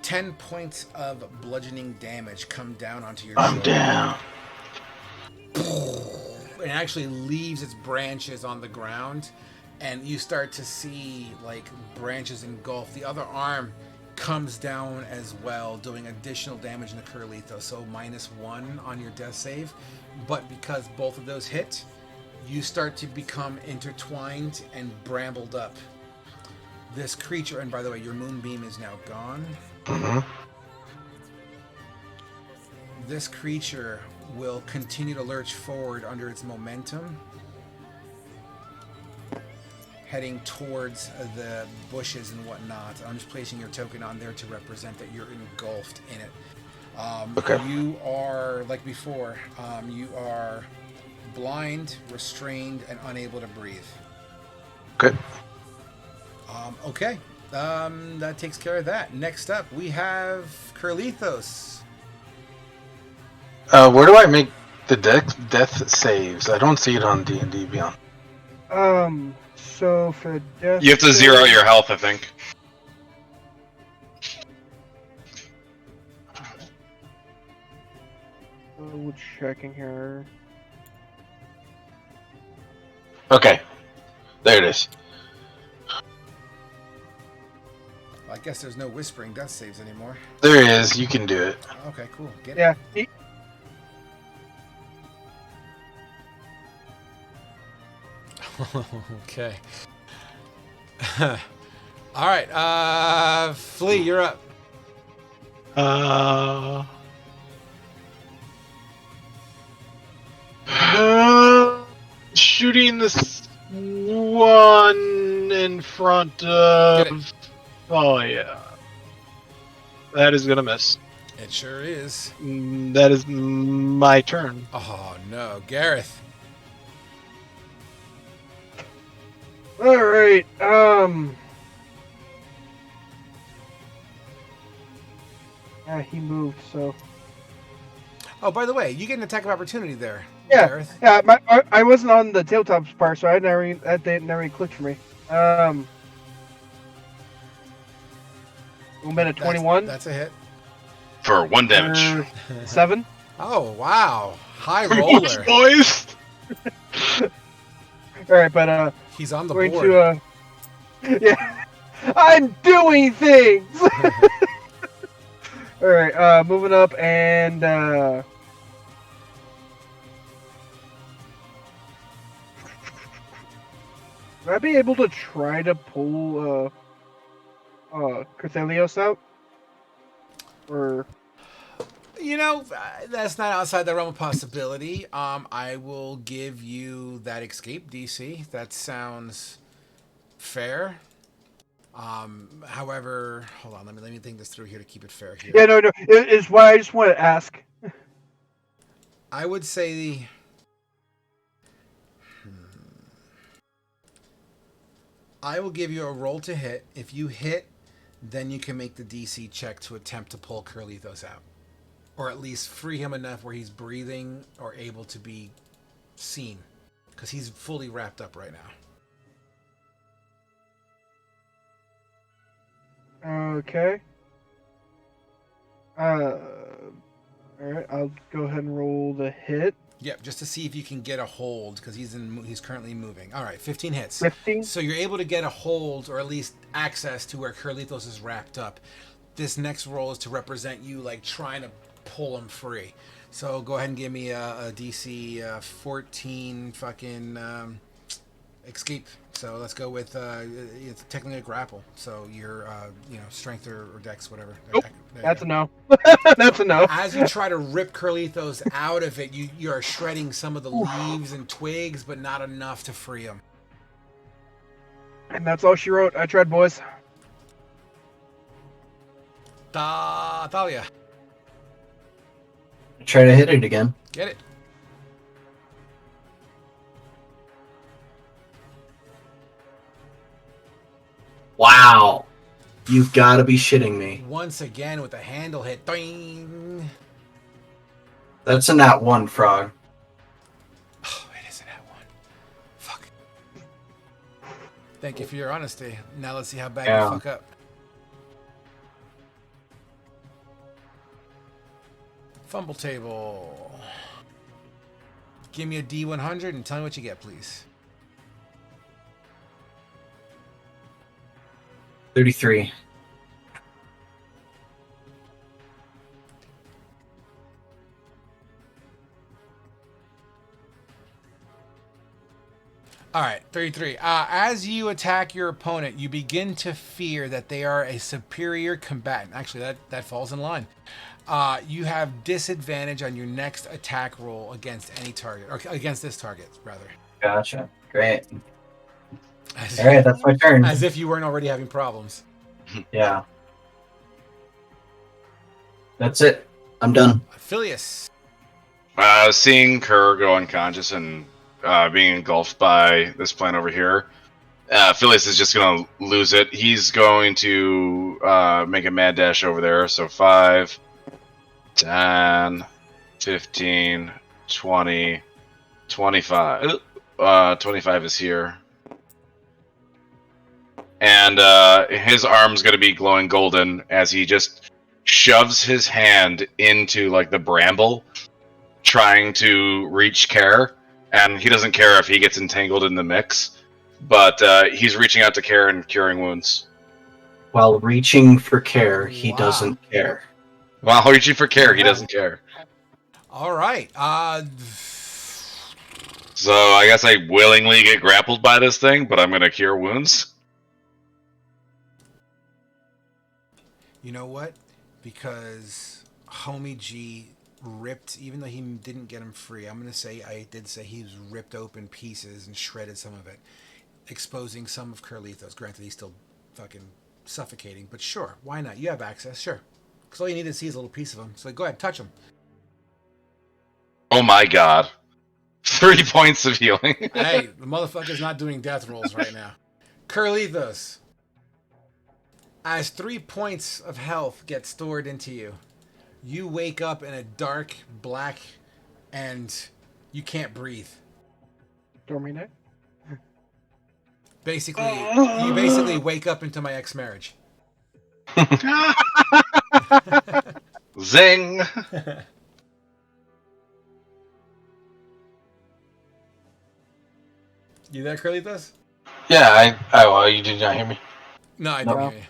Ten points of bludgeoning damage come down onto your I'm shoulder. down. It actually leaves its branches on the ground, and you start to see like branches engulf. The other arm comes down as well, doing additional damage in the Curlithos, so -1 on your death save. But because both of those hit, you start to become intertwined and brambled up. This creature, and by the way, your moonbeam is now gone. Mm-hmm. This creature will continue to lurch forward under its momentum, heading towards the bushes and whatnot. I'm just placing your token on there to represent that you're engulfed in it. Okay. You are, like before, you are blind, restrained, and unable to breathe. Good. Okay. That takes care of that. Next up, we have Curlithos. Where do I make the death saves? I don't see it on D&D Beyond. So for death, You have to zero out your health, I think. checking here. Okay. There it is. I guess there's no whispering death saves anymore. There it is. You can do it. Okay, cool. Get it. Yeah. Okay. All right. Flea, you're up. Shooting this one in front of. Oh yeah, that is gonna miss. It sure is. That is my turn. Oh no, Gareth. All right. Yeah, he moved. So. Oh, by the way, you get an attack of opportunity there. Yeah, Gareth. yeah. I wasn't on the tabletops part, so that never even clicked for me. We'll at 21. That's a hit. For 1 damage. 7. Oh wow, high roller. Boys. All right, but He's on the going board. to yeah, I'm doing things. All right, moving up and would I be able to try to pull Crithelios out? Or You know, that's not outside the realm of possibility. I will give you that escape DC. That sounds fair. However, hold on. Let me think this through here to keep it fair here. Yeah, no. It's why I just want to ask. I would say I will give you a roll to hit. If you hit, then you can make the DC check to attempt to pull Curlithos out. Or at least free him enough where he's breathing or able to be seen. Because he's fully wrapped up right now. Okay. All right. I'll go ahead and roll the hit. Yep, just to see if you can get a hold, because he's currently moving. All right, 15 hits. 15. So you're able to get a hold, or at least access to where Curlithos is wrapped up. This next roll is to represent you, like, trying to pull him free. So go ahead and give me a DC 14 fucking escape. So let's go with it's technically a grapple. So your strength or dex, whatever. Nope. That's a no. That's a no. As you try to rip Curlithos out of it, you are shredding some of the leaves and twigs, but not enough to free him. And that's all she wrote. I tried, boys. Thalia. Try to hit it again. Get it. Wow. You've got to be shitting me. Once again with a handle hit. Doing. That's a nat 1, Frog. Oh, it is a nat 1. Fuck. Thank you for your honesty. Now let's see how bad you fuck up. Fumble table. Give me a D100 and tell me what you get, please. 33. All right, 33. As you attack your opponent, you begin to fear that they are a superior combatant. Actually, that falls in line. You have disadvantage on your next attack roll against any target, or against this target, rather. Gotcha. Great. All right, that's my turn. As if you weren't already having problems. Yeah. That's it. I'm done. Phileas. Seeing Kerr go unconscious and being engulfed by this plant over here, Phileas is just going to lose it. He's going to make a mad dash over there. So 5, 10, 15, 20, 25. 25 is here. And his arm's going to be glowing golden as he just shoves his hand into like the bramble, trying to reach Care. And he doesn't care if he gets entangled in the mix, but he's reaching out to Care and curing wounds. While reaching for Care, he doesn't care. While reaching for Care, he doesn't care. All right. So I guess I willingly get grappled by this thing, but I'm going to cure wounds. You know what? Because Homie G ripped, even though he didn't get him free, I'm going to say, I did say he was ripped open pieces and shredded some of it, exposing some of Curlithos. Granted, he's still fucking suffocating, but sure, why not? You have access, sure. Because all you need to see is a little piece of him. So go ahead, touch him. Oh my god. 3 points of healing. Hey, the motherfucker's not doing death rolls right now. Curlithos. As 3 points of health get stored into you, you wake up in a dark, black, and you can't breathe. Dormine? Basically, you basically wake up into my ex-marriage. Zing! You there, Curlithos? Yeah, well, you did not hear me. No, I didn't hear you.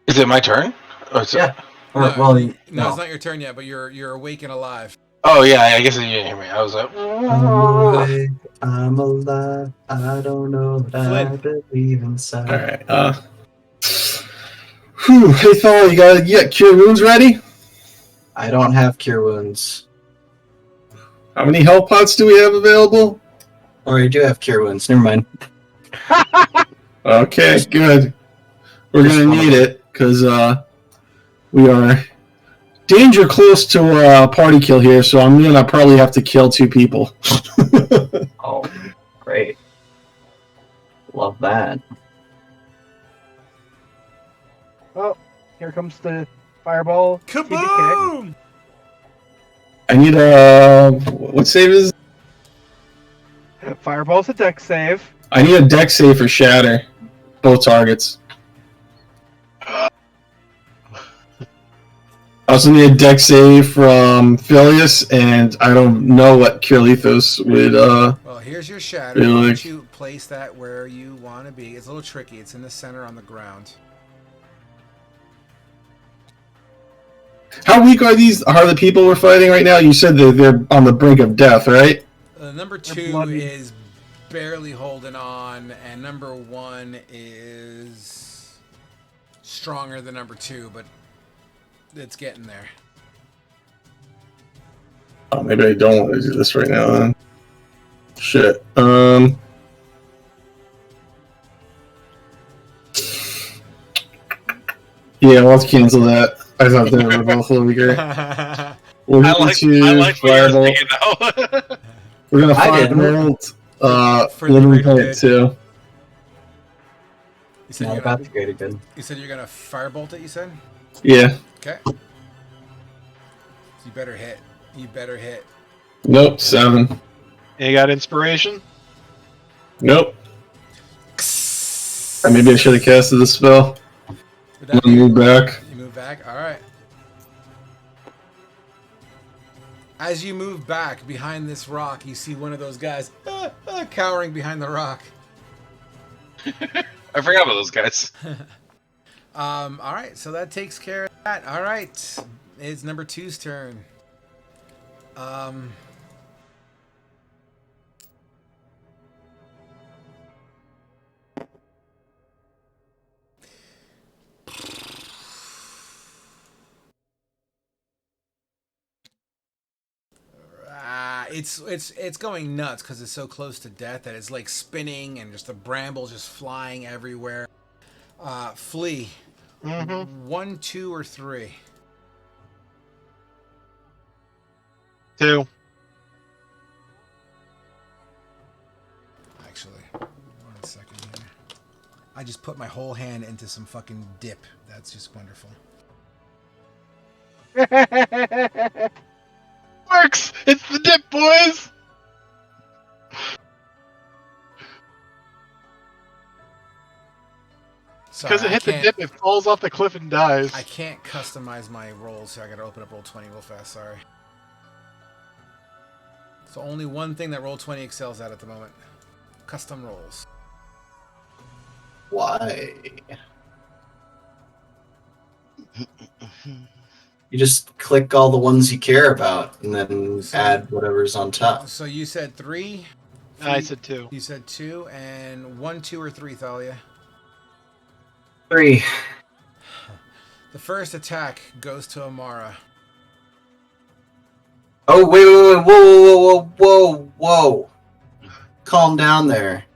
Is it my turn? Or Yeah. Or, No, well, no, no. it's not your turn yet, but you're awake and alive. Oh, yeah, I guess you didn't hear me. I was like, I'm alive. I don't know what I believe inside. all right. Hey, fella, you got cure wounds ready? I don't have cure wounds. How many health pots do we have available? Or I do have cure wounds. Never mind. Okay, good. We're Just gonna one of need them. it because we are danger close to a party kill here. So I'm gonna probably have to kill 2 people. Oh, great. Love that. Oh, here comes the fireball. TBK. Kaboom! I need what save is? Fireball's a deck save. I need a deck save for shatter, both targets. I also need a deck save from Phileas, and I don't know what Cure Lethos would. Well, here's your shatter. Really? Why don't you place that where you want to be? It's a little tricky. It's in the center on the ground. How weak are these? Are the people we're fighting right now? You said that they're on the brink of death, right? Number 2 bloody. is barely holding on, and number 1 is stronger than number 2, but it's getting there. Oh, maybe I don't want to do this right now. Then. Shit. Yeah, we'll have to cancel that. I thought they were both weaker. We're I going like to what you're fireball. thinking though. We're gonna I didn't. firebolt. For the Living greater Plant good. too. You said Not you're about gonna, the greater good. you said you're gonna firebolt it. You said. Yeah. Okay. You better hit. You better hit. Nope. 7. You got inspiration? Nope. Maybe I should have casted the spell. Would I'm that gonna be- move back. You move back. All right. As you move back behind this rock, you see one of those guys cowering behind the rock. I forgot about those guys. All right, so that takes care of that. All right, it's number 2's turn. It's going nuts because it's so close to death that it's like spinning and just the bramble just flying everywhere. Flee. Mm-hmm. 1, 2, or 3. 2. Actually, 1 second here. I just put my whole hand into some fucking dip. That's just wonderful. Works! It's the dip, boys! Because it hit the dip, it falls off the cliff and dies. I can't customize my rolls, so I gotta open up Roll20 real fast, sorry. So only one thing that Roll20 excels at the moment. Custom rolls. Why? You just click all the ones you care about and then add whatever's on top. So you said 3? I said 2. You said 2, and 1, 2, or 3, Thalia? 3. The first attack goes to Amara. Oh, wait, whoa. Calm down there.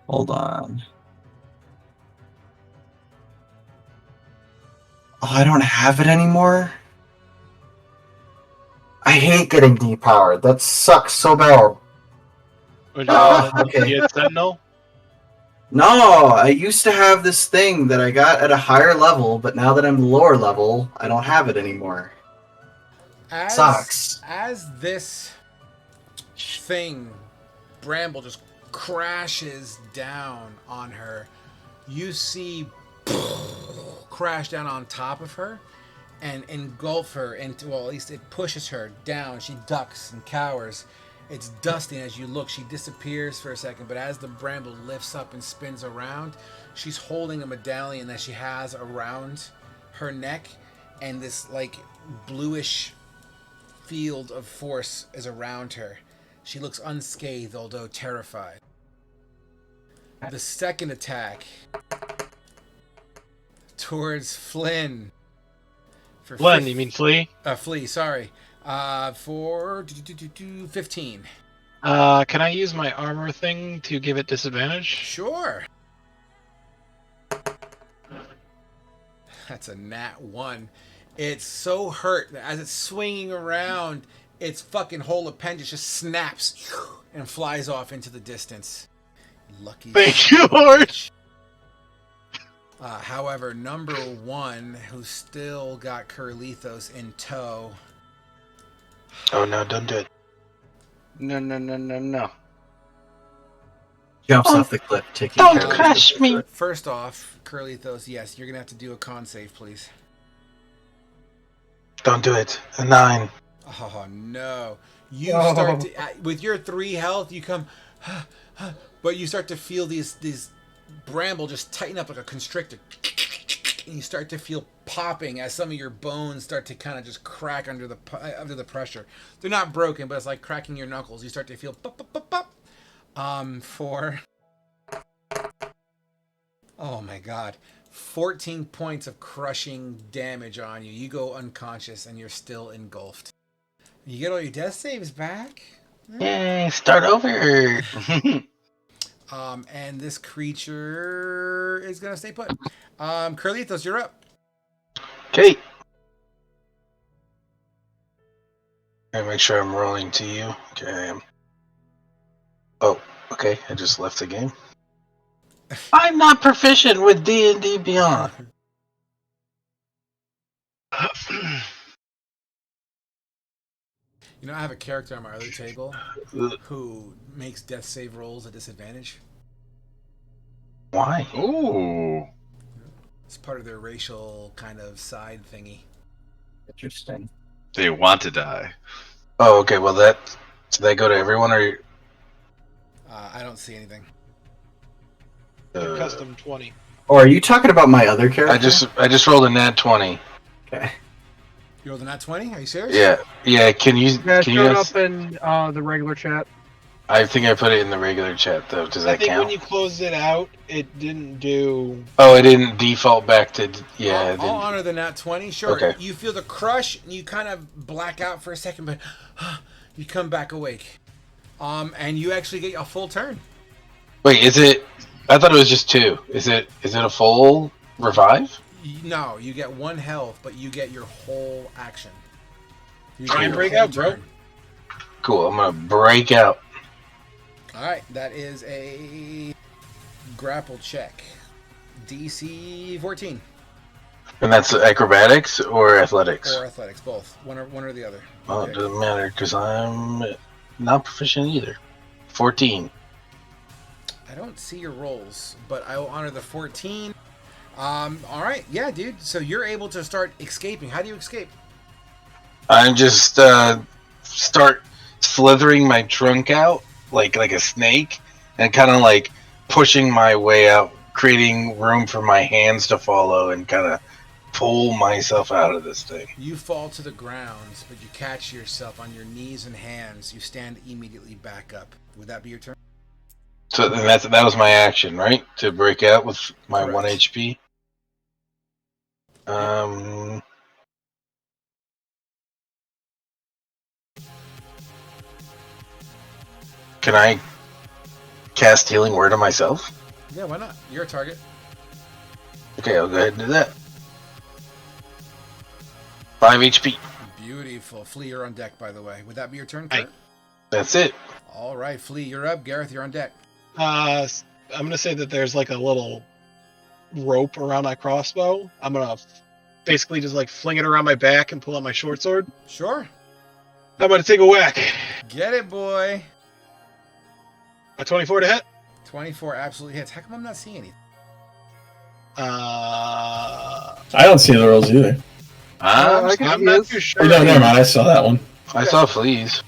Hold on. Oh, I don't have it anymore? I hate getting depowered. That sucks so bad. Would Oh, you okay. get Sentinel? No, I used to have this thing that I got at a higher level, but now that I'm lower level, I don't have it anymore. Sucks. As this thing, Bramble, just crashes down on her, you see crash down on top of her and engulf her into, well, at least it pushes her down. She ducks and cowers. It's dusting as you look. She disappears for a second, but as the bramble lifts up and spins around, she's holding a medallion that she has around her neck, and this like bluish field of force is around her. She looks unscathed, although terrified. The second attack towards Flynn. For Glenn, you mean Flea? Flea, sorry. For 15. Can I use my armor thing to give it disadvantage? Sure. That's a nat 1. It's so hurt that as it's swinging around, its fucking whole appendage just snaps and flies off into the distance. Lucky. Thank you, Lord. However, number 1, who still got Kerlithos in tow. Oh no, don't do it. No. Jumps off the cliff, taking care of Don't crush me. First off, Kerlithos, yes, you're gonna have to do a con save, please. Don't do it. A 9. Oh no! You start to, with your 3 health. You come, but you start to feel these bramble just tighten up like a constrictor, and you start to feel popping as some of your bones start to kind of just crack under the pressure. They're not broken, but it's like cracking your knuckles. You start to feel pop, pop, pop, pop. For oh my god, 14 points of crushing damage on you. You go unconscious and you're still engulfed. You get all your death saves back. Yay, start over. And this creature is gonna stay put. Kerlithos, you're up. Okay. I make sure I'm rolling to you. Okay, I am. Oh, okay. I just left the game. I'm not proficient with D&D Beyond. You know, I have a character on my other table who makes death save rolls at disadvantage. Why? Ooh. It's part of their racial kind of side thingy. Interesting. They want to die. Oh, okay. Well, did that go to everyone or? I don't see anything. Custom 20. Or are you talking about my other character? I just rolled a nat 20. Okay. You rolled a nat 20? Are you serious? Yeah. Can you? Yeah, it can showed you? up in the regular chat. I think I put it in the regular chat though. Does that count? when you closed it out, it didn't do. Oh, it didn't default back to. Yeah. it I'll didn't. honor the nat 20. Sure. Okay. You feel the crush, and you kind of black out for a second, but you come back awake. And you actually get a full turn. Wait, is it? I thought it was just 2. Is it a full revive? No, you get 1 health, but you get your whole action. You Try get and your break whole out, bro. turn. Cool. I'm gonna break out. All right, that is a grapple check. DC 14 And that's acrobatics or athletics? or athletics, both. One or the other. Well, Okay. it doesn't matter because I'm not proficient either. 14. I don't see your rolls, but I will honor the 14. All right, yeah, dude. So you're able to start escaping. How do you escape? I just start slithering my trunk out like a snake and kind of like pushing my way out, creating room for my hands to follow and kind of pull myself out of this thing. You fall to the ground, but you catch yourself on your knees and hands. You stand immediately back up. Would that be your turn? So then that was my action, right? To break out with my Correct. 1 HP. Can I cast Healing Word on myself? Yeah, why not? You're a target. Okay, I'll go ahead and do that. 5 HP. Beautiful. Flea, you're on deck, by the way. Would that be your turn, Aye. Kurt? That's it. All right, Flea, you're up. Gareth, you're on deck. I'm gonna say that there's like a little rope around my crossbow. I'm gonna basically just like fling it around my back and pull out my short sword. Sure. I'm gonna take a whack. Get it, boy. A 24 to hit. 24 absolutely hits. How come I'm not seeing anything? Uh, I don't see the rolls either. I can I'm see not his. too Oh, sure. no, never mind. I saw that one. I saw fleas.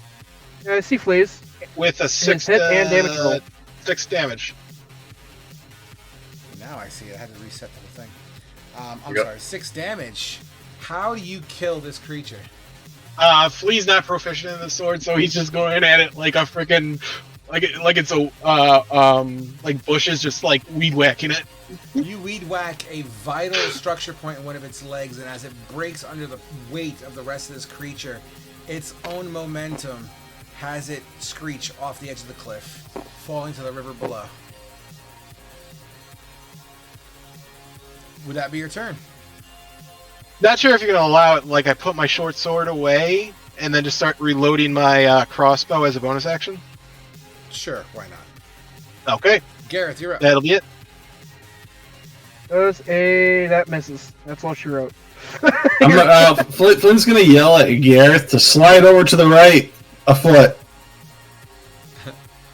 Yeah, I see fleas. With a 6 hit and damage roll. 6 damage. Now I see it. I had to reset the whole thing. I'm Yep. sorry. 6 damage. How do you kill this creature? Flea's not proficient in the sword, so he's just going at it like a freaking like it's a like bushes just like weed whacking it. You weed whack a vital structure point in one of its legs, and as it breaks under the weight of the rest of this creature, its own momentum has it screech off the edge of the cliff, falling to the river below. Would that be your turn? Not sure if you're gonna allow it. Like I put my short sword away and then just start reloading my crossbow as a bonus action. Sure, why not? Okay, Gareth, you're up. that'll be it. That misses. That's all she wrote. Flynn's gonna yell at Gareth to slide over to the right a foot.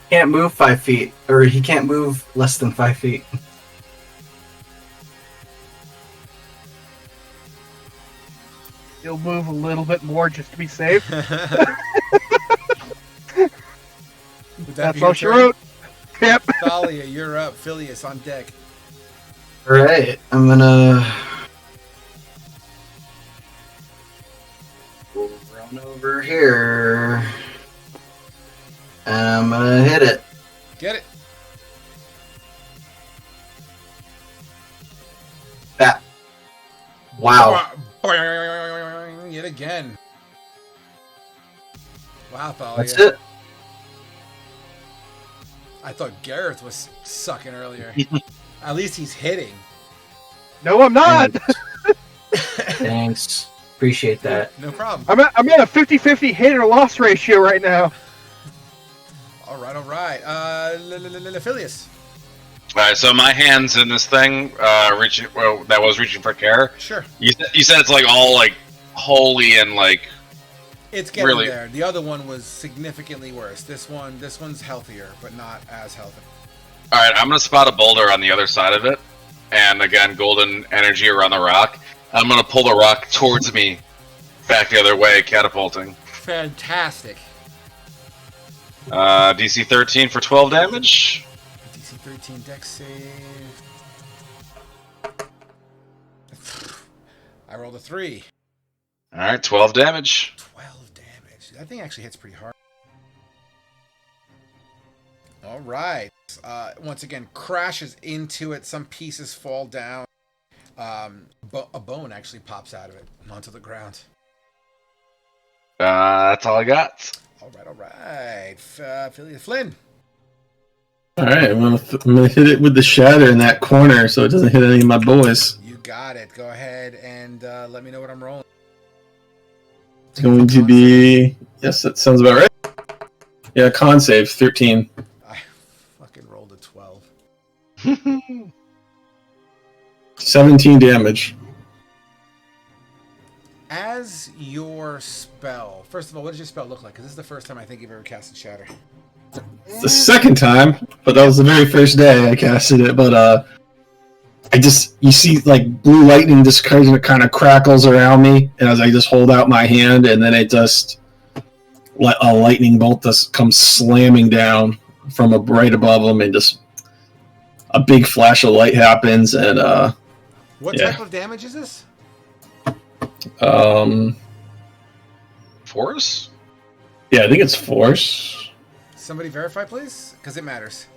Can't move 5 feet, or he can't move less than 5 feet. He'll move a little bit more just to be safe. Would that That's be your all she turn? wrote. Yep. Thalia, you're up. Phileas on deck. Alright, I'm gonna run over here. And I'm gonna hit it. Get it. That. Wow. Yet again. Wow, Thalia. That's it. I thought Gareth was sucking earlier. At least he's hitting. No, I'm not. Thanks. Appreciate that. No problem. I'm at a 50-50 hit or loss ratio right now. All right. Phileas. All right, so my hands in this thing, reaching. Well, that was reaching for care. Sure. You said it's like all like holy and like. It's getting Really? there. The other one was significantly worse. This one's healthier, but not as healthy. All right, I'm gonna spot a boulder on the other side of it, and again, golden energy around the rock. I'm gonna pull the rock towards me, back the other way, catapulting. Fantastic. DC 13 for 12 damage. DC 13 dex save. I rolled a 3. All right, 12 damage. 12 damage. That thing actually hits pretty hard. All right. Once again, crashes into it. Some pieces fall down. A bone actually pops out of it onto the ground. That's all I got. All right. Flynn. All right, I'm gonna hit it with the shatter in that corner so it doesn't hit any of my boys. You got it. Go ahead and let me know what I'm rolling. It's going to be yes, that sounds about right. Yeah, con save 13. I fucking rolled a 12. 17 damage. As your spell, first of all, what does your spell look like? Because this is the first time I think you've ever casted Shatter. It's the second time, but that was the very first day I casted it. But you see like blue lightning just kind of crackles around me as I just hold out my hand, and then it just a lightning bolt just comes slamming down from right above them, and just a big flash of light happens, and What yeah. type of damage is this? Force? Yeah, I think it's force. Somebody verify, please, because it matters.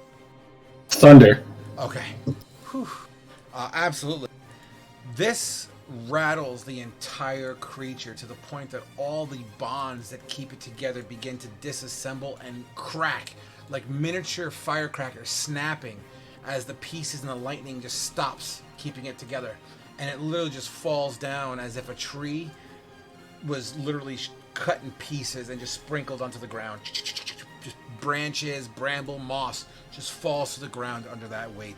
Thunder. Okay. Whew. Absolutely. This rattles the entire creature to the point that all the bonds that keep it together begin to disassemble and crack like miniature firecrackers snapping as the pieces and the lightning just stops keeping it together. And it literally just falls down as if a tree was literally cut in pieces and just sprinkled onto the ground. Just branches, bramble, moss just falls to the ground under that weight.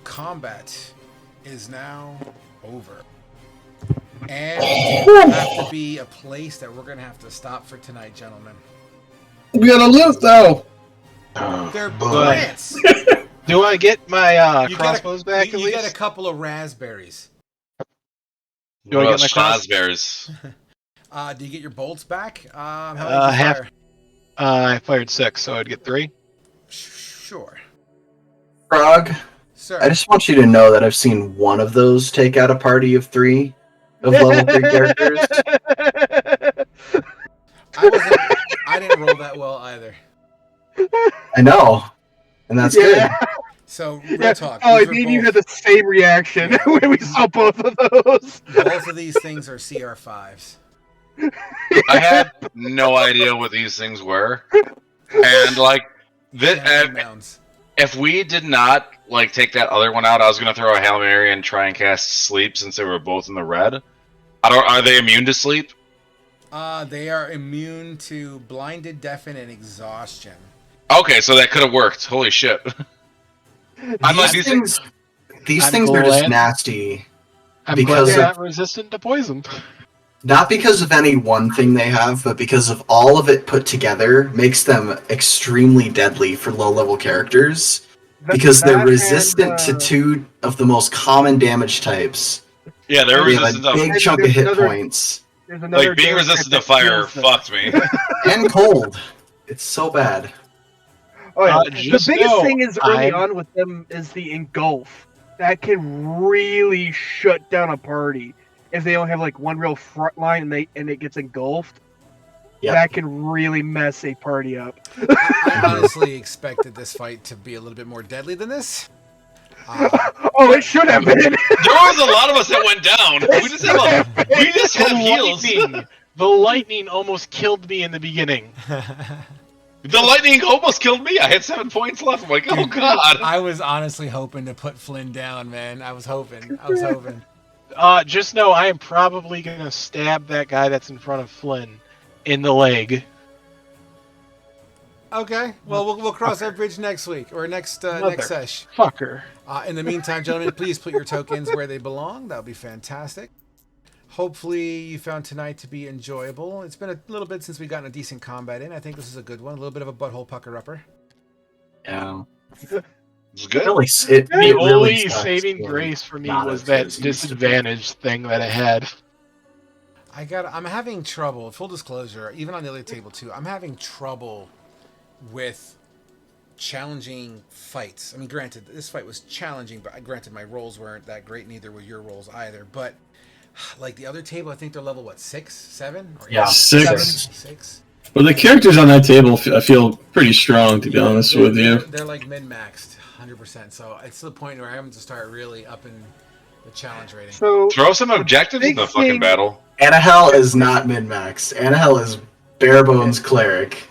Combat is now over. And it have to be a place that we're going to have to stop for tonight, gentlemen. We gotta live though. They're plants. Do I get my You crossbows back you at least? get a couple of raspberries. Do I get my cross- Schnozberries? Do you get your bolts back? How many half. fire? I fired 6, so I'd get 3. Sure. Frog, Sir. I just want you to know that I've seen one of those take out a party of 3 of level 3 characters. I didn't roll that well either. I know, and that's Yeah. good. So real Yeah. talk. Oh, These me were and you had both, the same reaction Yeah. when we saw both of those. both of these things are CR5s. I had no idea what these things were, and like this, Channeling mounds. if we did not like take that other one out, I was gonna throw a Hail Mary and try and cast sleep since they were both in the red. I don't. Are they immune to sleep? They are immune to blinded, deafen, and exhaustion. Okay, so that could have worked. Holy shit! I'm like These these things. things, these I'm things are just glad- nasty. I'm Because glad they're of- not resistant to poison. Not because of any one thing they have, but because of all of it put together makes them extremely deadly for low-level characters. Because they're That resistant to and, two of the most common damage types. Yeah, they're They have resistant a to big And chunk of there's hit another- points. there's another like being damage resistant to type that fire. heals them. Fucked me. And cold. It's so bad. Oh yeah. The Just biggest know thing is early I'm- on with them is the engulf. That can really shut down a party if they don't have like one real front line and it gets engulfed. Yep. That can really mess a party up. I honestly expected this fight to be a little bit more deadly than this. Oh, it should have been. There was a lot of us that went down. We just have heals. The lightning almost killed me in the beginning. The lightning almost killed me. I had 7 points left. I'm like, oh god. I was honestly hoping to put Flynn down, man. I was hoping. Just know I am probably gonna stab that guy that's in front of Flynn in the leg. Okay. Well, we'll cross that bridge next week or next sesh. Fucker. In the meantime, gentlemen, please put your tokens where they belong. That would be fantastic. Hopefully you found tonight to be enjoyable. It's been a little bit since we gotten a decent combat in. I think this is a good one. A little bit of a butthole pucker-upper. Yeah. It's good. Really, The really only sucks saving when grace for me not was as that good as it used to be. disadvantage thing that I had. I'm having trouble, full disclosure, even on the other table too, I'm having trouble with challenging fights. I mean, granted, this fight was challenging, but granted my rolls weren't that great, neither were your rolls either. But like the other table, I think they're level, 6, 7? Or Yeah, 6. 6? Well, the characters on that table, I feel pretty strong, to be honest with you. They're like min-maxed, 100%. So it's to the point where I'm going to start really upping the challenge rating. So Throw some objectives in big the fucking thing- battle. Anahel is not min-max. Anahel is bare bones cleric.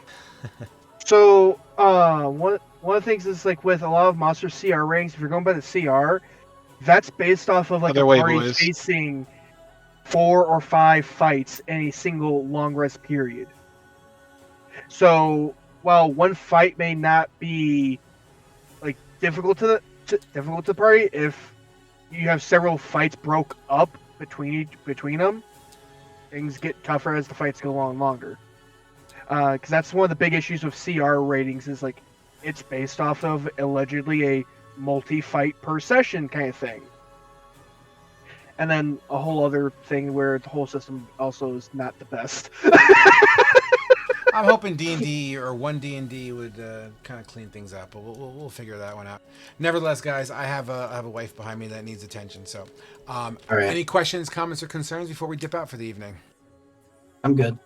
So, one of the things is like with a lot of monster CR ranks, if you're going by the CR, that's based off of like Other a way, party boys. facing 4 or 5 fights in a single long rest period. So, while one fight may not be like difficult to the party, if you have several fights broke up between them, things get tougher as the fights go on longer. Because that's one of the big issues with CR ratings is like it's based off of allegedly a multi-fight per session kind of thing. And then a whole other thing where the whole system also is not the best. I'm hoping D&D or one D&D would kind of clean things up, but we'll figure that one out. Nevertheless, guys, I have a wife behind me that needs attention. So, All right. any questions, comments, or concerns before we dip out for the evening? I'm good.